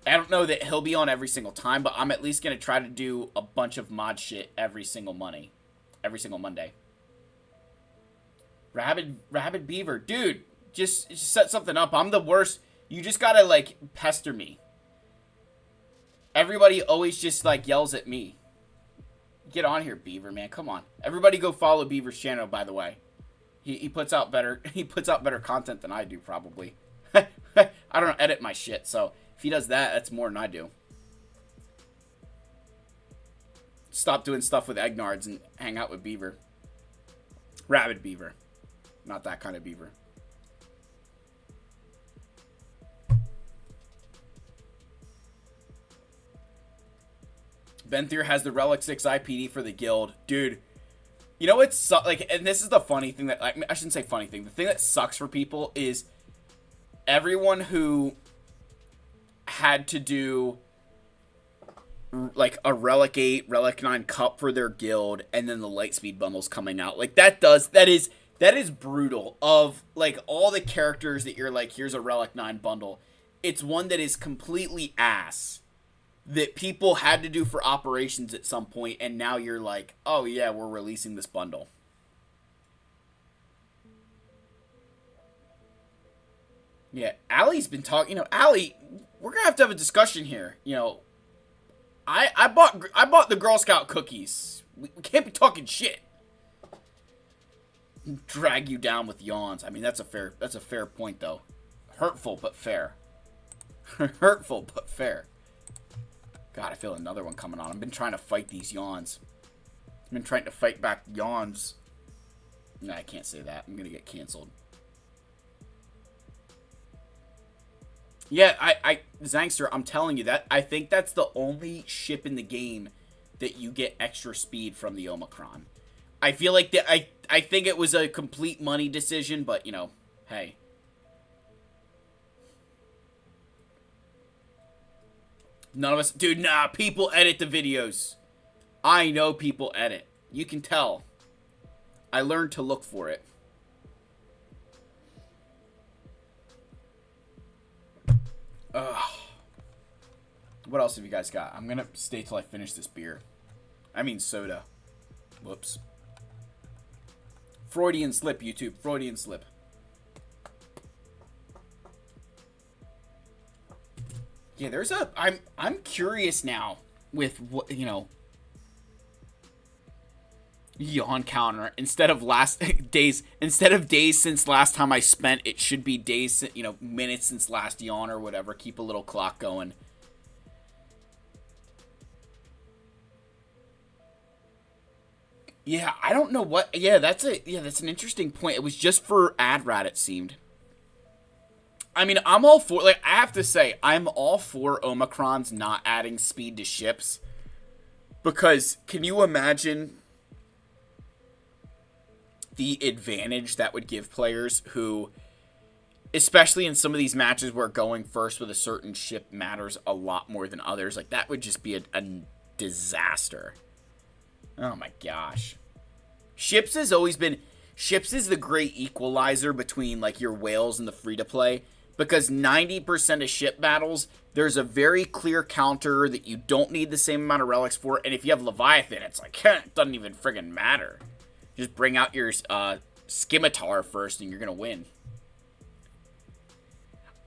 I don't know that he'll be on every single time, but I'm at least going to try to do a bunch of mod shit every single Monday. Rabid Beaver. Dude, just set something up. I'm the worst. You just got to, like, pester me. Everybody always just, like, yells at me. Get on here, Beaver, man. Come on. Everybody go follow Beaver's channel, by the way. He puts out better content than I do, probably. I don't edit my shit, so if he does that, that's more than I do. Stop doing stuff with Egnards and hang out with Beaver. Rabid Beaver. Not that kind of Beaver. Venthyr has the Relic 6 IPD for the guild. Dude, you know what's like, and this is the funny thing that, I shouldn't say funny thing. The thing that sucks for people is everyone who had to do like a Relic 8, Relic 9 cup for their guild, and then the Lightspeed bundles coming out. Like that is brutal. Of like all the characters that you're like, here's a Relic 9 bundle. It's one that is completely ass that people had to do for operations at some point, and now you're like, oh yeah, we're releasing this bundle. Yeah, Allie's been talking. You know, Allie, we're gonna have to have a discussion here. You know, I bought the Girl Scout cookies. We can't be talking shit. Drag you down with yawns. I mean, that's a fair point though. Hurtful but fair. Hurtful but fair. God, I feel another one coming on. I've been trying to fight these yawns. I've been trying to fight back yawns. No, I can't say that. I'm gonna get canceled. Yeah, Zangster, I'm telling you that I think that's the only ship in the game that you get extra speed from the Omicron. I feel like that I think it was a complete money decision, but you know, hey. None of us, dude, nah, people edit the videos. I know people edit. You can tell. I learned to look for it. Ugh. What else have you guys got? I'm gonna stay till I finish this beer. I mean soda. Whoops. Freudian slip, YouTube. Freudian slip. Yeah, there's a... I'm curious now with what, you know... Yawn counter. Instead of days since last time I spent, it should be days, you know, minutes since last yawn or whatever. Keep a little clock going. Yeah, I don't know what... Yeah, that's an interesting point. It was just for AdRat, it seemed. I mean, I'm all for... Like, I have to say, I'm all for Omicrons not adding speed to ships. Because, can you imagine the advantage that would give players who... Especially in some of these matches where going first with a certain ship matters a lot more than others. Like, that would just be a disaster. Oh my gosh. Ships has always been... Ships is the great equalizer between, like, your whales and the free-to-play. Because 90% of ship battles, there's a very clear counter that you don't need the same amount of relics for. And if you have Leviathan, it's like, it doesn't even friggin' matter. Just bring out your Scimitar first and you're going to win.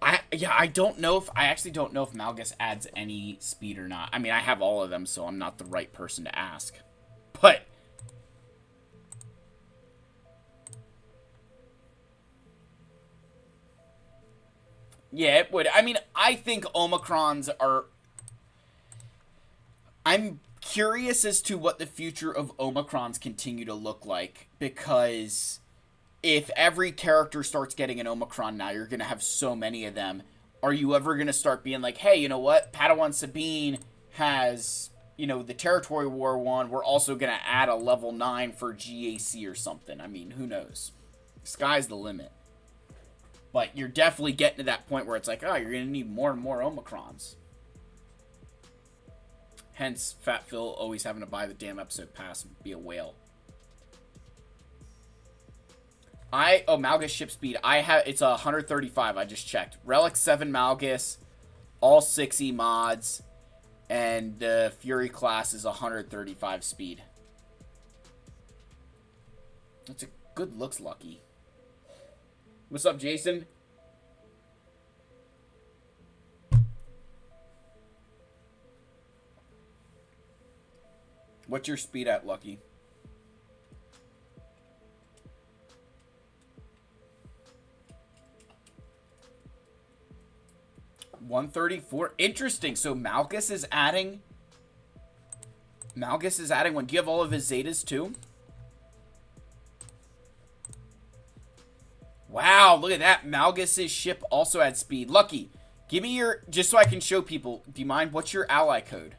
I actually don't know if Malgus adds any speed or not. I mean, I have all of them, so I'm not the right person to ask. But... yeah, it would. I mean, I think Omicrons are... I'm curious as to what the future of Omicrons continue to look like. Because if every character starts getting an Omicron now, you're going to have so many of them. Are you ever going to start being like, hey, you know what? Padawan Sabine has, you know, the Territory War one. We're also going to add a level 9 for GAC or something. I mean, who knows? Sky's the limit. But you're definitely getting to that point where it's like, oh, you're going to need more and more Omicrons. Hence, Fat Phil always having to buy the damn episode pass and be a whale. Malgus ship speed. It's 135, I just checked. Relic 7 Malgus, all 6E mods, and the Fury class is 135 speed. That's a good looks, Lucky. What's up, Jason? What's your speed at, Lucky? $134. Interesting. So Malgus is adding one. Do you have all of his Zetas too? Wow, look at that. Malgus' ship also had speed. Lucky, give me your... Just so I can show people. Do you mind? What's your ally code?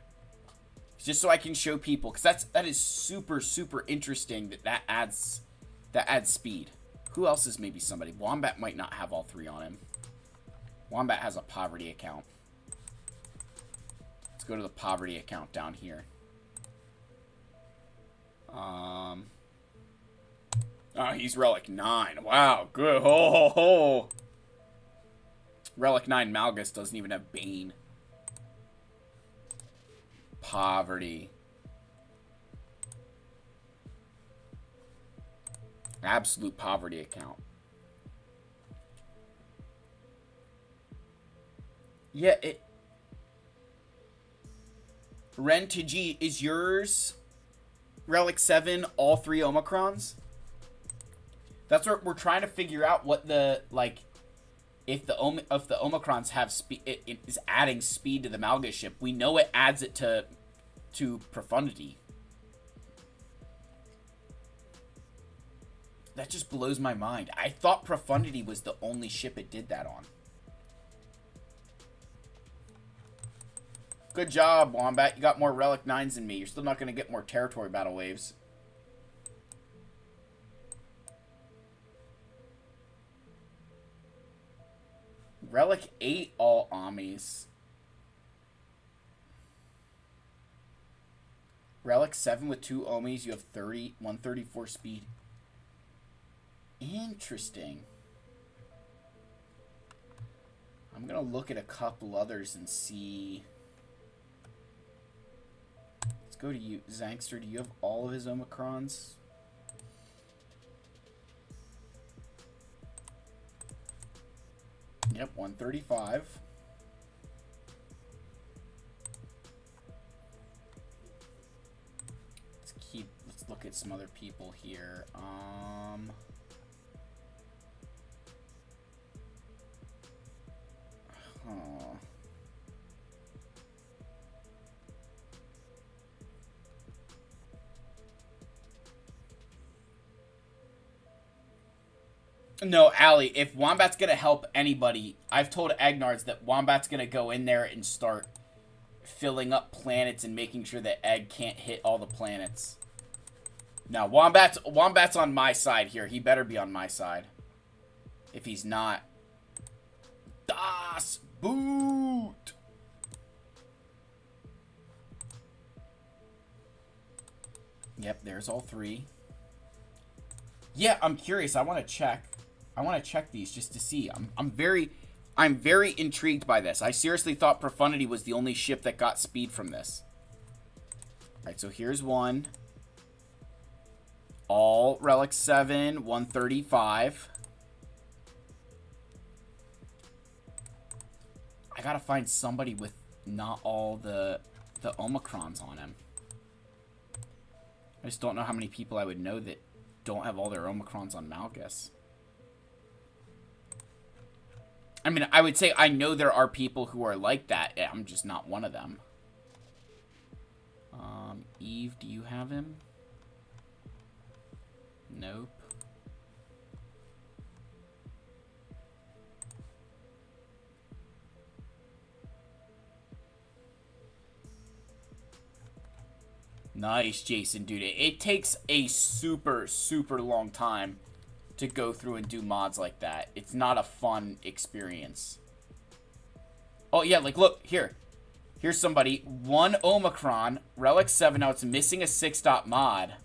Just so I can show people. Because that is super, super interesting that adds speed. Who else is maybe somebody? Wombat might not have all three on him. Wombat has a poverty account. go to the poverty account down here. Oh, he's Relic 9. Wow, good. Ho, ho, ho. Relic 9 Malgus doesn't even have Bane. Poverty. Absolute poverty account. Yeah, it... Ren to G, is yours Relic 7 all 3 Omicrons? That's what we're trying to figure out, what the, like, if the Omicrons have speed, it is adding speed to the Malgus ship. We know it adds it to profundity. That just blows my mind. I thought profundity was the only ship it did that on. Good job, Wombat. You got more Relic 9s than me. You're still not going to get more territory battle waves. Relic 8 all Amis. Relic 7 with 2 Omis. You have 134 speed. Interesting. I'm going to look at a couple others and see. Let's go to you. Zangster, do you have all of his Omicrons? Yep, 135. Let's look at some other people here. No, Allie, if Wombat's going to help anybody, I've told Egnards that Wombat's going to go in there and start filling up planets and making sure that Egg can't hit all the planets. Now, Wombat's on my side here. He better be on my side. If he's not... Das Boot! Yep, there's all 3. Yeah, I'm curious. I want to check. I want to check these just to see. I'm very intrigued by this. I seriously thought Profundity was the only ship that got speed from this. Alright, so here's one. All Relic 7, 135. I gotta find somebody with not all the Omicrons on him. I just don't know how many people I would know that don't have all their Omicrons on Malgus. I mean, I would say I know there are people who are like that. I'm just not one of them. Eve, do you have him? Nope. Nice, Jason, dude. It takes a super, super long time to go through and do mods like that. It's not a fun experience. Oh, yeah, like, look, here. Here's somebody. 1 Omicron, Relic 7. Now it's missing a 6-dot mod.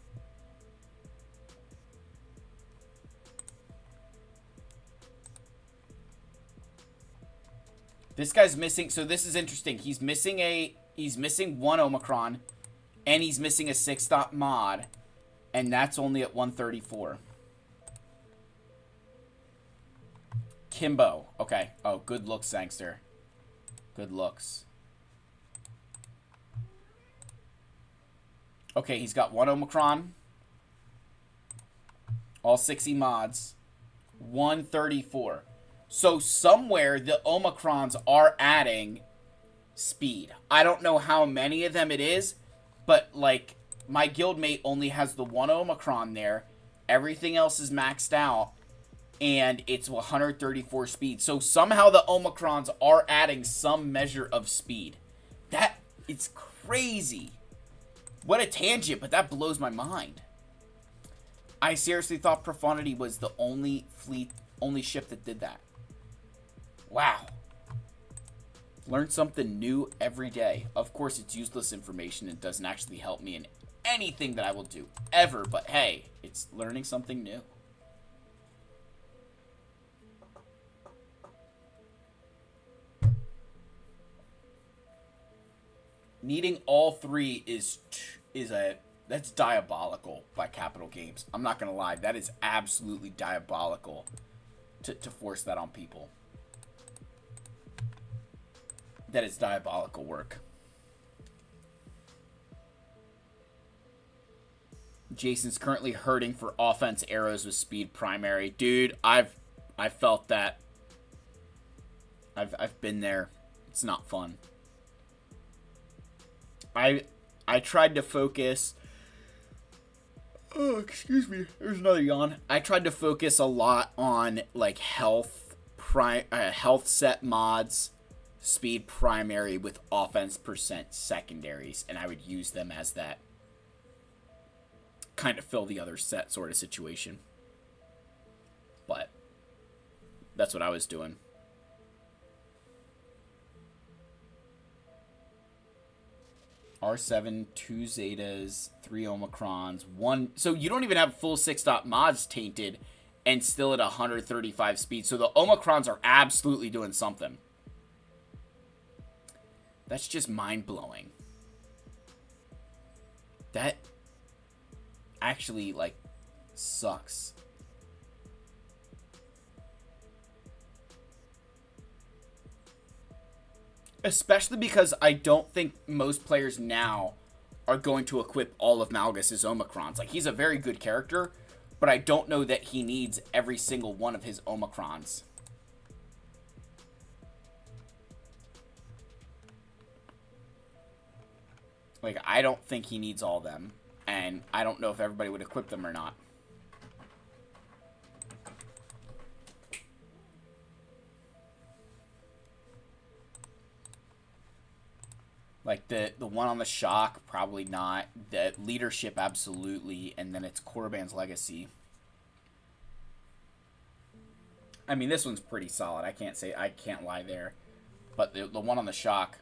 This guy's missing, so this is interesting. He's missing 1 Omicron, and he's missing a 6-dot mod, and that's only at 134. Kimbo. Okay. Oh, good looks, Sangster. Good looks. Okay, he's got 1 Omicron. All 60 mods. 134. So somewhere the Omicrons are adding speed. I don't know how many of them it is, but like my guildmate only has the 1 Omicron there. Everything else is maxed out. And it's 134 speed. So somehow the Omicrons are adding some measure of speed. It's crazy. What a tangent, but that blows my mind. I seriously thought Profundity was the only ship that did that. Wow. Learn something new every day. Of course, it's useless information and doesn't actually help me in anything that I will do ever, but hey, it's learning something new. Needing all three that's diabolical by Capital Games. I'm not gonna lie, that is absolutely diabolical to force that on people. That is diabolical work. Jason's currently hurting for offense arrows with speed primary. Dude, I've felt that. I've been there. It's not fun. I tried to focus. Oh, excuse me. There's another yawn. I tried to focus a lot on like health set mods, speed primary with offense percent secondaries, and I would use them as that kind of fill the other set sort of situation. But that's what I was doing. R7, 2 Zetas, 3 Omicrons, 1... So you don't even have full 6-dot mods tainted and still at 135 speed. So the Omicrons are absolutely doing something. That's just mind-blowing. That actually, like, sucks. Especially because I don't think most players now are going to equip all of Malgus's Omicrons. Like, he's a very good character, but I don't know that he needs every single one of his Omicrons. Like, I don't think he needs all of them, and I don't know if everybody would equip them or not. Like, the one on the shock, probably not. The leadership, absolutely. And then it's Korriban's Legacy. I mean, this one's pretty solid. I can't lie there. But the one on the shock.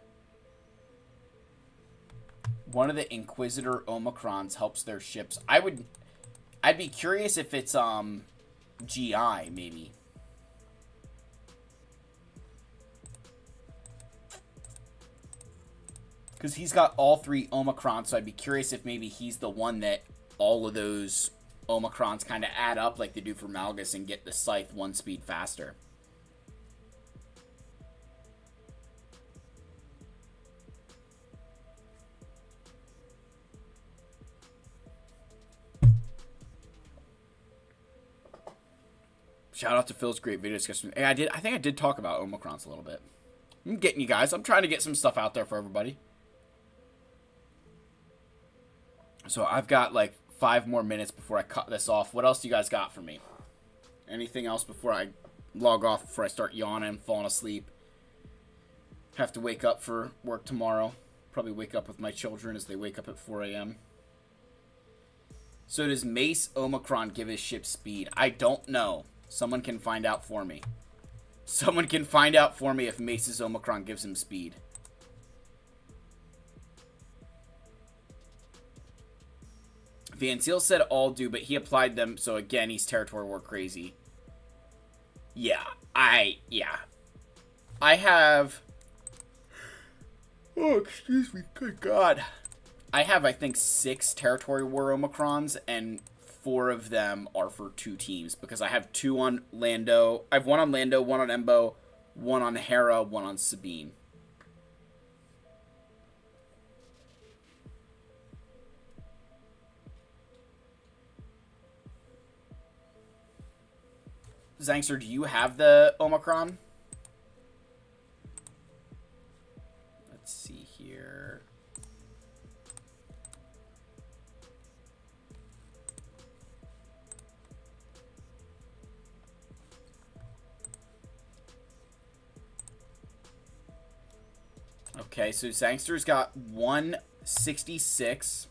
One of the Inquisitor Omicrons helps their ships. I'd be curious if it's, GI, maybe. Because he's got all 3 Omicrons, so I'd be curious if maybe he's the one that all of those Omicrons kind of add up like they do for Malgus and get the Scythe 1 speed faster. Shout out to Phil's great video discussion. Hey, I think I did talk about Omicrons a little bit. I'm getting you guys. I'm trying to get some stuff out there for everybody. So I've got like 5 more minutes before I cut this off. What else do you guys got for me? Anything else before I log off, before I start yawning, falling asleep? Have to wake up for work tomorrow. Probably wake up with my children as they wake up at 4 a.m. So does Mace Omicron give his ship speed? I don't know. Someone can find out for me. Someone can find out for me if Mace's Omicron gives him speed. Van Seal said all do, but he applied them, so again, he's territory war crazy. Yeah. I have... Oh, excuse me. Good God. I have, I think, 6 territory war Omicrons, and 4 of them are for 2 teams, because I have 2 on Lando. I have 1 on Lando, 1 on Embo, 1 on Hera, 1 on Sabine. Zangster, do you have the Omicron? Let's see here. Okay, so Zangster's got 166.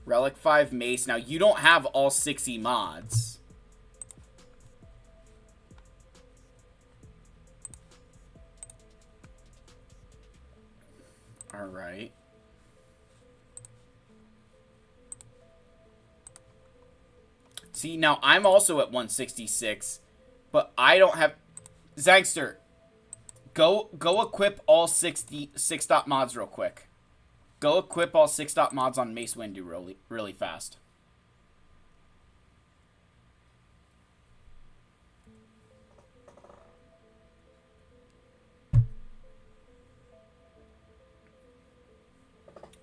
Relic 5 Mace. Now, you don't have all 60 mods. All right. See, now I'm also at 166, but I don't have... Zangster, go equip all 6-dot mods real quick. Go equip all 6-dot mods on Mace Windu really fast.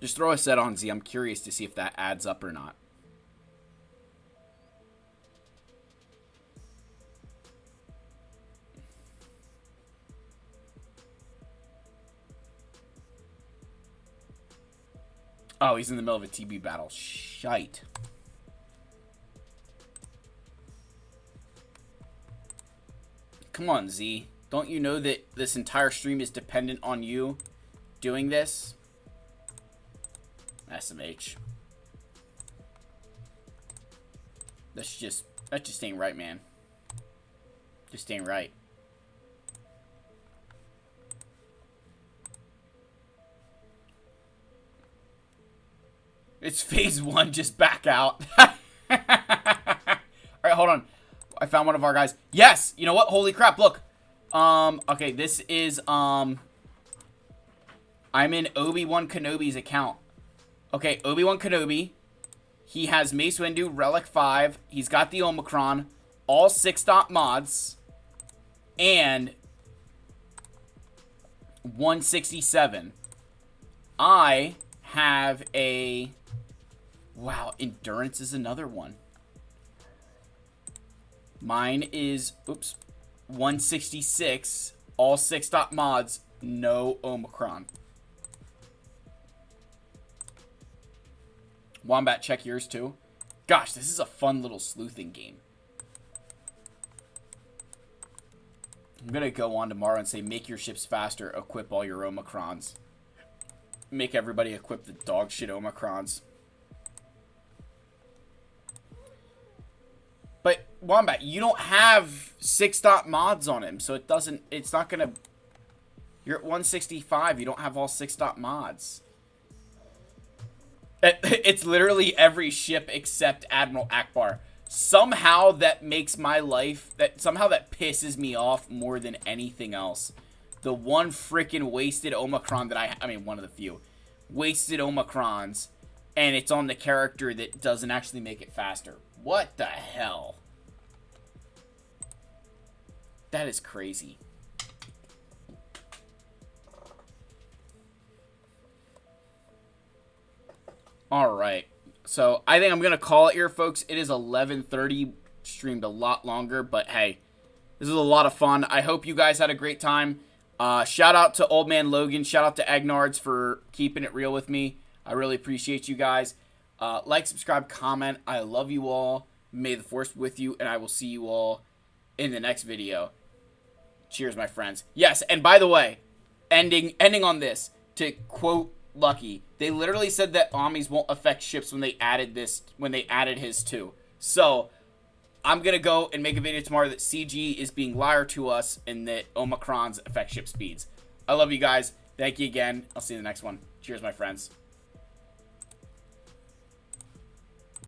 Just throw a set on, Z. I'm curious to see if that adds up or not. Oh, he's in the middle of a TB battle. Shite. Come on, Z. Don't you know that this entire stream is dependent on you doing this? SMH. That just ain't right, man. Just ain't right. It's phase 1, just back out. Alright, hold on. I found one of our guys. Yes! You know what? Holy crap, look. Okay, this is, I'm in Obi-Wan Kenobi's account. Okay, Obi-Wan Kenobi. He has Mace Windu, Relic 5. He's got the Omicron. All 6-dot mods. And 167. I have a... Wow, Endurance is another one. Mine is, oops, 166. All 6-dot mods, no Omicron. Wombat, check yours too. Gosh, this is a fun little sleuthing game. I'm going to go on tomorrow and say, make your ships faster, equip all your Omicrons. Make everybody equip the dog shit Omicrons. But, Wombat, you don't have 6-dot mods on him, so it's not gonna... You're at 165, you don't have all 6-dot mods. It's literally every ship except Admiral Akbar. Somehow that makes my life... Somehow that pisses me off more than anything else. The one freaking wasted Omicron that I mean, one of the few. Wasted Omicrons, and it's on the character that doesn't actually make it faster. What the hell? That is crazy. Alright. So, I think I'm going to call it here, folks. It is 11:30. Streamed a lot longer, but hey. This was a lot of fun. I hope you guys had a great time. Shout out to Old Man Logan. Shout out to Egnards for keeping it real with me. I really appreciate you guys. Like, subscribe, comment. I love you all. May the Force be with you, and I will see you all in the next video. Cheers, my friends. Yes, and by the way, ending on this, to quote Lucky, they literally said that Omnis won't affect ships when they added his too. So, I'm going to go and make a video tomorrow that CG is being liar to us and that Omicrons affect ship speeds. I love you guys. Thank you again. I'll see you in the next one. Cheers, my friends.